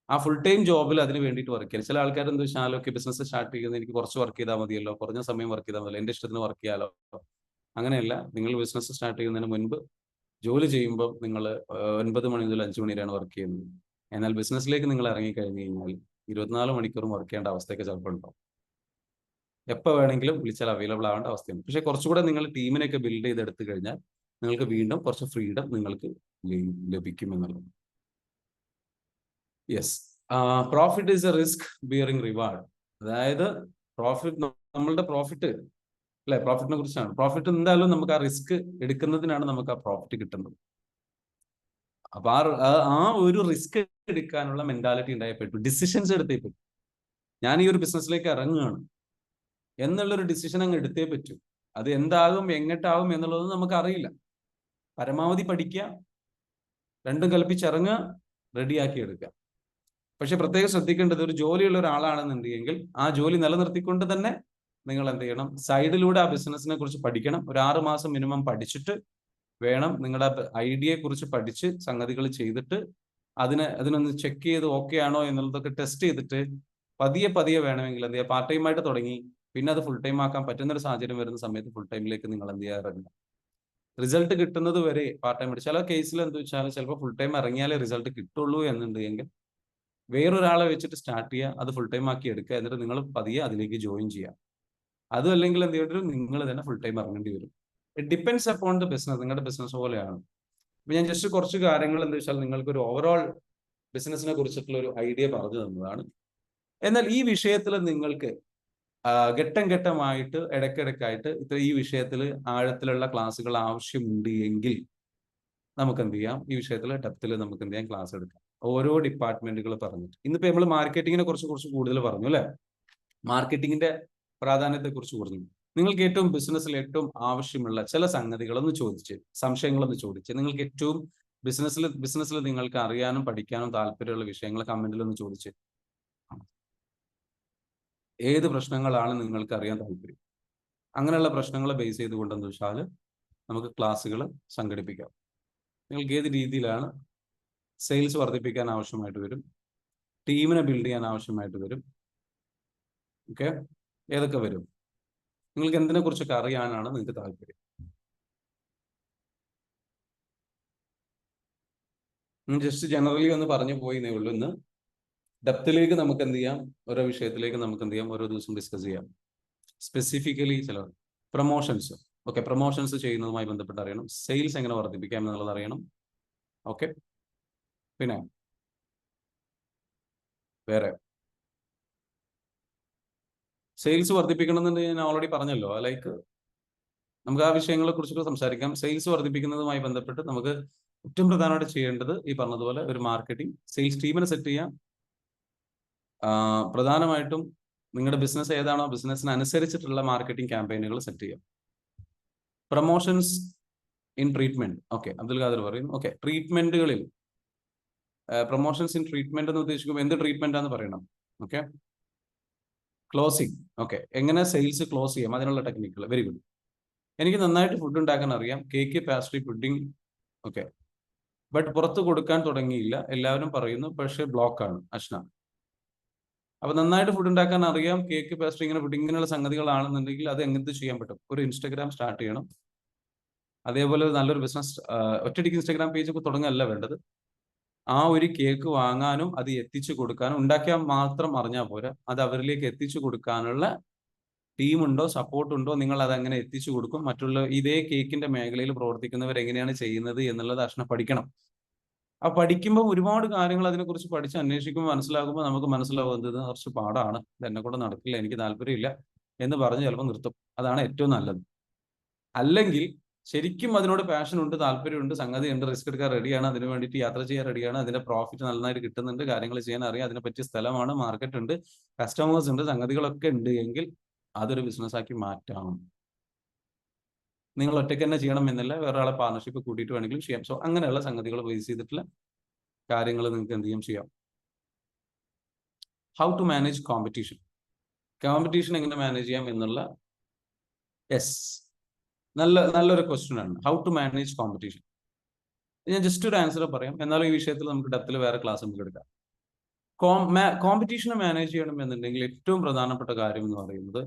ആ ഫുൾ ടൈം ജോബിൽ അതിന് വേണ്ടിയിട്ട് വർക്ക് ചെയ്യാം. ചില ആൾക്കാർ എന്താ വെച്ചാൽ, ഓക്കെ ബിസിനസ് സ്റ്റാർട്ട് ചെയ്യുന്നത് എനിക്ക് കുറച്ച് വർക്ക് ചെയ്താൽ മതിയല്ലോ, കുറഞ്ഞ സമയം വർക്ക് ചെയ്താൽ മതിയല്ലോ, എൻ്റെ ഇഷ്ടത്തിന് വർക്ക് ചെയ്യാലോ. അങ്ങനെയല്ല. നിങ്ങൾ ബിസിനസ് സ്റ്റാർട്ട് ചെയ്യുന്നതിന് മുൻപ് ജോലി ചെയ്യുമ്പോൾ നിങ്ങൾ 9 മണി മുതൽ 5 മണി വരെയാണ് വർക്ക് ചെയ്യുന്നത്. എന്നാൽ ബിസിനസ്സിലേക്ക് നിങ്ങൾ ഇറങ്ങിക്കഴിഞ്ഞ് കഴിഞ്ഞാൽ 24 മണിക്കൂറും വർക്ക് ചെയ്യേണ്ട അവസ്ഥയൊക്കെ ചിലപ്പോൾ ഉണ്ടാവും. എപ്പോൾ വേണമെങ്കിലും വിളിച്ചാൽ അവൈലബിൾ ആവേണ്ട അവസ്ഥയാണ്. പക്ഷേ കുറച്ചുകൂടെ നിങ്ങൾ ടീമിനെയൊക്കെ ബിൽഡ് ചെയ്തെടുത്തു കഴിഞ്ഞാൽ നിങ്ങൾക്ക് വീണ്ടും കുറച്ച് ഫ്രീഡം നിങ്ങൾക്ക് ലഭിക്കും എന്നുള്ളത്. Yes, profit is A risk bearing reward. അതായത് നമ്മളുടെ പ്രോഫിറ്റ് അല്ലെ, പ്രോഫിറ്റിനെ കുറിച്ചാണ്. പ്രോഫിറ്റ് എന്തായാലും നമുക്ക് ആ റിസ്ക് എടുക്കുന്നതിനാണ് നമുക്ക് ആ പ്രോഫിറ്റ് കിട്ടുന്നത്. അപ്പൊ ആ ഒരു റിസ്ക് എടുക്കാനുള്ള മെന്റാലിറ്റി ഉണ്ടായേ പറ്റും, ഡിസിഷൻസ് എടുത്തേ പറ്റും. ഞാൻ ഈ ഒരു ബിസിനസ്സിലേക്ക് ഇറങ്ങുകയാണ് എന്നുള്ളൊരു ഡിസിഷൻ അങ്ങ് എടുത്തേ പറ്റൂ. അത് എന്താകും എങ്ങോട്ടാകും എന്നുള്ളത് നമുക്ക് അറിയില്ല. പരമാവധി പഠിക്കുക, രണ്ടും കൽപ്പിച്ചിറങ്ങുക, റെഡിയാക്കി എടുക്കുക. പക്ഷെ പ്രത്യേകം ശ്രദ്ധിക്കേണ്ടത്, ഒരു ജോലിയുള്ള ഒരാളാണെന്നുണ്ടെങ്കിൽ ആ ജോലി നിലനിർത്തിക്കൊണ്ട് തന്നെ നിങ്ങൾ എന്ത് ചെയ്യണം, സൈഡിലൂടെ ആ ബിസിനസിനെ കുറിച്ച് പഠിക്കണം. ഒരു 6 മാസം മിനിമം പഠിച്ചിട്ട് വേണം നിങ്ങളുടെ ഐഡിയയെ കുറിച്ച് പഠിച്ച് സംഗതികൾ ചെയ്തിട്ട് അതിനൊന്ന് ചെക്ക് ചെയ്ത് ഓക്കെ ആണോ എന്നുള്ളതൊക്കെ ടെസ്റ്റ് ചെയ്തിട്ട് പതിയെ വേണമെങ്കിൽ എന്ത് ചെയ്യുക, പാർട്ട് ടൈം ആയിട്ട് തുടങ്ങി പിന്നെ അത് ഫുൾ ടൈം ആക്കാൻ പറ്റുന്ന ഒരു സാഹചര്യം വരുന്ന സമയത്ത് ഫുൾ ടൈമിലേക്ക് നിങ്ങൾ എന്ത് ചെയ്യാറുണ്ട്, റിസൾട്ട് കിട്ടുന്നത് വരെ പാർട്ട് ടൈം ആയിട്ട്. ചില കേസിൽ എന്താ വെച്ചാൽ ചിലപ്പോൾ ഫുൾ ടൈം ഇറങ്ങിയാലേ റിസൾട്ട് കിട്ടുള്ളൂ എന്നുണ്ടെങ്കിൽ വേറൊരാളെ വെച്ചിട്ട് സ്റ്റാർട്ട് ചെയ്യുക, അത് ഫുൾ ടൈം ആക്കി എടുക്കുക, എന്നിട്ട് നിങ്ങൾ പതിയെ അതിലേക്ക് ജോയിൻ ചെയ്യുക. അതും അല്ലെങ്കിൽ എന്ത് ചെയ്യേണ്ടി വരും, നിങ്ങൾ തന്നെ ഫുൾ ടൈം ഇറങ്ങേണ്ടി വരും. It depends upon the business. നിങ്ങളുടെ ബിസിനസ് പോലെയാണ്. അപ്പൊ ഞാൻ ജസ്റ്റ് കുറച്ച് കാര്യങ്ങൾ എന്താ വെച്ചാൽ നിങ്ങൾക്ക് ഒരു ഓവറോൾ ബിസിനസിനെ കുറിച്ചിട്ടുള്ള ഒരു ഐഡിയ പറഞ്ഞു തന്നതാണ്. എന്നാൽ ഈ വിഷയത്തിൽ നിങ്ങൾക്ക് ഘട്ടം ഘട്ടമായിട്ട് ഇടയ്ക്കിടയ്ക്കായിട്ട് ഈ വിഷയത്തിൽ ആഴത്തിലുള്ള ക്ലാസ്സുകൾ ആവശ്യമുണ്ട് എങ്കിൽ നമുക്ക് എന്ത് ചെയ്യാം, ഈ വിഷയത്തിൽ ഡെപ്തിൽ നമുക്ക് എന്ത് ചെയ്യാം, ക്ലാസ് എടുക്കാം. ഓരോ ഡിപ്പാർട്ട്മെന്റുകൾ പറഞ്ഞിട്ട്. ഇന്നിപ്പോ നമ്മൾ മാർക്കറ്റിങ്ങിനെ കുറച്ച് കൂടുതൽ പറഞ്ഞു അല്ലെ, മാർക്കറ്റിങ്ങിന്റെ പ്രാധാന്യത്തെ കുറിച്ച് പറഞ്ഞു. നിങ്ങൾക്ക് ഏറ്റവും ബിസിനസ്സിൽ ഏറ്റവും ആവശ്യമുള്ള ചില സംഗതികളൊന്ന് ചോദിച്ച്, സംശയങ്ങളൊന്ന് ചോദിച്ച്, നിങ്ങൾക്ക് ഏറ്റവും ബിസിനസ്സിൽ നിങ്ങൾക്ക് അറിയാനും പഠിക്കാനും താല്പര്യമുള്ള വിഷയങ്ങൾ കമന്റിലൊന്ന് ചോദിച്ച്, ഏത് പ്രശ്നങ്ങളാണ് നിങ്ങൾക്ക് അറിയാൻ താല്പര്യം, അങ്ങനെയുള്ള പ്രശ്നങ്ങളെ ബേസ് ചെയ്തുകൊണ്ടെന്ന് വെച്ചാൽ നമുക്ക് ക്ലാസ്സുകൾ സംഘടിപ്പിക്കാം. നിങ്ങൾക്ക് ഏത് രീതിയിലാണ് സെയിൽസ് വർദ്ധിപ്പിക്കാൻ ആവശ്യമായിട്ട് വരും, ടീമിനെ ബിൽഡ് ചെയ്യാൻ ആവശ്യമായിട്ട് വരും, ഓക്കെ, ഏതൊക്കെ വരും, നിങ്ങൾക്ക് എന്തിനെ കുറിച്ചൊക്കെ അറിയാനാണ് നിങ്ങൾക്ക് താല്പര്യം. ജസ്റ്റ് ജനറലി ഒന്ന് പറഞ്ഞു പോയിന്നേ ഉള്ളൂ. ഇന്ന് ഡെപ്തിലേക്ക് നമുക്ക് എന്ത് ചെയ്യാം, ഓരോ വിഷയത്തിലേക്ക് നമുക്ക് എന്ത് ചെയ്യാം, ഓരോ ദിവസം ഡിസ്കസ് ചെയ്യാം. സ്പെസിഫിക്കലി ചില പ്രൊമോഷൻസ്, ഓക്കെ, പ്രൊമോഷൻസ് ചെയ്യുന്നതുമായി ബന്ധപ്പെട്ട് അറിയണം. സെയിൽസ് എങ്ങനെ വർദ്ധിപ്പിക്കാം എന്നുള്ളത് അറിയണം. ഓക്കെ, പിന്നെ വേറെ സെയിൽസ് വർദ്ധിപ്പിക്കണമെന്നുണ്ടെങ്കിൽ ഞാൻ ഓൾറെഡി പറഞ്ഞല്ലോ, ലൈക്ക് നമുക്ക് ആ വിഷയങ്ങളെ കുറിച്ചൊക്കെ സംസാരിക്കാം. സെയിൽസ് വർദ്ധിപ്പിക്കുന്നതുമായി ബന്ധപ്പെട്ട് നമുക്ക് ഏറ്റവും പ്രധാനമായിട്ട് ചെയ്യേണ്ടത് ഈ പറഞ്ഞതുപോലെ ഒരു മാർക്കറ്റിംഗ് സെയിൽസ് ടീമിനെ സെറ്റ് ചെയ്യാം. പ്രധാനമായിട്ടും നിങ്ങളുടെ ബിസിനസ് ഏതാണോ ബിസിനസ്സിന് അനുസരിച്ചിട്ടുള്ള മാർക്കറ്റിംഗ് ക്യാമ്പയിനുകൾ സെറ്റ് ചെയ്യാം. Promotions in treatment, okay, Abdul Khader പറയുന്നു. ഓക്കെ, ട്രീറ്റ്മെന്റുകളിൽ പ്രൊമോഷൻസ് ഇൻ ട്രീറ്റ്മെന്റ് എന്ന് ഉദ്ദേശിക്കുമ്പോൾ എന്ത് ട്രീറ്റ്മെന്റ് ആണെന്ന് പറയണം. ഓക്കെ, ക്ലോസിംഗ്, ഓക്കെ, എങ്ങനെ സെയിൽസ് ക്ലോസ് ചെയ്യാം അതിനുള്ള ടെക്നിക്കുകൾ. Very good. എനിക്ക് നന്നായിട്ട് ഫുഡ് ഉണ്ടാക്കാൻ അറിയാം, cake, pastry, pudding, okay, but പുറത്ത് കൊടുക്കാൻ തുടങ്ങിയില്ല, എല്ലാവരും പറയുന്നു, പക്ഷേ ബ്ലോക്കാണ്. അഷ്ന, അപ്പൊ നന്നായിട്ട് ഫുഡ് ഉണ്ടാക്കാൻ അറിയാം, കേക്ക്, പാസ്ട്രി, ഇങ്ങനെ പുഡിംഗ്, ഇങ്ങനെയുള്ള സംഗതികളാണെന്നുണ്ടെങ്കിൽ അത് എങ്ങനത്തെ ചെയ്യാൻ പറ്റും, ഒരു ഇൻസ്റ്റാഗ്രാം സ്റ്റാർട്ട് ചെയ്യണം. അതേപോലെ നല്ലൊരു ബിസിനസ് ഒറ്റയടിക്ക് ഇൻസ്റ്റാഗ്രാം പേജ് ഒക്കെ തുടങ്ങുകയല്ല വേണ്ടത്. ആ ഒരു കേക്ക് വാങ്ങാനും അത് എത്തിച്ചു കൊടുക്കാനും, ഉണ്ടാക്കിയാൽ മാത്രം അറിഞ്ഞാൽ പോരാ, അത് അവരിലേക്ക് എത്തിച്ചു കൊടുക്കാനുള്ള ടീമുണ്ടോ, സപ്പോർട്ടുണ്ടോ, നിങ്ങൾ അത് അങ്ങനെ എത്തിച്ചു കൊടുക്കും. മറ്റുള്ള ഇതേ കേക്കിന്റെ മേഖലയിൽ പ്രവർത്തിക്കുന്നവർ എങ്ങനെയാണ് ചെയ്യുന്നത് എന്നുള്ളത് അഷ്ന പഠിക്കണം. ആ പഠിക്കുമ്പോൾ ഒരുപാട് കാര്യങ്ങൾ അതിനെക്കുറിച്ച് പഠിച്ച് അന്വേഷിക്കുമ്പോൾ മനസ്സിലാകുമ്പോൾ നമുക്ക് മനസ്സിലാവുന്നത് കുറച്ച് പാടാണ്, ഇത് എന്നെ കൊണ്ട് നടക്കില്ല, എനിക്ക് താല്പര്യമില്ല എന്ന് പറഞ്ഞ് ചിലപ്പോൾ നിർത്തും. അതാണ് ഏറ്റവും നല്ലത്. അല്ലെങ്കിൽ ശരിക്കും അതിനോട് പാഷൻ ഉണ്ട്, താല്പര്യമുണ്ട്, സംഗതി ഉണ്ട്, റിസ്ക് എടുക്കാൻ റെഡിയാണ്, അതിന് വേണ്ടിയിട്ട് യാത്ര ചെയ്യാൻ റെഡിയാണ്, അതിന്റെ പ്രോഫിറ്റ് നന്നായിട്ട് കിട്ടുന്നുണ്ട്, കാര്യങ്ങൾ ചെയ്യാൻ അറിയാം, അതിനെ പറ്റിയ സ്ഥലമാണ്, മാർക്കറ്റ് ഉണ്ട്, കസ്റ്റമേഴ്സ് ഉണ്ട്, സംഗതികളൊക്കെ ഉണ്ട് എങ്കിൽ അതൊരു ബിസിനസ് ആക്കി മാറ്റാം. നിങ്ങൾ ഒറ്റയ്ക്ക് തന്നെ ചെയ്യണം എന്നില്ല, വേറൊരാളെ പാർട്ണർഷിപ്പ് കൂട്ടിയിട്ട് വേണമെങ്കിലും ചെയ്യാം. സോ അങ്ങനെയുള്ള സംഗതികൾ ബേസ് ചെയ്തിട്ടുള്ള കാര്യങ്ങൾ നിങ്ങൾക്ക് എന്ത് ചെയ്യാം. How to manage competition, competition എങ്ങനെ മാനേജ് ചെയ്യാം എന്നുള്ള യെസ് നല്ലൊരു ക്വസ്റ്റ്യൻ ആണ്. ഹൗ ടു മാനേജ് കോമ്പറ്റീഷൻ, ഞാൻ ജസ്റ്റ് ഒരു ആൻസർ പറയാം, എന്നാലും ഈ വിഷയത്തിൽ നമുക്ക് ഡെപ്തിൽ വേറെ ക്ലാസ് നമുക്ക് എടുക്കാം. കോമ്പറ്റീഷനെ മാനേജ് ചെയ്യണം എന്നുണ്ടെങ്കിൽ ഏറ്റവും പ്രധാനപ്പെട്ട കാര്യം എന്ന് പറയുന്നത്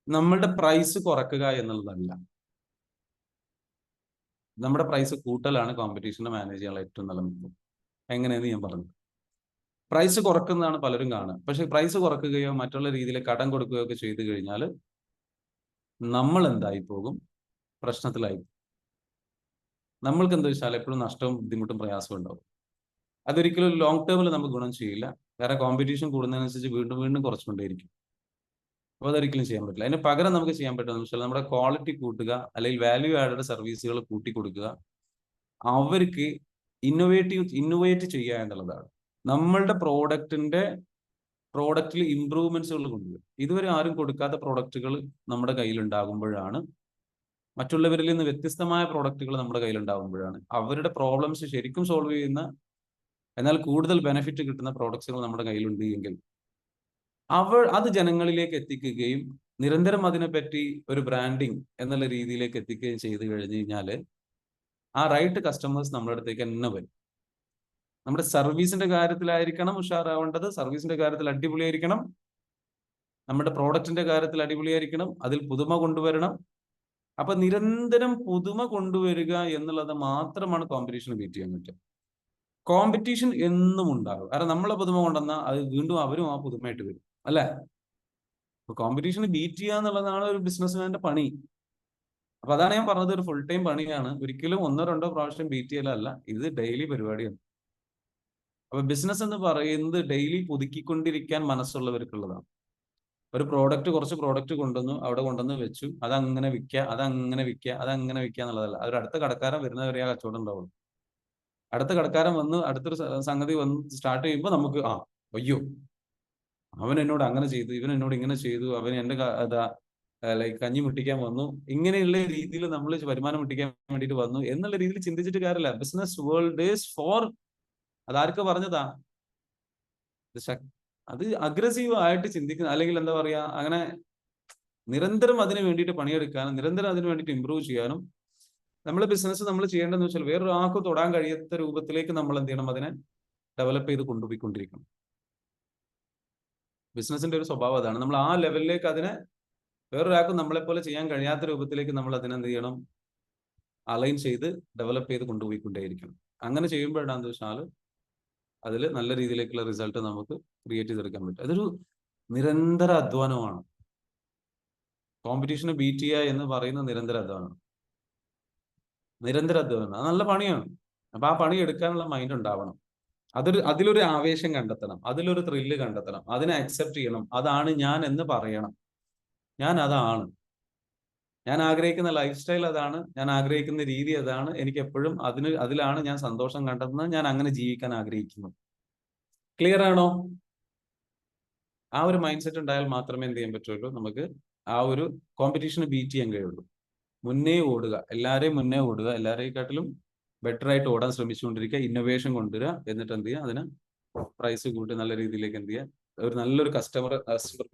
നമ്മളുടെ പ്രൈസ് കുറയ്ക്കുക എന്നുള്ളതല്ല, നമ്മുടെ പ്രൈസ് കൂട്ടലാണ് കോമ്പറ്റീഷനെ മാനേജ് ചെയ്യാനുള്ള ഏറ്റവും നല്ല മെത്തേഡ്. എങ്ങനെയെന്ന് ഞാൻ പറഞ്ഞു. പ്രൈസ് കുറക്കുന്നതാണ് പലരും കാണുക. പക്ഷെ പ്രൈസ് കുറക്കുകയോ മറ്റുള്ള രീതിയിൽ കടം കൊടുക്കുകയോ ഒക്കെ ചെയ്തു കഴിഞ്ഞാൽ നമ്മൾ എന്തായി പോകും? പ്രശ്നത്തിലായി. നമ്മൾക്ക് എന്താ വെച്ചാൽ എപ്പോഴും നഷ്ടവും ബുദ്ധിമുട്ടും പ്രയാസവും ഉണ്ടാവും. അതൊരിക്കലും ലോങ് ടേമിൽ നമുക്ക് ഗുണം ചെയ്യില്ല. കാരണം കോമ്പറ്റീഷൻ കൂടുന്നതിനനുസരിച്ച് വീണ്ടും വീണ്ടും കുറച്ചുകൊണ്ടേയിരിക്കും. അപ്പോൾ അതൊരിക്കലും ചെയ്യാൻ പറ്റില്ല. അതിന് പകരം നമുക്ക് ചെയ്യാൻ പറ്റുന്നത് വെച്ചാൽ നമ്മുടെ ക്വാളിറ്റി കൂട്ടുക, അല്ലെങ്കിൽ വാല്യൂ ആഡഡ് സർവീസുകൾ കൂട്ടി കൊടുക്കുക, അവർക്ക് ഇന്നോവേറ്റ് ചെയ്യുക എന്നുള്ളതാണ്. നമ്മളുടെ പ്രോഡക്റ്റിൽ ഇംപ്രൂവ്മെന്റ്സുകൾ കൊണ്ടുവരും. ഇതുവരെ ആരും കൊടുക്കാത്ത പ്രോഡക്റ്റുകൾ നമ്മുടെ കയ്യിൽ ഉണ്ടാകുമ്പോഴാണ്, മറ്റുള്ളവരിൽ നിന്ന് വ്യത്യസ്തമായ പ്രോഡക്റ്റുകൾ നമ്മുടെ കയ്യിൽ ഉണ്ടാകുമ്പോഴാണ്, അവരുടെ പ്രോബ്ലംസ് ശരിക്കും സോൾവ് ചെയ്യുന്ന എന്നാൽ കൂടുതൽ ബെനിഫിറ്റ് കിട്ടുന്ന പ്രോഡക്ട്സുകൾ നമ്മുടെ കയ്യിലുണ്ട് എങ്കിൽ അത് ജനങ്ങളിലേക്ക് എത്തിക്കുകയും നിരന്തരം അതിനെപ്പറ്റി ഒരു ബ്രാൻഡിങ് എന്നുള്ള രീതിയിലേക്ക് എത്തിക്കുകയും ചെയ്തു കഴിഞ്ഞു കഴിഞ്ഞാൽ ആ റൈറ്റ് കസ്റ്റമേഴ്സ് നമ്മുടെ അടുത്തേക്ക് തന്നെ വരും. നമ്മുടെ സർവീസിന്റെ കാര്യത്തിലായിരിക്കണം ഉഷാറാവേണ്ടത്. സർവീസിന്റെ കാര്യത്തിൽ അടിപൊളിയായിരിക്കണം. നമ്മുടെ പ്രോഡക്റ്റിന്റെ കാര്യത്തിൽ അടിപൊളിയായിരിക്കണം. അതിൽ പുതുമ കൊണ്ടുവരണം. അപ്പൊ നിരന്തരം പുതുമ കൊണ്ടുവരിക എന്നുള്ളത് മാത്രമാണ് കോമ്പറ്റീഷൻ ബീറ്റ് ചെയ്യാൻ പറ്റുക. കോമ്പറ്റീഷൻ എന്നും ഉണ്ടാകും. കാരണം നമ്മളെ പുതുമ കൊണ്ടുവന്നാൽ അത് വീണ്ടും അവരും ആ പുതുമയായിട്ട് വരും, അല്ലെ? അപ്പൊ കോമ്പറ്റീഷന് ബീറ്റ് ചെയ്യുക എന്നുള്ളതാണ് ഒരു ബിസിനസ്മാന്റെ പണി. അപ്പൊ അതാണ് ഞാൻ പറഞ്ഞത്, ഒരു ഫുൾ ടൈം പണിയാണ്. ഒരിക്കലും 1-2 പ്രാവശ്യം ബീറ്റ് ചെയ്യലല്ല, ഇത് ഡെയിലി പരിപാടിയാണ്. അപ്പൊ ബിസിനസ് എന്ന് പറയുന്നത് ഡെയിലി പുതുക്കിക്കൊണ്ടിരിക്കാൻ മനസ്സുള്ളവർക്കുള്ളതാണ്. ഒരു കുറച്ച് പ്രോഡക്റ്റ് കൊണ്ടുവന്നു, അവിടെ കൊണ്ടുവന്ന് വെച്ചു, അതങ്ങനെ വിൽക്കുക എന്നുള്ളതല്ല. അതൊരു അടുത്ത കടക്കാരൻ വരുന്നവരെ ആ കച്ചവടം ഉണ്ടാവുള്ളൂ. അടുത്ത കടക്കാരൻ വന്ന് അടുത്തൊരു സംഗതി വന്ന് സ്റ്റാർട്ട് ചെയ്യുമ്പോൾ നമുക്ക് അയ്യോ, അവൻ എന്നോട് അങ്ങനെ ചെയ്തു, ഇവൻ എന്നോട് ഇങ്ങനെ ചെയ്തു, അവൻ എന്റെ ലൈക്ക് കഞ്ഞി മുട്ടിക്കാൻ വന്നു, ഇങ്ങനെയുള്ള രീതിയിൽ നമ്മൾ വരുമാനം മുട്ടിക്കാൻ വേണ്ടിയിട്ട് വന്നു എന്നുള്ള രീതിയിൽ ചിന്തിച്ചിട്ട് കാര്യമില്ല. ബിസിനസ് വേൾഡ് ഈസ് ഫോർ, അതാർക്ക് പറഞ്ഞതാ? അത് അഗ്രസീവ് ആയിട്ട് ചിന്തിക്കുന്ന, അല്ലെങ്കിൽ എന്താ പറയാ, അങ്ങനെ നിരന്തരം അതിന് വേണ്ടിയിട്ട് പണിയെടുക്കാനും നിരന്തരം അതിന് വേണ്ടിയിട്ട് ഇമ്പ്രൂവ് ചെയ്യാനും നമ്മൾ ബിസിനസ് നമ്മൾ ചെയ്യേണ്ടതെന്ന് വെച്ചാൽ വേറൊരാൾക്ക് തൊടാൻ കഴിയാത്ത രൂപത്തിലേക്ക് നമ്മൾ എന്ത് ചെയ്യണം? അതിനെ ഡെവലപ്പ് ചെയ്ത് കൊണ്ടുപോയിക്കൊണ്ടിരിക്കണം. ബിസിനസിന്റെ ഒരു സ്വഭാവം അതാണ്. നമ്മൾ ആ ലെവലിലേക്ക് അതിനെ വേറൊരാൾക്കും നമ്മളെപ്പോലെ ചെയ്യാൻ കഴിയാത്ത രൂപത്തിലേക്ക് നമ്മൾ അതിനെന്ത് ചെയ്യണം? അലൈൻ ചെയ്ത് ഡെവലപ്പ് ചെയ്ത് കൊണ്ടുപോയിക്കൊണ്ടേയിരിക്കണം. അങ്ങനെ ചെയ്യുമ്പോഴാണെന്ന് വെച്ചാൽ അതിൽ നല്ല രീതിയിലേക്കുള്ള റിസൾട്ട് നമുക്ക് ക്രിയേറ്റ് ചെയ്തെടുക്കാൻ പറ്റും. അതൊരു നിരന്തര അധ്വാനമാണ്. കോമ്പറ്റീഷനെ ബീറ്റ് ചെയ്യുക എന്ന് പറയുന്ന നിരന്തര അധ്വാനം. അത് നല്ല പണിയാണ്. അപ്പൊ ആ പണി എടുക്കാനുള്ള മൈൻഡ് ഉണ്ടാവണം. അതിലൊരു ആവേശം കണ്ടെത്തണം, അതിലൊരു ത്രില്ല് കണ്ടെത്തണം, അതിനെ അക്സെപ്റ്റ് ചെയ്യണം. അതാണ് ഞാൻ എന്ന് പറയണം. ഞാൻ അതാണ്, ഞാൻ ആഗ്രഹിക്കുന്ന ലൈഫ് സ്റ്റൈൽ അതാണ്, ഞാൻ ആഗ്രഹിക്കുന്ന രീതി അതാണ്, എനിക്ക് എപ്പോഴും അതിലാണ് ഞാൻ സന്തോഷം കണ്ടെത്തുന്നത്, ഞാൻ അങ്ങനെ ജീവിക്കാൻ ആഗ്രഹിക്കുന്നു. ക്ലിയർ ആണോ? ആ ഒരു മൈൻഡ് സെറ്റ് ഉണ്ടായാൽ മാത്രമേ എന്ത് ചെയ്യാൻ പറ്റുള്ളൂ? നമുക്ക് ആ ഒരു കോമ്പറ്റീഷന് ബീറ്റ് ചെയ്യാൻ കഴിയുള്ളൂ. മുന്നേ ഓടുക, എല്ലാവരെയും മുന്നേ ഓടുക, എല്ലാവരെക്കാട്ടിലും ബെറ്റർ ആയിട്ട് ഓടാൻ ശ്രമിച്ചുകൊണ്ടിരിക്കുക, ഇന്നോവേഷൻ കൊണ്ടുവരിക, എന്നിട്ട് എന്ത് ചെയ്യുക? അതിന് പ്രൈസ് കൂട്ടി നല്ല രീതിയിലേക്ക് എന്ത് ചെയ്യുക? ഒരു നല്ലൊരു കസ്റ്റമർ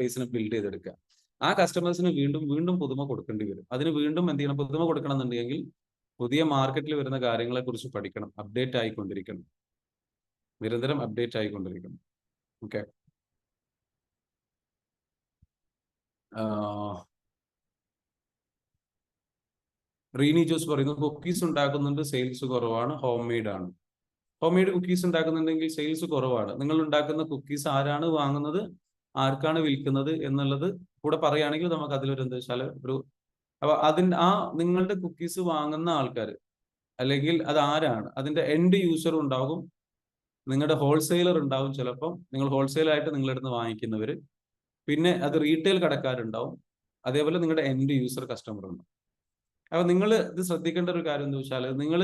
ബേസിനെ ബിൽഡ് ചെയ്തെടുക്കുക. ആ കസ്റ്റമേഴ്സിന് വീണ്ടും വീണ്ടും പുതുമ കൊടുക്കേണ്ടി വരും. അതിന് വീണ്ടും എന്ത് ചെയ്യണം? പുതുമ കൊടുക്കണം എന്നുണ്ടെങ്കിൽ പുതിയ മാർക്കറ്റിൽ വരുന്ന കാര്യങ്ങളെ കുറിച്ച് പഠിക്കണം, അപ്ഡേറ്റ് ആയിക്കൊണ്ടിരിക്കണം, നിരന്തരം അപ്ഡേറ്റ് ആയിക്കൊണ്ടിരിക്കണം. ഓക്കെ. റീനി ജോസ് പറയുന്നു, കുക്കീസ് ഉണ്ടാക്കുന്നുണ്ട്, സെയിൽസ് കുറവാണ്, ഹോം മെയ്ഡ് ആണ്. ഹോം മെയ്ഡ് കുക്കീസ് ഉണ്ടാക്കുന്നുണ്ടെങ്കിൽ സെയിൽസ് കുറവാണ്. നിങ്ങൾ ഉണ്ടാക്കുന്ന കുക്കീസ് ആരാണ് വാങ്ങുന്നത്, ആർക്കാണ് വിൽക്കുന്നത് എന്നുള്ളത് കൂടെ പറയുകയാണെങ്കിൽ നമുക്ക് അതിലൊരു എന്താ വെച്ചാൽ അപ്പൊ നിങ്ങളുടെ കുക്കീസ് വാങ്ങുന്ന ആൾക്കാർ, അല്ലെങ്കിൽ അത് ആരാണ്, അതിന്റെ എൻഡ് യൂസർ ഉണ്ടാകും, നിങ്ങളുടെ ഹോൾസെയിലർ ഉണ്ടാവും. ചിലപ്പോൾ നിങ്ങൾ ഹോൾസെയിലായിട്ട് നിങ്ങളുടെ അടുത്ത് വാങ്ങിക്കുന്നവർ, പിന്നെ അത് റീറ്റെയിൽ കടക്കാരുണ്ടാവും, അതേപോലെ നിങ്ങളുടെ എൻഡ് യൂസർ കസ്റ്റമർ ഉണ്ടാവും. അപ്പൊ നിങ്ങൾ ഇത് ശ്രദ്ധിക്കേണ്ട ഒരു കാര്യം എന്താ വെച്ചാൽ, നിങ്ങൾ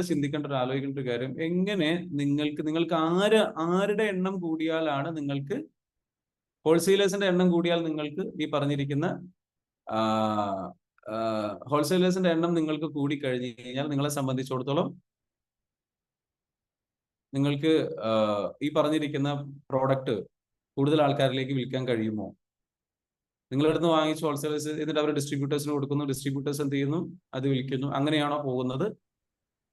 ആലോചിക്കേണ്ട ഒരു കാര്യം, എങ്ങനെ നിങ്ങൾക്ക് ആരുടെ എണ്ണം കൂടിയാലാണ്, നിങ്ങൾക്ക് ഹോൾസെയിലേഴ്സിന്റെ എണ്ണം കൂടിയാൽ നിങ്ങൾക്ക് ഈ പറഞ്ഞിരിക്കുന്ന ഹോൾസെയിലേഴ്സിന്റെ എണ്ണം നിങ്ങൾക്ക് കൂടി കഴിഞ്ഞു കഴിഞ്ഞാൽ നിങ്ങളെ സംബന്ധിച്ചിടത്തോളം നിങ്ങൾക്ക് ഈ പറഞ്ഞിരിക്കുന്ന പ്രോഡക്റ്റ് കൂടുതൽ ആൾക്കാരിലേക്ക് വിൽക്കാൻ കഴിയുമോ? നിങ്ങളുടെ അടുത്ത് വാങ്ങിച്ച് ഹോൾസെയിലേഴ്സ് എന്നിട്ട് അവർ ഡിസ്ട്രിബ്യൂട്ടേഴ്സിന് കൊടുക്കുന്നു, ഡിസ്ട്രിബ്യൂട്ടേഴ്സ് എന്ത് ചെയ്യുന്നു? അത് വിൽക്കുന്നു. അങ്ങനെയാണോ പോകുന്നത്?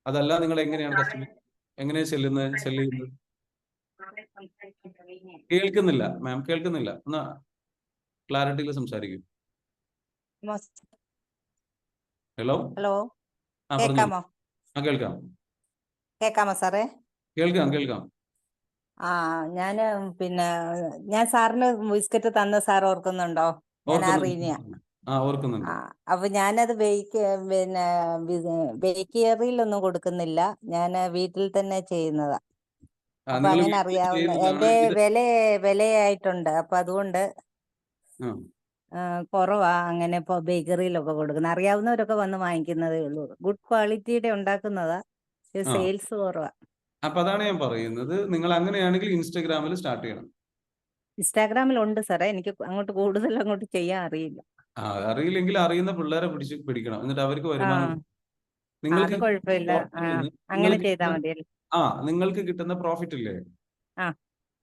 അതല്ല, നിങ്ങൾ എങ്ങനെയാണ് സെല്ല് ചെയ്യുന്നത്? കേൾക്കുന്നില്ല മാം, കേൾക്കുന്നില്ല. ഒന്ന് ക്ലാരിറ്റിയിൽ സംസാരിക്കും. ഹലോ, ഹലോ, പറഞ്ഞോളൂ. കേൾക്കാം. കേക്കാമോ സാറേ? കേൾക്കാം. ആ ഞാന് പിന്നെ ഞാൻ സാറിന് ബിസ്ക്കറ്റ് തന്ന സാർ ഓർക്കുന്നുണ്ടോ? ഞാൻ അറിഞ്ഞ. ഓർക്കുന്നുണ്ട്. അപ്പൊ ഞാനത് പിന്നെ ബേക്കറിയിലൊന്നും കൊടുക്കുന്നില്ല. ഞാൻ വീട്ടിൽ തന്നെ ചെയ്യുന്നതാ. അപ്പൊ നിങ്ങൾ അങ്ങനെ വീട്ടിൽ അറിയാവുന്ന ചെയ്യുന്നതാണ് എന്റെ ഇത്. വിലയായിട്ടുണ്ട്. അപ്പൊ അതുകൊണ്ട് ആ, കുറവാ അങ്ങനെ ഇപ്പൊ ബേക്കറിയിലൊക്കെ കൊടുക്കുന്നത്. അറിയാവുന്നവരൊക്കെ വന്ന് വാങ്ങിക്കുന്നതേ ഉള്ളൂ. ഗുഡ് ക്വാളിറ്റിയുടെ ഉണ്ടാക്കുന്നതാ. ആ. സെയിൽസ് കുറവാ. അപ്പൊ അതാണ് ഞാൻ പറയുന്നത്. നിങ്ങൾ അങ്ങനെയാണെങ്കിൽ ഇൻസ്റ്റഗ്രാമിൽ സ്റ്റാർട്ട് ചെയ്യണം. ഇൻസ്റ്റാഗ്രാമിലുണ്ട് സാറേ. എനിക്ക് കൂടുതൽ അങ്ങോട്ട് ചെയ്യാൻ അറിയില്ല. അറിയില്ലെങ്കിൽ അറിയുന്ന പിള്ളേരെ പിടിക്കണം. എന്നിട്ട് അവർക്ക് വരുമാനം ആ അത് നിങ്ങൾക്ക് കുഴപ്പമില്ല. പ്രോഫിറ്റിൽ നിന്ന് അങ്ങനെ നിങ്ങൾക്ക് ചെയ്താൽ കിട്ടുന്ന മതിയല്ലേ? നിങ്ങൾക്ക് കിട്ടുന്ന പ്രോഫിറ്റ് ഇല്ലേ, ആ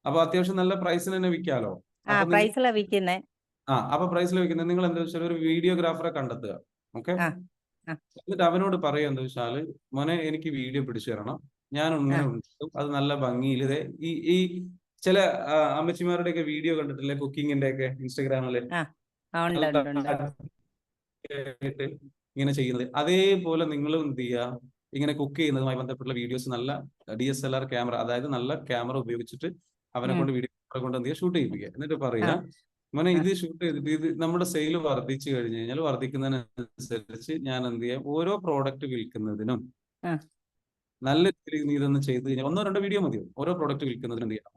അപ്പൊ അത്യാവശ്യം നല്ല പ്രൈസിന് തന്നെ വിൽക്കാലോ. അപ്പൊ നിങ്ങൾ പ്രൈസിലാ വിൽക്കുന്നേ. അപ്പൊ പ്രൈസിൽ വെക്കുന്നത് നിങ്ങൾ എന്താ വെച്ചാൽ ഒരു വീഡിയോഗ്രാഫറെ കണ്ടെത്തുക. ഓക്കെ. ആ ആ എന്നിട്ട് അവനോട് പറയുക എന്താ വെച്ചാല്, മോനെ എനിക്ക് വീഡിയോ പിടിച്ചു തരണം, ഞാൻ ആ ഇങ്ങനെ ഉണ്ടാക്കും, അത് നല്ല ഭംഗിയിൽ ഈ ഈ ചില അമ്മച്ചിമാരുടെ ഒക്കെ വീഡിയോ കണ്ടിട്ടില്ലേ, കുക്കിങ്ങിന്റെ ഒക്കെ ഇൻസ്റ്റഗ്രാമില് ഉണ്ട് ഉണ്ട് ഉണ്ട്. ആയിട്ട് ഇങ്ങനെ ചെയ്യുന്നത്. അതേപോലെ നിങ്ങളും എന്ത് ചെയ്യുക, ഇങ്ങനെ കുക്ക് ചെയ്യുന്നതുമായി ബന്ധപ്പെട്ട വീഡിയോസ് നല്ല DSLR ക്യാമറ, അതായത് നല്ല ക്യാമറ ഉപയോഗിച്ചിട്ട് അവനെ ഉം. കൊണ്ട് വീഡിയോ കൊണ്ട് എന്ത് ചെയ്യുക, ഷൂട്ട് ചെയ്യിപ്പിക്കുക. എന്നിട്ട് ആ പറയുക, മോനെ ആ ഇത് ഷൂട്ട് ചെയ്തിട്ട് ഇത് നമ്മുടെ സെയിൽ വർദ്ധിച്ചു കഴിഞ്ഞു കഴിഞ്ഞാൽ വർദ്ധിക്കുന്നതിനനുസരിച്ച് ഞാൻ എന്ത് ചെയ്യാം, ഓരോ പ്രോഡക്റ്റ് വിൽക്കുന്നതിനും ആ നല്ല രീതിയിൽ നീ ഇതൊന്ന് ചെയ്ത് കഴിഞ്ഞാൽ 1-2 വീഡിയോ മതിയോ, ഓരോ പ്രോഡക്റ്റ് വിൽക്കുന്നതിനും എന്ത് ചെയ്യാം,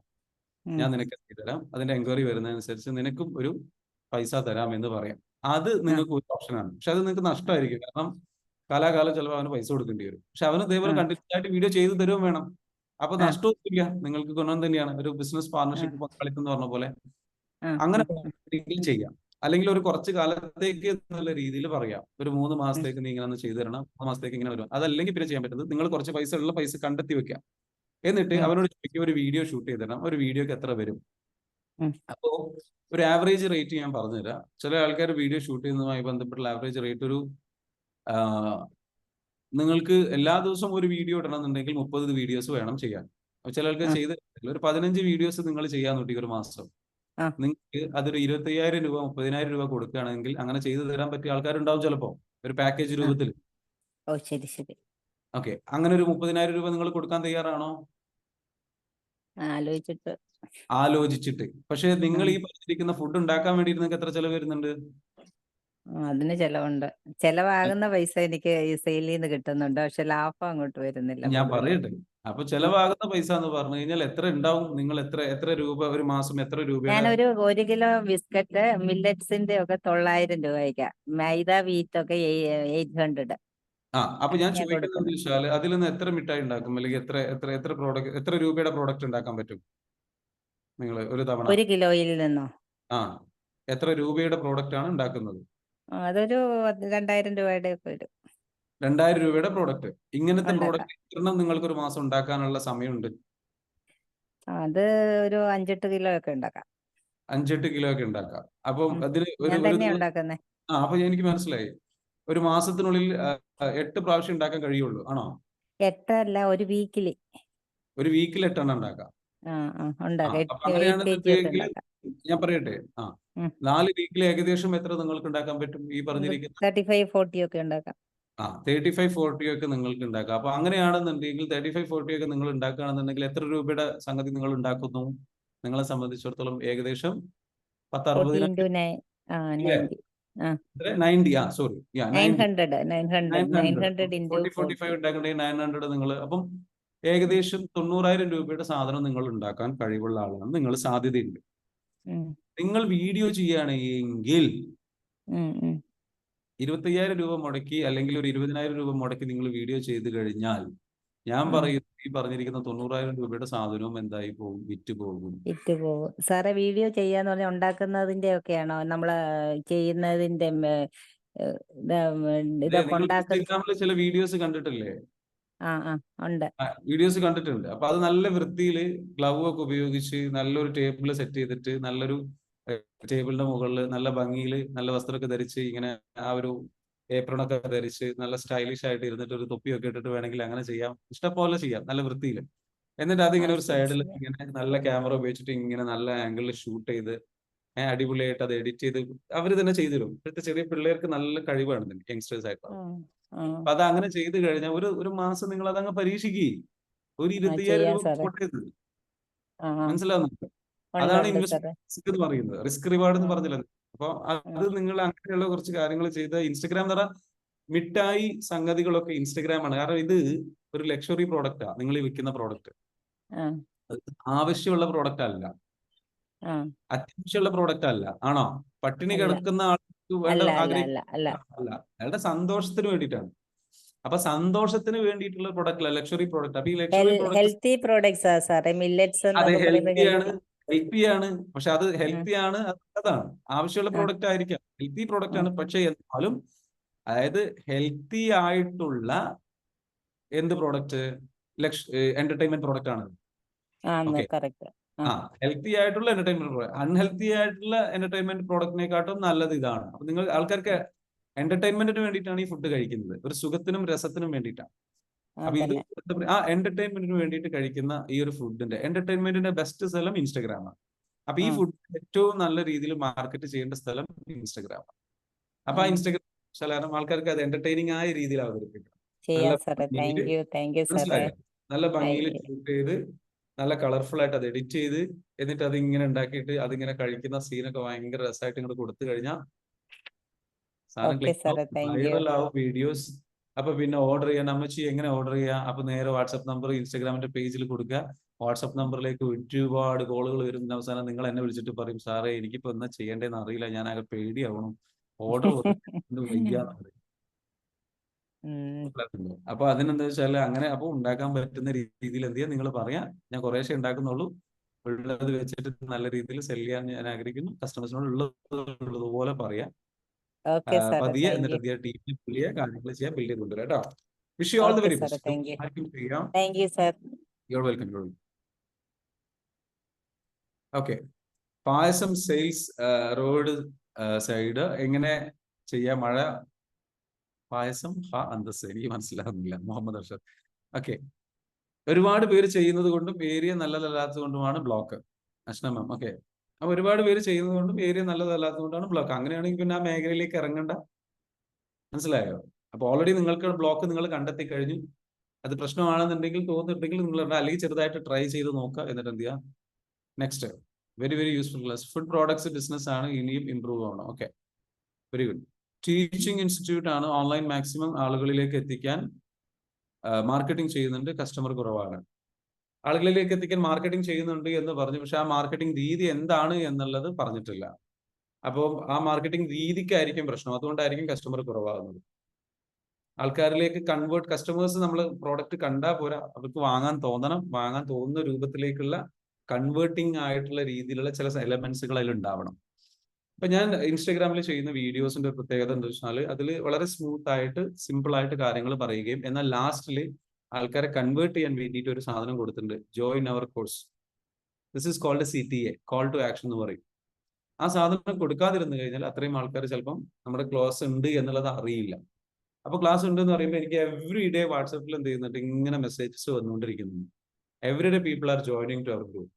ഉം. ഞാൻ നിനക്ക് ചെയ്തു തരാം, അതിന്റെ എൻക്വയറി വരുന്നതനുസരിച്ച് നിനക്കും ഒരു പൈസ തരാം എന്ന് പറയാം. അത് ആ നിങ്ങൾക്ക് ഒരു ഓപ്ഷനാണ്. പക്ഷെ അത് നിങ്ങൾക്ക് നഷ്ടമായിരിക്കും. കാരണം കാലാകാലം ചിലപ്പോൾ അവന് പൈസ കൊടുക്കേണ്ടി വരും. പക്ഷെ അവന് ഇതേപോലെ ആ കണ്ടിന്യൂസ് ആയിട്ട് വീഡിയോ ചെയ്തു തരുകയും വേണം. അപ്പൊ ആ നഷ്ടമൊന്നുമില്ല, നിങ്ങൾക്ക് ഗുണം തന്നെയാണ്. ഒരു ബിസിനസ് ആ പാർട്ണർഷിപ്പ് പങ്കാളിത്തം എന്ന് പറഞ്ഞ പോലെ ആ അങ്ങനെ ആ ചെയ്യാം. അല്ലെങ്കിൽ ഒരു കുറച്ച് കാലത്തേക്ക് എന്നുള്ള രീതിയിൽ പറയാം, ഒരു 3 ഉം. മാസത്തേക്ക് നീ ഇങ്ങനെ ഒന്ന് ചെയ്തു തരണം, 3 മാസത്തേക്ക് ഇങ്ങനെ വരും. അതല്ലെങ്കിൽ പിന്നെ ചെയ്യാൻ പറ്റുന്നത്, നിങ്ങൾ കുറച്ച് പൈസ കണ്ടെത്തി വെക്കാം. എന്നിട്ട് ഉം. അവനോട് ചോദിക്കുക, ഒരു വീഡിയോ ഷൂട്ട് ചെയ്ത് തരണം, ഒരു വീഡിയോക്ക് എത്ര വരും. ഉം. അപ്പോ ഒരു ആവറേജ് റേറ്റ് ഞാൻ പറഞ്ഞുതരാം. ചില ആൾക്കാർ വീഡിയോ ഷൂട്ട് ചെയ്യുന്നതുമായി ബന്ധപ്പെട്ടുള്ള ആവറേജ് റേറ്റ് ഒരു ആ, നിങ്ങൾക്ക് എല്ലാ ദിവസവും ഒരു വീഡിയോ ഇടണം എന്നുണ്ടെങ്കിൽ 30 വീഡിയോസ് വേണം ചെയ്യാൻ. അപ്പൊ ചില ആൾക്കാർ ആ ചെയ്ത് ഒരു 15 വീഡിയോസ് നിങ്ങൾ ചെയ്യാൻ നോക്കി ഒരു മാസം, ആ നിങ്ങൾക്ക് അതൊരു 25,000 രൂപ 30,000 രൂപ കൊടുക്കുകയാണെങ്കിൽ അങ്ങനെ ചെയ്തു തരാൻ പറ്റിയ ആൾക്കാരുണ്ടാവും ചിലപ്പോൾ, ഒരു പാക്കേജ് ആ രൂപത്തിൽ. ഓ ശരി ശരി. ഓക്കെ. അങ്ങനെ ഒരു 30,000 രൂപ നിങ്ങൾ കൊടുക്കാൻ തയ്യാറാണോ? ആലോചിച്ചിട്ട്. ആലോചിച്ചിട്ട്. പക്ഷേ ആ നിങ്ങൾ ഈ പറഞ്ഞിരിക്കുന്ന ഫുഡ് ഉണ്ടാക്കാൻ വേണ്ടി നിങ്ങൾക്ക് എത്ര ചെലവ് വരുന്നുണ്ട്? അതിന് ചെലവുണ്ട്. ചെലവാകുന്ന പൈസ എനിക്ക് ഈ സെയിലിൽ നിന്ന് കിട്ടുന്നുണ്ട്. പക്ഷെ ലാഭം അങ്ങോട്ട് വരുന്നില്ല ഞാൻ പറയട്ടെ. കൂടുതലായിട്ട്. അപ്പൊ ഉം. ചെലവാകുന്ന പൈസ എന്ന് പറഞ്ഞു കഴിഞ്ഞാൽ എത്ര ഉണ്ടാവും? നിങ്ങൾ എത്ര എത്ര രൂപ ഒരു മാസം, എത്ര രൂപയുടെ ഞാനൊരു 1 കിലോ ബിസ്ക്കറ്റ് മില്ലറ്റ്സിന്റെ ഒക്കെ 900 രൂപയ്ക്കാ. മൈദ വീറ്റ് ഒക്കെ 800 അപ്പൊ ഞാൻ ഞാൻ ചോദിക്കുന്നത് എന്താ കൊടുക്കുന്നത്. വെച്ചാൽ, അതിൽ നിന്ന് എത്ര മിഠായി ഉണ്ടാക്കും, അല്ലെങ്കിൽ എത്ര എത്ര എത്ര പ്രോഡക്റ്റ്, എത്ര രൂപയുടെ പ്രോഡക്റ്റ് ഉണ്ടാക്കാൻ പറ്റും നിങ്ങൾ ഒരു തവണ? 1 കിലോയിൽ നിന്നോ? ആ എത്ര രൂപയുടെ പ്രോഡക്റ്റ് ആണ് ഉണ്ടാക്കുന്നത്? അതൊരു 2000 രൂപയുടെ ഒക്കെ വരും. 2000 രൂപയുടെ പ്രോഡക്റ്റ്. ഇങ്ങനത്തെ ഉണ്ടാക്കാം. പ്രോഡക്റ്റ് എണ്ണം നിങ്ങൾക്ക് ഒരു മാസം ഉണ്ടാക്കാനുള്ള സമയമുണ്ട്? അത് ഒരു 5-8 കിലോ ഒക്കെ ഉണ്ടാക്കാം. 5-8 കിലോ ഒക്കെ ഉണ്ടാക്കാം. അപ്പം ഉം. അതിന് ഒരു ഞാൻ ഒരു തന്നെയാ ഉണ്ടാക്കുന്നേ. അപ്പൊ എനിക്ക് മനസ്സിലായി. ഒരു മാസത്തിനുള്ളിൽ 8 പ്രാവശ്യം ഉണ്ടാക്കാൻ കഴിയുള്ളൂ ആണോ? 8 അല്ല, ഒരു വീക്കിലി. ഒരു വീക്കിൽ 8 എണ്ണം ഉണ്ടാക്കാം. ഉണ്ടാക്കാം. അപ്പൊ 8 kg ഒക്കെ അങ്ങനെയാണെന്നുണ്ടെങ്കിൽ ഉണ്ടാക്കാം. ഞാൻ പറയട്ടെ. ഉം. 4 വീക്കിൽ ഏകദേശം എത്ര നിങ്ങൾക്ക് ഉണ്ടാക്കാൻ പറ്റും ഈ പറഞ്ഞിരിക്കുന്ന? 35-40 ഒക്കെ ഉണ്ടാക്കാം. 35-40 ഒക്കെ നിങ്ങൾക്ക് ഉണ്ടാക്കാം. അപ്പൊ അങ്ങനെയാണെന്നുണ്ടെങ്കിൽ 35-40 ഒക്കെ നിങ്ങൾ ഉണ്ടാക്കുകയാണെന്നുണ്ടെങ്കിൽ എത്ര രൂപയുടെ സംഗതി നിങ്ങൾ ഉണ്ടാക്കുന്നു? നിങ്ങളെ സംബന്ധിച്ചിടത്തോളം ഏകദേശം 40 10-60,000 into 9 ഇല്ലേ? 90. 90, സോറി, 90. 900. 900 into 40-45 40. ഉണ്ടാക്കണമെങ്കിൽ 900 നിങ്ങൾ. അപ്പം ഏകദേശം 90,000 രൂപയുടെ സാധനം നിങ്ങൾ ഉണ്ടാക്കാൻ കഴിവുള്ള ആളാണ് നിങ്ങൾ, സാധ്യതയുണ്ട്. ഉം. നിങ്ങൾ വീഡിയോ ചെയ്യുകയാണെങ്കിൽ ഉം. ഉം. 25,000 രൂപ മുടക്കി അല്ലെങ്കിൽ ഒരു 20,000 രൂപ മുടക്കി നിങ്ങൾ വീഡിയോ ചെയ്ത് കഴിഞ്ഞാൽ, ഞാൻ ഉം. പറയുന്നു ഈ പറഞ്ഞിരിക്കുന്ന 90,000 രൂപയുടെ സാധനവും എന്തായി പോകും, വിറ്റ് പോകും. വിറ്റ് പോകും. സാറേ, വീഡിയോ ചെയ്യാന്ന് പറഞ്ഞാൽ ഉണ്ടാക്കുന്നതിന്റെ ഒക്കെയാണോ? നമ്മള് ചെയ്യുന്നതിന്റെ അതെ, ഇതൊക്കെ നിങ്ങൾ ഉണ്ടാക്കുന്ന. ഇൻസ്റ്റഗ്രാമിൽ ചില വീഡിയോസ് കണ്ടിട്ടില്ലേ? ഉണ്ട്. വീഡിയോസ് കണ്ടിട്ടുണ്ട്. അപ്പൊ അത് നല്ല വൃത്തിയിൽ ഗ്ലൗ ഒക്കെ ഉപയോഗിച്ച് നല്ലൊരു ടേബിൾ സെറ്റ് ചെയ്തിട്ട് നല്ലൊരു ടേബിളിന്റെ മുകളിൽ നല്ല ഭംഗിയിൽ നല്ല വസ്ത്രമൊക്കെ ധരിച്ച് ഇങ്ങനെ ആ ഒരു ഏപ്രണ ഒക്കെ ധരിച്ച് നല്ല സ്റ്റൈലിഷ് ആയിട്ട് ഇരുന്നിട്ട് ഒരു തൊപ്പിയൊക്കെ ഇട്ടിട്ട് വേണമെങ്കിൽ അങ്ങനെ ചെയ്യാം. ഇഷ്ടംപോലെ ചെയ്യാം നല്ല വൃത്തിയിൽ. എന്നിട്ട് അതിങ്ങനെ ഒരു ശരി സൈഡിൽ ശരി. ഇങ്ങനെ നല്ല ക്യാമറ ഉപയോഗിച്ചിട്ട് ഇങ്ങനെ നല്ല ആംഗിളിൽ ഷൂട്ട് ചെയ്ത് അടിപൊളിയായിട്ട് അത് എഡിറ്റ് ചെയ്ത് അവർ തന്നെ ചെയ്തു തരും. ഇപ്പോഴത്തെ ചെറിയ പിള്ളേർക്ക് നല്ല കഴിവാണ്, യങ്സ്റ്റേഴ്സ് ആയിട്ടുള്ളത്. ആ അപ്പൊ അത് അങ്ങനെ ചെയ്ത് കഴിഞ്ഞാൽ ഒരു മാസം നിങ്ങൾ അതങ്ങ് പരീക്ഷിക്കുക. ഒരു ആ 25,000 ചെയ്യാം രൂപ സാറേ. പോട്ടേത്. ആ ആ മനസ്സിലാവുന്നുണ്ട്? ഉണ്ട് അതാണ് ഉണ്ട് സാറേ. ഇൻവെസ്റ്റ്മെന്റ് എന്ന് പറയുന്നത്, റിസ്ക് റിവാർഡ് എന്ന് ആ പറഞ്ഞില്ല. അപ്പൊ ആ അത് നിങ്ങൾ അങ്ങനെയുള്ള കുറച്ച് കാര്യങ്ങൾ ചെയ്ത് ഇൻസ്റ്റഗ്രാം എന്ന് പറഞ്ഞാൽ മിഠായി സംഗതികളൊക്കെ ഇൻസ്റ്റഗ്രാം ആണ്. കാരണം ഇത് ഒരു ലക്ഷറി പ്രോഡക്റ്റാ നിങ്ങൾ ഈ വിൽക്കുന്ന പ്രോഡക്റ്റ്. ആ ആവശ്യമുള്ള പ്രോഡക്റ്റ് അല്ല, ആ അത്യാവശ്യമുള്ള പ്രോഡക്റ്റ് അല്ല. ആണോ? പട്ടിണി അല്ല കിടക്കുന്ന ആൾക്ക് വേണ്ട അല്ല അല്ല അല്ല അല്ല. ആഗ്രഹിക്കുന്ന അല്ല, അയാളുടെ സന്തോഷത്തിന് വേണ്ടിയിട്ടാണ്. അപ്പൊ സന്തോഷത്തിന് വേണ്ടിയിട്ടുള്ള പ്രോഡക്റ്റ് അല്ല, ലക്ഷറി പ്രോഡക്റ്റ്. അപ്പൊ ഈ ലക്ഷറി പ്രോഡക്റ്റ് ഹെൽത്തി പ്രോഡക്ട്സ് ആ സാറേ, മില്ലറ്റ്സ് അതെ എന്നൊക്കെ പറയുമ്പോ ഹെൽത്തിയാണ്, ഹെൽത്തി. ഹെൽത്തിയാണ്. പക്ഷെ അത് ഹെൽത്തിയാണ്, അത് നല്ലതാണ്, ആവശ്യമുള്ള ആ പ്രോഡക്റ്റ് ആയിരിക്കാം, ഹെൽത്തി പ്രോഡക്റ്റ് ആ ആണ്. പക്ഷെ എന്നാലും അതായത് ഹെൽത്തി ആയിട്ടുള്ള എന്ത് പ്രോഡക്റ്റ്? എന്റർടൈൻമെന്റ് പ്രോഡക്റ്റ് ആണ്. ആ ഓക്കെ. കറക്റ്റ്. ആ ആ ഹെൽത്തി ആയിട്ടുള്ള എന്റർടൈൻമെന്റ് പ്രോഡക്റ്റ്, അൺഹെൽത്തി ആയിട്ടുള്ള എന്റർടൈൻമെന്റ് പ്രോഡക്റ്റിനെക്കാട്ടും നല്ലത് ഇതാണ്. അപ്പൊ നിങ്ങൾ ആൾക്കാർക്ക് എന്റർടൈൻമെന്റിന് വേണ്ടിയിട്ടാണ് ഈ ഫുഡ് കഴിക്കുന്നത്, ഒരു സുഖത്തിനും രസത്തിനും വേണ്ടിയിട്ടാണ്. അപ്പൊ ഇത് അതന്നെ. ആ എന്റർടൈൻമെന്റിന് വേണ്ടിയിട്ട് കഴിക്കുന്ന ഈ ഒരു ഫുഡിന്റെ എന്റർടൈൻമെന്റിന്റെ ബെസ്റ്റ് സ്ഥലം ഇൻസ്റ്റഗ്രാമാണ്. അപ്പൊ ഈ ആ ഫുഡ് ഏറ്റവും നല്ല രീതിയിൽ മാർക്കറ്റ് ചെയ്യേണ്ട സ്ഥലം ഇൻസ്റ്റഗ്രാമാണ്. അപ്പൊ ആ ആ ഇൻസ്റ്റഗ്രാം കാരണം ആൾക്കാർക്ക് അത് എന്റർടൈനിങ് ആയ രീതിയിൽ അവതരിപ്പിക്കണം. നല്ല ചെയ്യാം സാറേ. ഭംഗിയില്, താങ്ക് യു സാറേ. മനസ്സിലായോ? നല്ല ഭംഗിയിൽ ആയി. ഷൂട്ട് ചെയ്ത് നല്ല കളർഫുൾ ആയിട്ട് അത് എഡിറ്റ് ചെയ്ത് എന്നിട്ട് അത് ഇങ്ങനെ ഉണ്ടാക്കിയിട്ട് അതിങ്ങനെ കഴിക്കുന്ന സീനൊക്കെ ഭയങ്കര രസമായിട്ട് ഇങ്ങോട്ട് കൊടുത്തു കഴിഞ്ഞാൽ സാധനം ഓക്കെ ക്ലിക്ക് സാറേ. ആവും, താങ്ക് യു. വൈറൽ ആവും വീഡിയോസ്. അപ്പൊ പിന്നെ ഓർഡർ ചെയ്യാൻ അമ്മച്ചി എങ്ങനെ ഓർഡർ ചെയ്യാം? അപ്പൊ നേരെ വാട്സ്ആപ്പ് നമ്പർ ഇൻസ്റ്റാഗ്രാമിന്റെ പേജിൽ കൊടുക്കുക. വാട്സ്ആപ്പ് നമ്പറിലേക്ക് ഒരുപാട് കോളുകൾ വരും. അവസാനം നിങ്ങൾ എന്നെ വിളിച്ചിട്ട് പറയും, സാറേ എനിക്കിപ്പോ എന്താ ചെയ്യേണ്ടതെന്ന് അറിയില്ല, ഞാൻ ആകെ പേടിയാവണം, ഓർഡർ വയ്യാന്ന് പറയും. ഉം. മനസ്സിലാക്കുന്നുണ്ടോ? അപ്പൊ അതിനെന്താ വെച്ചാൽ അങ്ങനെ അപ്പൊ ഉണ്ടാക്കാൻ പറ്റുന്ന രീതിയിൽ എന്ത് ചെയ്യാം, നിങ്ങൾ പറയാം ഞാൻ കുറേശ്ശെ ഉണ്ടാക്കുന്നുള്ളൂ, ഉള്ളത് വെച്ചിട്ട് നല്ല രീതിയിൽ സെല് ചെയ്യാൻ ഞാൻ ആഗ്രഹിക്കുന്നു, കസ്റ്റമേഴ്സിനോട് ഉള്ളതുപോലെ പറയാം. ഓക്കെ സാറേ. പതിയെ താങ്ക് എന്നിട്ട് യു. എന്ത് ചെയ്യുക, ടീമിനെ പുള്ളിയെ കാര്യങ്ങൾ ചെയ്യാൻ ബിൽഡ് ചെയ്ത് കൊണ്ടുവരാം കേട്ടോ. Wish you all the okay very സാറേ. ബെസ്റ്റ്. Thank you. ആർക്കും ചെയ്യാം. Thank you sir. Your welcome. Okay. Payasam sales road side എങ്ങനെ ചെയ്യാം? മഴ പായസം അന്തസ് എനിക്ക് മനസ്സിലാകുന്നില്ല. മുഹമ്മദ് അർഷദ്. ഓക്കെ. ഒരുപാട് പേര് ചെയ്യുന്നത് കൊണ്ടും ഏരിയ നല്ലതല്ലാത്തത് കൊണ്ടുമാണ് ബ്ലോക്ക്. അഷ്ണമം. ഓക്കെ. അപ്പൊ ഒരുപാട് പേര് ചെയ്യുന്നത് കൊണ്ടും ഏരിയ നല്ലതല്ലാത്തത് കൊണ്ടാണ് ബ്ലോക്ക്. അങ്ങനെയാണെങ്കിൽ പിന്നെ ആ മേഖലയിലേക്ക് ഇറങ്ങണ്ട. മനസ്സിലായോ? അപ്പൊ ഓൾറെഡി നിങ്ങൾക്ക് ബ്ലോക്ക് നിങ്ങൾ കണ്ടെത്തി കഴിഞ്ഞു. അത് പ്രശ്നമാണെന്നുണ്ടെങ്കിൽ തോന്നുന്നുണ്ടെങ്കിൽ നിങ്ങൾ അല്ലെങ്കിൽ ചെറുതായിട്ട് ട്രൈ ചെയ്ത് നോക്കുക. എന്നിട്ട് എന്ത് ചെയ്യുക? Next very very useful class. Food products business ആണ്, ഇനിയും ഇംപ്രൂവ് ആവണം. Okay, very good. Teaching institute ആണ്, ഓൺലൈൻ മാക്സിമം ആളുകളിലേക്ക് എത്തിക്കാൻ മാർക്കറ്റിംഗ് ചെയ്യുന്നുണ്ട്, കസ്റ്റമർ കുറവാണ്. ആളുകളിലേക്ക് എത്തിക്കാൻ മാർക്കറ്റിംഗ് ചെയ്യുന്നുണ്ട് എന്ന് പറഞ്ഞു, പക്ഷെ ആ മാർക്കറ്റിംഗ് രീതി എന്താണ് എന്നുള്ളത് പറഞ്ഞിട്ടില്ല. അപ്പോൾ ആ മാർക്കറ്റിംഗ് രീതിക്കായിരിക്കും പ്രശ്നം, അതുകൊണ്ടായിരിക്കും കസ്റ്റമർ കുറവാകുന്നത്. ആൾക്കാരിലേക്ക് കസ്റ്റമേഴ്സ് നമ്മൾ പ്രോഡക്റ്റ് കണ്ടാൽ പോരാ, അവർക്ക് വാങ്ങാൻ തോന്നണം, വാങ്ങാൻ തോന്നുന്ന രൂപത്തിലേക്കുള്ള കൺവേർട്ടിംഗ് ആയിട്ടുള്ള രീതിയിലുള്ള ചില എലമെന്റ്സുകൾ അതിൽ ഉണ്ടാവണം. ഇപ്പൊ ഞാൻ ഇൻസ്റ്റാഗ്രാമിൽ ചെയ്യുന്ന വീഡിയോസിന്റെ പ്രത്യേകത എന്താ വെച്ചാൽ അതിൽ വളരെ സ്മൂത്ത് ആയിട്ട് സിമ്പിൾ ആയിട്ട് കാര്യങ്ങൾ പറയുകയും എന്നാൽ ലാസ്റ്റിൽ ആൾക്കാരെ കൺവേർട്ട് ചെയ്യാൻ വേണ്ടിയിട്ട് ഒരു സാധനം കൊടുത്തിട്ടുണ്ട്, join our course. This is called CTA, call to action എന്ന് പറയും. ആ സാധനം കൊടുക്കാതിരുന്നു കഴിഞ്ഞാൽ അത്രയും ആൾക്കാർ ചിലപ്പം നമ്മുടെ ക്ലാസ് ഉണ്ട് എന്നുള്ളത് അറിയില്ല. അപ്പൊ ക്ലാസ് ഉണ്ട് എന്ന് പറയുമ്പോൾ എനിക്ക് എവറി ഡേ വാട്സാപ്പിൽ എന്ത് ചെയ്യുന്നുണ്ട്, ഇങ്ങനെ മെസ്സേജസ് വന്നുകൊണ്ടിരിക്കുന്നു. Every day people are joining to our group.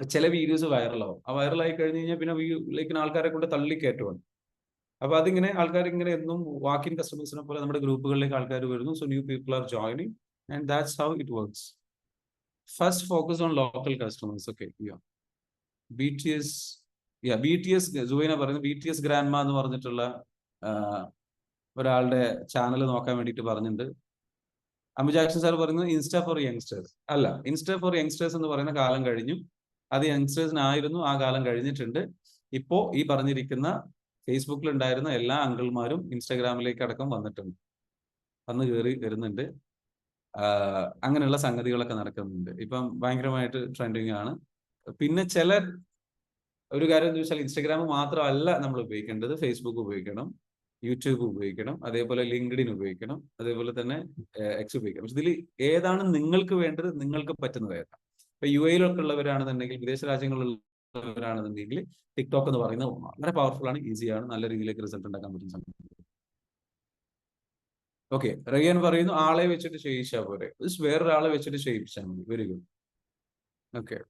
ചില വീഡിയോസ് വൈറലാവും. ആ വൈറലായി കഴിഞ്ഞ് കഴിഞ്ഞാൽ പിന്നെ ലൈക്ക് ആൾക്കാരെ കൊണ്ട് തള്ളിക്കയറ്റുവാണ്. അപ്പൊ അതിങ്ങനെ ആൾക്കാർ ഇങ്ങനെ എന്നും വാക്കിൻ കസ്റ്റമേഴ്സിനെ പോലെ നമ്മുടെ ഗ്രൂപ്പുകളിലേക്ക് ആൾക്കാർ വരുന്നു. So new people are joining and that's how it works. First focus on local customers. Okay. BTS BTS Juvaina പറയുന്നത് BTS ഗ്രാൻഡ്മ എന്ന് പറഞ്ഞിട്ടുള്ള ഒരാളുടെ ചാനൽ നോക്കാൻ വേണ്ടിയിട്ട് പറഞ്ഞിട്ടുണ്ട്. അമിജാക്ഷൻ സാർ പറയുന്നത് ഇൻസ്റ്റ ഫോർ യങ്സ്റ്റേഴ്സ് അല്ല, ഇൻസ്റ്റ ഫോർ യങ്സ്റ്റേഴ്സ് എന്ന് പറയുന്ന കാലം കഴിഞ്ഞു. അത് യങ്സ്റ്റേഴ്സിനായിരുന്നു, ആ കാലം കഴിഞ്ഞിട്ടുണ്ട്. ഇപ്പോ ഈ പറഞ്ഞിരിക്കുന്ന ഫേസ്ബുക്കിൽ ഉണ്ടായിരുന്ന എല്ലാ അങ്കിൾമാരും ഇൻസ്റ്റാഗ്രാമിലേക്ക് അടക്കം വന്ന് കയറി വരുന്നുണ്ട്. അങ്ങനെയുള്ള സംഗതികളൊക്കെ നടക്കുന്നുണ്ട്. ഇപ്പം ഭയങ്കരമായിട്ട് ട്രെൻഡിങ് ആണ്. പിന്നെ ഒരു കാര്യം എന്ന് വെച്ചാൽ ഇൻസ്റ്റാഗ്രാം മാത്രമല്ല നമ്മൾ ഉപയോഗിക്കേണ്ടത്, ഫേസ്ബുക്ക് ഉപയോഗിക്കണം, യൂട്യൂബ് ഉപയോഗിക്കണം, അതേപോലെ ലിങ്ക്ഡിൻ ഉപയോഗിക്കണം, അതേപോലെ തന്നെ എക്സ് ഉപയോഗിക്കണം. പക്ഷെ ഇതിൽ ഏതാണ് നിങ്ങൾക്ക് വേണ്ടത്, നിങ്ങൾക്ക് പറ്റുന്നത് ഏതാണ്? ഇപ്പൊ UAE-ലൊക്കെ ഉള്ളവരാണെന്നുണ്ടെങ്കിൽ, വിദേശ രാജ്യങ്ങളിലുള്ളവരാണെന്നുണ്ടെങ്കിൽ ടിക്ടോക്ക് എന്ന് പറയുന്നത് വളരെ പവർഫുൾ ആണ്, ഈസിയാണ്, നല്ല രീതിയിലേക്ക് റിസൾട്ട് ഉണ്ടാക്കാൻ പറ്റുന്ന സമയം. ഓക്കെ. റയ്യാൻ പറയുന്നു ആളെ വെച്ചിട്ട് ചെയ്യിച്ചാൽ പോരെ, വേറൊരാളെ വെച്ചിട്ട് ചെയ്യിപ്പിച്ചാൽ മതി. Very good. ഓക്കെ.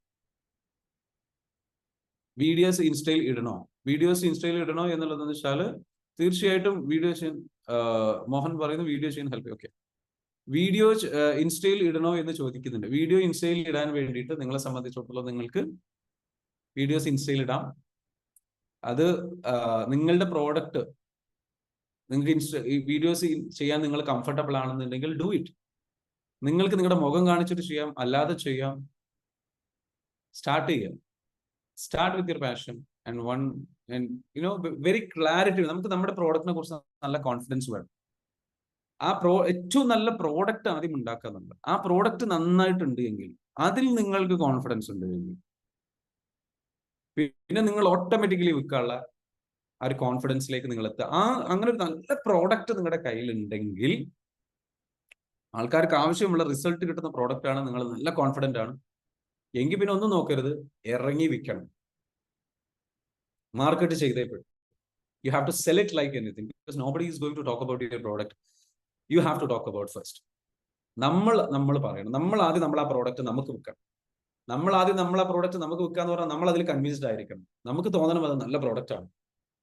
വീഡിയോസ് ഇൻസ്റ്റയിൽ ഇടണോ എന്നുള്ളതെന്ന് വെച്ചാൽ തീർച്ചയായിട്ടും വീഡിയോ ചെയ്യാൻ മോഹൻ പറയുന്നു വീഡിയോ ചെയ്യാൻ ഹെൽപ്പ്. ഓക്കെ, വീഡിയോ ഇൻസ്റ്റയിൽ ഇടണോ എന്ന് ചോദിക്കുന്നുണ്ട്. വീഡിയോ ഇൻസ്റ്റയിൽ ഇടാൻ വേണ്ടിയിട്ട് നിങ്ങളെ സംബന്ധിച്ചിടത്തോളം നിങ്ങൾക്ക് വീഡിയോസ് ഇൻസ്റ്റയിൽ ഇടാം. അത് നിങ്ങളുടെ പ്രോഡക്റ്റ് നിങ്ങൾക്ക് ഈ വീഡിയോസ് ചെയ്യാൻ നിങ്ങൾ കംഫർട്ടബിൾ ആണെന്നുണ്ടെങ്കിൽ ഡു ഇറ്റ്. നിങ്ങൾക്ക് നിങ്ങളുടെ മുഖം കാണിച്ചിട്ട് ചെയ്യാം, അല്ലാതെ ചെയ്യാം. സ്റ്റാർട്ട് ചെയ്യാം. Start with your passion and very clarity. നമുക്ക് നമ്മുടെ പ്രോഡക്റ്റിനെ കുറിച്ച് നല്ല കോൺഫിഡൻസ് വേണം. ഏറ്റവും നല്ല പ്രോഡക്റ്റ് ആദ്യം ഉണ്ടാക്കുന്നുണ്ട്. ആ പ്രോഡക്റ്റ് നന്നായിട്ടുണ്ട് എങ്കിൽ, അതിൽ നിങ്ങൾക്ക് കോൺഫിഡൻസ് ഉണ്ട് എങ്കിൽ, പിന്നെ നിങ്ങൾ ഓട്ടോമാറ്റിക്കലി വിൽക്കാനുള്ള ആ ഒരു കോൺഫിഡൻസിലേക്ക് നിങ്ങൾ എത്തുക. അങ്ങനെ ഒരു നല്ല പ്രോഡക്റ്റ് നിങ്ങളുടെ കയ്യിലുണ്ടെങ്കിൽ, ആൾക്കാർക്ക് ആവശ്യമുള്ള റിസൾട്ട് കിട്ടുന്ന പ്രോഡക്റ്റ് ആണ്, നിങ്ങൾ നല്ല കോൺഫിഡന്റ് ആണ് എങ്കിൽ, പിന്നെ ഒന്നും നോക്കരുത്, ഇറങ്ങി വിൽക്കണം. മാർക്കറ്റ് ചെയ്തേ പറ്റും. You have to sell it like anything because nobody is going to talk about your product. You have to talk about first. നമ്മൾ പറയണം. നമ്മൾ ആദ്യം ആ പ്രോഡക്റ്റ് നമുക്ക് വിൽക്കണം. നമ്മൾ ആദ്യം ആ പ്രോഡക്റ്റ് നമുക്ക് വിൽക്കാന്ന് പറഞ്ഞാൽ നമ്മൾ അതിൽ കൺവിൻസ്ഡ് ആയിരിക്കണം. നമുക്ക് തോന്നണം അത് നല്ല പ്രോഡക്റ്റ് ആണ്.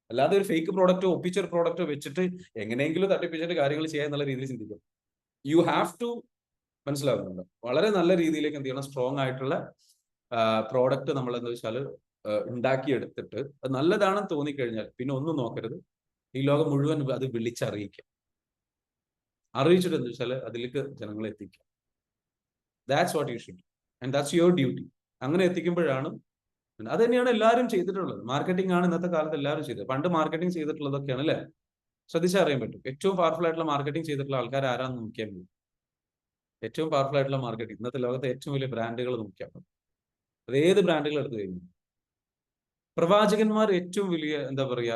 അല്ലാതെ ഒരു ഫേക്ക് പ്രോഡക്റ്റോ ഒപ്പിച്ചൊരു പ്രോഡക്റ്റോ വെച്ചിട്ട് എങ്ങനെയെങ്കിലും തട്ടിപ്പിച്ചിട്ട് കാര്യങ്ങൾ ചെയ്യാൻ എന്നുള്ള രീതിയിൽ ചിന്തിക്കണം. യു ഹാവ് ടു മനസ്സിലാകുന്നുണ്ട്. വളരെ നല്ല രീതിയിലേക്ക് എന്ത് ചെയ്യണം, സ്ട്രോങ് ആയിട്ടുള്ള പ്രോഡക്റ്റ് നമ്മൾ എന്താ വെച്ചാൽ ഉണ്ടാക്കിയെടുത്തിട്ട് അത് നല്ലതാണെന്ന് തോന്നിക്കഴിഞ്ഞാൽ പിന്നെ ഒന്നും നോക്കരുത്, ഈ ലോകം മുഴുവൻ അത് വിളിച്ചറിയിക്കാം. അറിയിച്ചിട്ട് എന്താ വെച്ചാൽ അതിലേക്ക് ജനങ്ങളെ എത്തിക്കാം. That's what you should and that's your duty. അങ്ങനെ എത്തിക്കുമ്പോഴാണ്, അത് തന്നെയാണ് എല്ലാവരും ചെയ്തിട്ടുള്ളത്. മാർക്കറ്റിംഗ് ആണ് ഇന്നത്തെ കാലത്ത് എല്ലാവരും ചെയ്തത്. പണ്ട് മാർക്കറ്റിംഗ് ചെയ്തിട്ടുള്ളതൊക്കെയാണ് അല്ലേ, ശ്രദ്ധിച്ചറിയാൻ പറ്റും. ഏറ്റവും പവർഫുൾ ആയിട്ടുള്ള മാർക്കറ്റിംഗ് ചെയ്തിട്ടുള്ള ആൾക്കാർ ആരാന്ന് നോക്കിയാൽ മതി. ഏറ്റവും പവർഫുൾ ആയിട്ടുള്ള മാർക്കറ്റിംഗ് ഇന്നത്തെ ലോകത്തെ ഏറ്റവും വലിയ ബ്രാൻഡുകൾ നോക്കിയാൽ മതി. അത് ഏത് ബ്രാൻഡുകൾ എടുത്തു കഴിഞ്ഞു. പ്രവാചകന്മാർ ഏറ്റവും വലിയ എന്താ പറയുക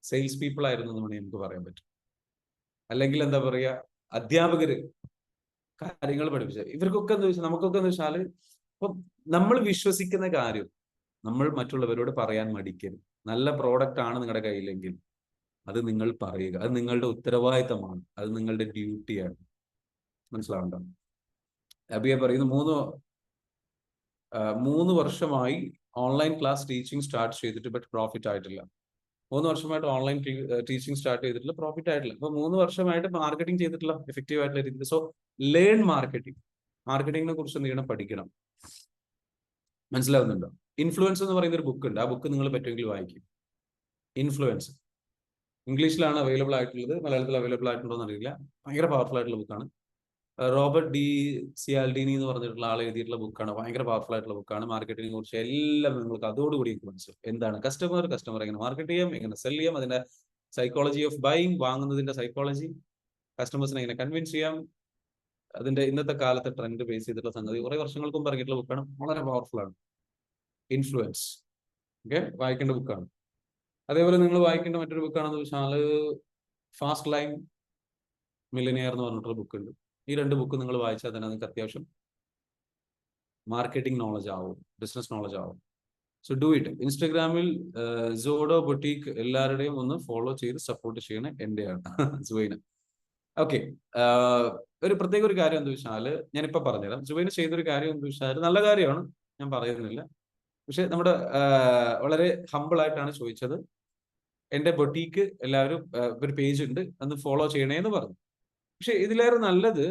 സെയിൽസ് പീപ്പിൾ ആയിരുന്നു എന്ന് വേണമെങ്കിൽ നമുക്ക് പറയാൻ പറ്റും. അല്ലെങ്കിൽ എന്താ പറയുക അധ്യാപകര് കാര്യങ്ങൾ പഠിപ്പിച്ച ഇവർക്കൊക്കെ എന്താ വെച്ചാൽ നമുക്കൊക്കെ എന്ന് വെച്ചാൽ ഇപ്പം നമ്മൾ വിശ്വസിക്കുന്ന കാര്യം നമ്മൾ മറ്റുള്ളവരോട് പറയാൻ മടിക്കരുത്. നല്ല പ്രോഡക്റ്റ് ആണ് നിങ്ങളുടെ കയ്യിലെങ്കിൽ അത് നിങ്ങൾ പറയുക. അത് നിങ്ങളുടെ ഉത്തരവാദിത്തമാണ്, അത് നിങ്ങളുടെ ഡ്യൂട്ടിയാണ്. മനസ്സിലാവണ്ടോ? അബിയെ പറയുന്നു 3 വർഷമായി ഓൺലൈൻ ക്ലാസ് ടീച്ചിങ് സ്റ്റാർട്ട് ചെയ്തിട്ട് ബട്ട് പ്രോഫിറ്റ് ആയിട്ടില്ല. 3 വർഷമായിട്ട് ഓൺലൈൻ ടീച്ചിങ് സ്റ്റാർട്ട് ചെയ്തിട്ടില്ല, പ്രോഫിറ്റ് ആയിട്ടില്ല. അപ്പൊ 3 വർഷമായിട്ട് മാർക്കറ്റിംഗ് ചെയ്തിട്ടില്ല എഫക്റ്റീവ് ആയിട്ടുള്ള രീതിയിൽ. So learn marketing. മാർക്കറ്റിംഗിനെ കുറിച്ച് എന്ത് ചെയ്യണം, പഠിക്കണം. മനസ്സിലാവുന്നുണ്ടോ? ഇൻഫ്ലുവൻസ് എന്ന് പറയുന്ന ഒരു ബുക്ക് ഉണ്ട്. ആ ബുക്ക് നിങ്ങൾ പറ്റുമെങ്കിൽ വായിക്കും. ഇൻഫ്ലുവൻസ് ഇംഗ്ലീഷിലാണ് അവൈലബിൾ ആയിട്ടുള്ളത്, മലയാളത്തിൽ അവൈലബിൾ ആയിട്ടുണ്ടോ എന്ന് അറിയില്ല. ഭയങ്കര പവർഫുൾ ആയിട്ടുള്ള ബുക്കാണ്. റോബർട്ട് ഡി സിയാൽഡിനി എന്ന് പറഞ്ഞിട്ടുള്ള ആൾ എഴുതിയിട്ടുള്ള ബുക്കാണ്. ഭയങ്കര പവർഫുൾ ആയിട്ടുള്ള ബുക്കാണ്. മാർക്കറ്റിംഗിനെ കുറിച്ച് എല്ലാം നിങ്ങൾക്ക് അതോടുകൂടി മനസ്സിലാവും. എന്താണ് കസ്റ്റമർ എങ്ങനെ മാർക്കറ്റ് ചെയ്യാം, എങ്ങനെ സെൽ ചെയ്യാം, അതിന്റെ സൈക്കോളജി ഓഫ് ബൈയിങ്, വാങ്ങുന്നതിന്റെ സൈക്കോളജി, കസ്റ്റമേഴ്സിനെ എങ്ങനെ കൺവിൻസ് ചെയ്യാം, അതിന്റെ ഇന്നത്തെ കാലത്തെ ട്രെൻഡ് ബേസ് ചെയ്തിട്ടുള്ള സംഗതി കുറെ വർഷങ്ങൾക്ക് മുമ്പ് ഇറങ്ങിയിട്ടുള്ള ബുക്കാണ്. വളരെ പവർഫുൾ ആണ് ഇൻഫ്ലുവൻസ്. ഓക്കെ, വായിക്കേണ്ട ബുക്കാണ്. അതേപോലെ നിങ്ങൾ വായിക്കേണ്ട മറ്റൊരു ബുക്കാണെന്ന് വെച്ചാൽ ഫാസ്റ്റ് ലൈൻ മില്ലിനിയർ എന്ന് പറഞ്ഞിട്ടുള്ള ബുക്ക് ഉണ്ട്. ഈ 2 ബുക്ക് നിങ്ങൾ വായിച്ചാൽ തന്നെ നിങ്ങൾക്ക് അത്യാവശ്യം മാർക്കറ്റിംഗ് നോളജ് ആവും, ബിസിനസ് നോളജ് ആവും. So do it. ഇൻസ്റ്റഗ്രാമിൽ സോഡോ ബൊട്ടീക്ക് എല്ലാവരുടെയും ഒന്ന് ഫോളോ ചെയ്ത് സപ്പോർട്ട് ചെയ്യണേ. എന്റെയാണ് സുവൈന. ഓക്കെ, ഒരു പ്രത്യേക ഒരു കാര്യം എന്താ വെച്ചാൽ ഞാനിപ്പോ പറഞ്ഞുതരാം. സുവൈന ചെയ്തൊരു കാര്യം എന്താ വെച്ചാൽ നല്ല കാര്യമാണ്, ഞാൻ പറയുന്നില്ല. പക്ഷെ നമ്മുടെ വളരെ ഹമ്പിൾ ആയിട്ടാണ് ചോദിച്ചത്. എന്റെ ബൊട്ടീക്ക് എല്ലാവരും ഒരു പേജ് ഉണ്ട്, അന്ന് ഫോളോ ചെയ്യണേ എന്ന് പറഞ്ഞു. പക്ഷെ ഇതിലേറെ നല്ലത്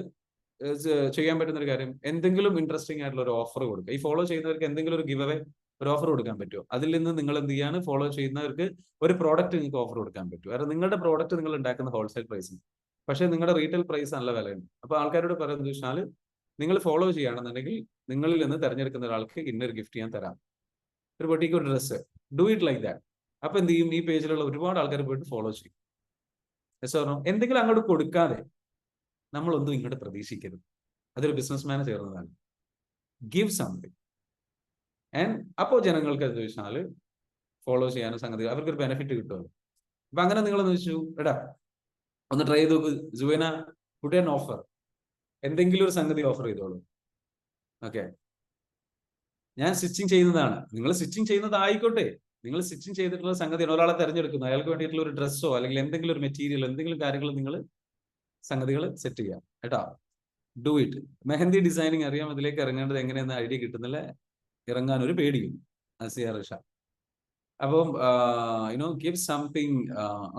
ചെയ്യാൻ പറ്റുന്ന ഒരു കാര്യം, എന്തെങ്കിലും ഇൻട്രസ്റ്റിംഗ് ആയിട്ടുള്ള ഒരു ഓഫർ കൊടുക്കുക. ഈ ഫോളോ ചെയ്യുന്നവർക്ക് എന്തെങ്കിലും ഒരു ഗിവ് അവേ ഒരു ഓഫർ കൊടുക്കാൻ പറ്റുമോ? അതിൽ നിന്ന് നിങ്ങൾ എന്ത് ചെയ്യാണ്, ഫോളോ ചെയ്യുന്നവർക്ക് ഒരു പ്രോഡക്റ്റ് നിങ്ങൾക്ക് ഓഫർ കൊടുക്കാൻ പറ്റും. കാരണം നിങ്ങളുടെ പ്രോഡക്റ്റ് നിങ്ങൾ ഉണ്ടാക്കുന്ന ഹോൾസെയിൽ പ്രൈസിന്, പക്ഷേ നിങ്ങളുടെ റീറ്റെയിൽ പ്രൈസ് നല്ല വിലയുണ്ട്. അപ്പൊ ആൾക്കാരോട് പറയുന്നത് വെച്ചാൽ നിങ്ങൾ ഫോളോ ചെയ്യുകയാണെന്നുണ്ടെങ്കിൽ നിങ്ങളിൽ നിന്ന് തിരഞ്ഞെടുക്കുന്ന ഒരാൾക്ക് ഇന്നൊരു ഗിഫ്റ്റ് ഞാൻ തരാം, ഒരു ബൊട്ടീക്ക് ഒരു dress. Do it like that. അപ്പൊ എന്ത് ചെയ്യും, ഈ പേജിലുള്ള ഒരുപാട് ആൾക്കാർ പോയിട്ട് ഫോളോ ചെയ്യും. എന്തെങ്കിലും അങ്ങോട്ട് കൊടുക്കാതെ നമ്മളൊന്നും ഇങ്ങോട്ട് പ്രതീക്ഷിക്കരുത്. അതൊരു ബിസിനസ്മാനെ ചേർന്നതാണ്. ഗിവ് സംതിങ് ആൻഡ് അപ്പോൾ ജനങ്ങൾക്ക് എന്താ വെച്ചാൽ ഫോളോ ചെയ്യാനും സംഗതി അവർക്കൊരു ബെനിഫിറ്റ് കിട്ടുമല്ലോ. അപ്പൊ അങ്ങനെ നിങ്ങളെന്ന് വെച്ചു, എടാ ഒന്ന് ട്രൈ ചെയ്ത് നോക്ക്, ജുവേന പുട്ട് ആൻ ഓഫർ, എന്തെങ്കിലും ഒരു സംഗതി ഓഫർ ചെയ്തോളൂ. ഓക്കെ, ഞാൻ സ്റ്റിച്ചിങ് ചെയ്യുന്നതാണ്, നിങ്ങൾ സ്റ്റിച്ചിങ് ചെയ്യുന്നതായിക്കോട്ടെ. നിങ്ങൾ സ്റ്റിച്ചിങ് ചെയ്തിട്ടുള്ള സംഗതിയാണ്, ഒരാളെ തെരഞ്ഞെടുക്കുന്നു, അയാൾക്ക് വേണ്ടിയിട്ടുള്ള ഒരു ഡ്രസ്സോ അല്ലെങ്കിൽ എന്തെങ്കിലും ഒരു മെറ്റീരിയൽ, എന്തെങ്കിലും കാര്യങ്ങൾ നിങ്ങൾ സംഗതികൾ സെറ്റ് ചെയ്യാം കേട്ടോ. Do it. മെഹന്തി ഡിസൈനിങ് അറിയാം, അതിലേക്ക് ഇറങ്ങേണ്ടത് എങ്ങനെയെന്ന് ഐഡിയ കിട്ടുന്നില്ല, ഇറങ്ങാൻ ഒരു പേടിയും. അപ്പം ഗിവ് സംതിങ്.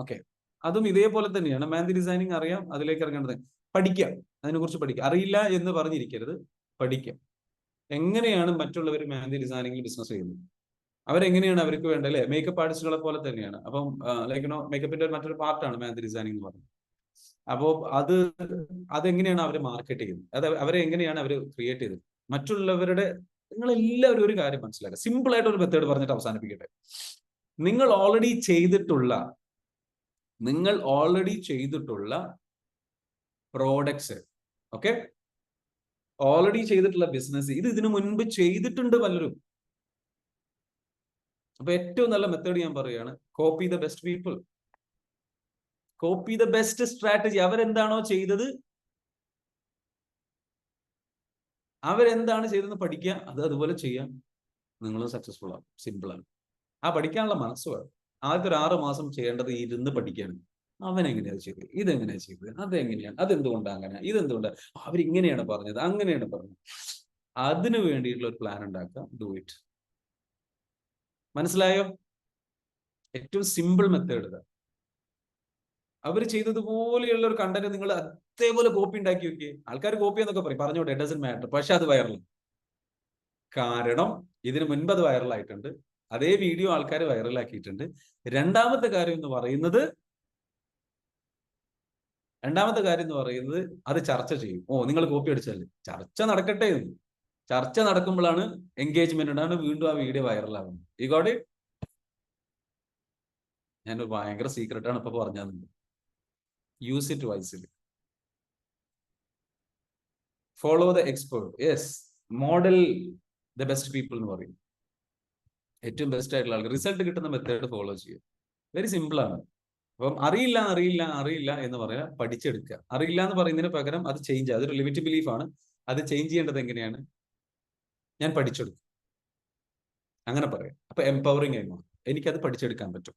ഓക്കെ, അതും ഇതേപോലെ തന്നെയാണ്. മെഹന്തി ഡിസൈനിങ് അറിയാം, അതിലേക്ക് ഇറങ്ങേണ്ടത് പഠിക്കാം, അതിനെക്കുറിച്ച് പഠിക്കാം. അറിയില്ല എന്ന് പറഞ്ഞിരിക്കരുത്, പഠിക്കാം. എങ്ങനെയാണ് മറ്റുള്ളവർ മെഹന്തി ഡിസൈനിങ്ങിൽ ബിസിനസ് ചെയ്യുന്നത്, അവരെങ്ങനെയാണ് അവർക്ക് വേണ്ട അല്ലെ? മേക്കപ്പ് ആർട്ടിസ്റ്റുകളെ പോലെ തന്നെയാണ്. അപ്പം മേക്കപ്പിന്റെ മറ്റൊരു പാർട്ടാണ് മെഹന്തി ഡിസൈനിങ് എന്ന് പറയുന്നത്. അപ്പോൾ അതെങ്ങനെയാണ് അവർ മാർക്കറ്റ് ചെയ്യുന്നത്, അവരെ എങ്ങനെയാണ് അവർ ക്രിയേറ്റ് ചെയ്തത്, മറ്റുള്ളവരുടെ. നിങ്ങളെല്ലാവരും ഒരു കാര്യം മനസ്സിലാക്കുക, സിമ്പിൾ ആയിട്ട് ഒരു മെത്തേഡ് പറഞ്ഞിട്ട് അവസാനിപ്പിക്കട്ടെ. നിങ്ങൾ ഓൾറെഡി ചെയ്തിട്ടുള്ള പ്രോഡക്ട്സ്, ഓക്കെ, ഓൾറെഡി ചെയ്തിട്ടുള്ള ബിസിനസ്, ഇതിനു മുൻപ് ചെയ്തിട്ടുണ്ട് പലരും. അപ്പൊ ഏറ്റവും നല്ല മെത്തേഡ് ഞാൻ പറയുകയാണ്, copy the best people, copy the best strategy. അവരെന്താണോ ചെയ്തത്, അവരെന്താണ് ചെയ്തതെന്ന് പഠിക്കുക, അതുപോലെ ചെയ്യാം, നിങ്ങളും സക്സസ്ഫുൾ ആവും. സിമ്പിളാണ്. ആ പഠിക്കാനുള്ള മനസ്സ് വേണം. ആദ്യത്തെ ഒരു 6 മാസം ചെയ്യേണ്ടത് ഇരുന്ന് പഠിക്കാണ്. അവനെങ്ങനെയാണ് ചെയ്തത്, ഇതെങ്ങനെയാണ് ചെയ്തത്, അതെങ്ങനെയാണ്, അതെന്തുകൊണ്ടാണ് അങ്ങനെ, ഇതെന്തുകൊണ്ടാണ് അവരിങ്ങനെയാണ് പറഞ്ഞത്, അങ്ങനെയാണ് പറഞ്ഞത്. അതിനു വേണ്ടിയിട്ടുള്ള ഒരു പ്ലാൻ ഉണ്ടാക്കുക. Do it. മനസ്സിലായോ? ഏറ്റവും സിമ്പിൾ മെത്തേഡ് ഇതാ. അവർ ചെയ്തതുപോലെയുള്ള ഒരു കണ്ടന്റ് നിങ്ങൾ അതേപോലെ കോപ്പി ഉണ്ടാക്കി വെക്കുക. ആൾക്കാർ കോപ്പി എന്നൊക്കെ പറയും, പറഞ്ഞോട്ടെ, ഇറ്റ് ഡസന്റ് മാറ്റർ. പക്ഷെ അത് വൈറൽ. കാരണം ഇതിനു മുൻപ് അത് വൈറലായിട്ടുണ്ട്, അതേ വീഡിയോ ആൾക്കാർ വൈറലാക്കിയിട്ടുണ്ട്. രണ്ടാമത്തെ കാര്യം എന്ന് പറയുന്നത് അത് ചർച്ച ചെയ്യും. ഓ, നിങ്ങൾ കോപ്പി അടിച്ചല്ലേ, ചർച്ച നടക്കട്ടെ. ചർച്ച നടക്കുമ്പോഴാണ് എൻഗേജ്മെന്റ് ഉണ്ടാണ്, വീണ്ടും ആ വീഡിയോ വൈറലാകുന്നത്. ഈ ഗോട്ട് ഇറ്റ്? ഞാൻ ഭയങ്കര സീക്രട്ടാണ് ഇപ്പൊ പറഞ്ഞത്. Use it wisely. Follow the expert. Yes, model the best people എന്ന് പറയും. ഏറ്റവും ബെസ്റ്റ് ആയിട്ടുള്ള ആൾക്ക് റിസൾട്ട് കിട്ടുന്ന മെത്തേഡ് ഫോളോ ചെയ്യുക. വെരി സിമ്പിൾ ആണ്. അപ്പം അറിയില്ല എന്ന് പറയാം, പഠിച്ചെടുക്കുക. അറിയില്ല എന്ന് പറയുന്നതിന് പകരം അത് ചേഞ്ച്, അതൊരു ലിമിറ്റ് ബിലീഫാണ്. അത് ചേഞ്ച് ചെയ്യേണ്ടത് എങ്ങനെയാണ്? ഞാൻ പഠിച്ചെടുക്കും, അങ്ങനെ പറയാം. അപ്പൊ എംപവറിംഗ് ആയി മാറും. എനിക്കത് പഠിച്ചെടുക്കാൻ പറ്റും,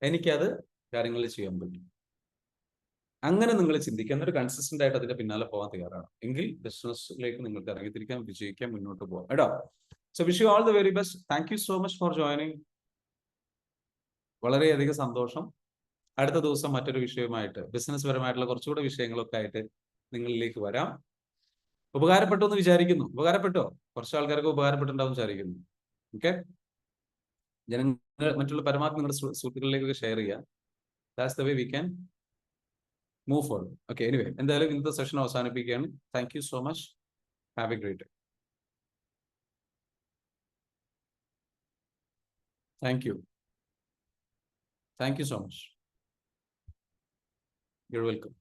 എനിക്കത് കാര്യങ്ങളിൽ ചെയ്യാൻ പറ്റും. അങ്ങനെ നിങ്ങൾ ചിന്തിക്കുക, എന്നൊരു കൺസിസ്റ്റന്റ് ആയിട്ട് അതിന്റെ പിന്നാലെ പോകാൻ തയ്യാറാണ് എങ്കിൽ ബിസിനസ്സിലേക്ക് നിങ്ങൾക്ക് ഇറങ്ങിത്തിരിക്കാൻ, വിജയിക്കാൻ, മുന്നോട്ട് പോകാം കേട്ടോ. So wish you all the very best. Thank you so much for joining. വളരെയധികം സന്തോഷം. അടുത്ത ദിവസം മറ്റൊരു വിഷയവുമായിട്ട്, ബിസിനസ് പരമായിട്ടുള്ള കുറച്ചുകൂടെ വിഷയങ്ങളൊക്കെ ആയിട്ട് നിങ്ങളിലേക്ക് വരാം. ഉപകാരപ്പെട്ടു എന്ന് വിചാരിക്കുന്നു. ഉപകാരപ്പെട്ടോ? കുറച്ച് ആൾക്കാർക്ക് ഉപകാരപ്പെട്ടുണ്ടാവും വിചാരിക്കുന്നു. ഓക്കെ, ജനങ്ങൾ മറ്റുള്ള പരമാവധി നിങ്ങളുടെ സുഹൃത്തുക്കളിലേക്കൊക്കെ ഷെയർ ചെയ്യുക. That's the way we can move forward. Okay, anyway, എന്തായാലും ഇന്നത്തെ സെഷൻ അവസാനിപ്പിക്കുകയാണ്. Thank you so much. Have A great day. Thank you. Thank you so much. You're welcome.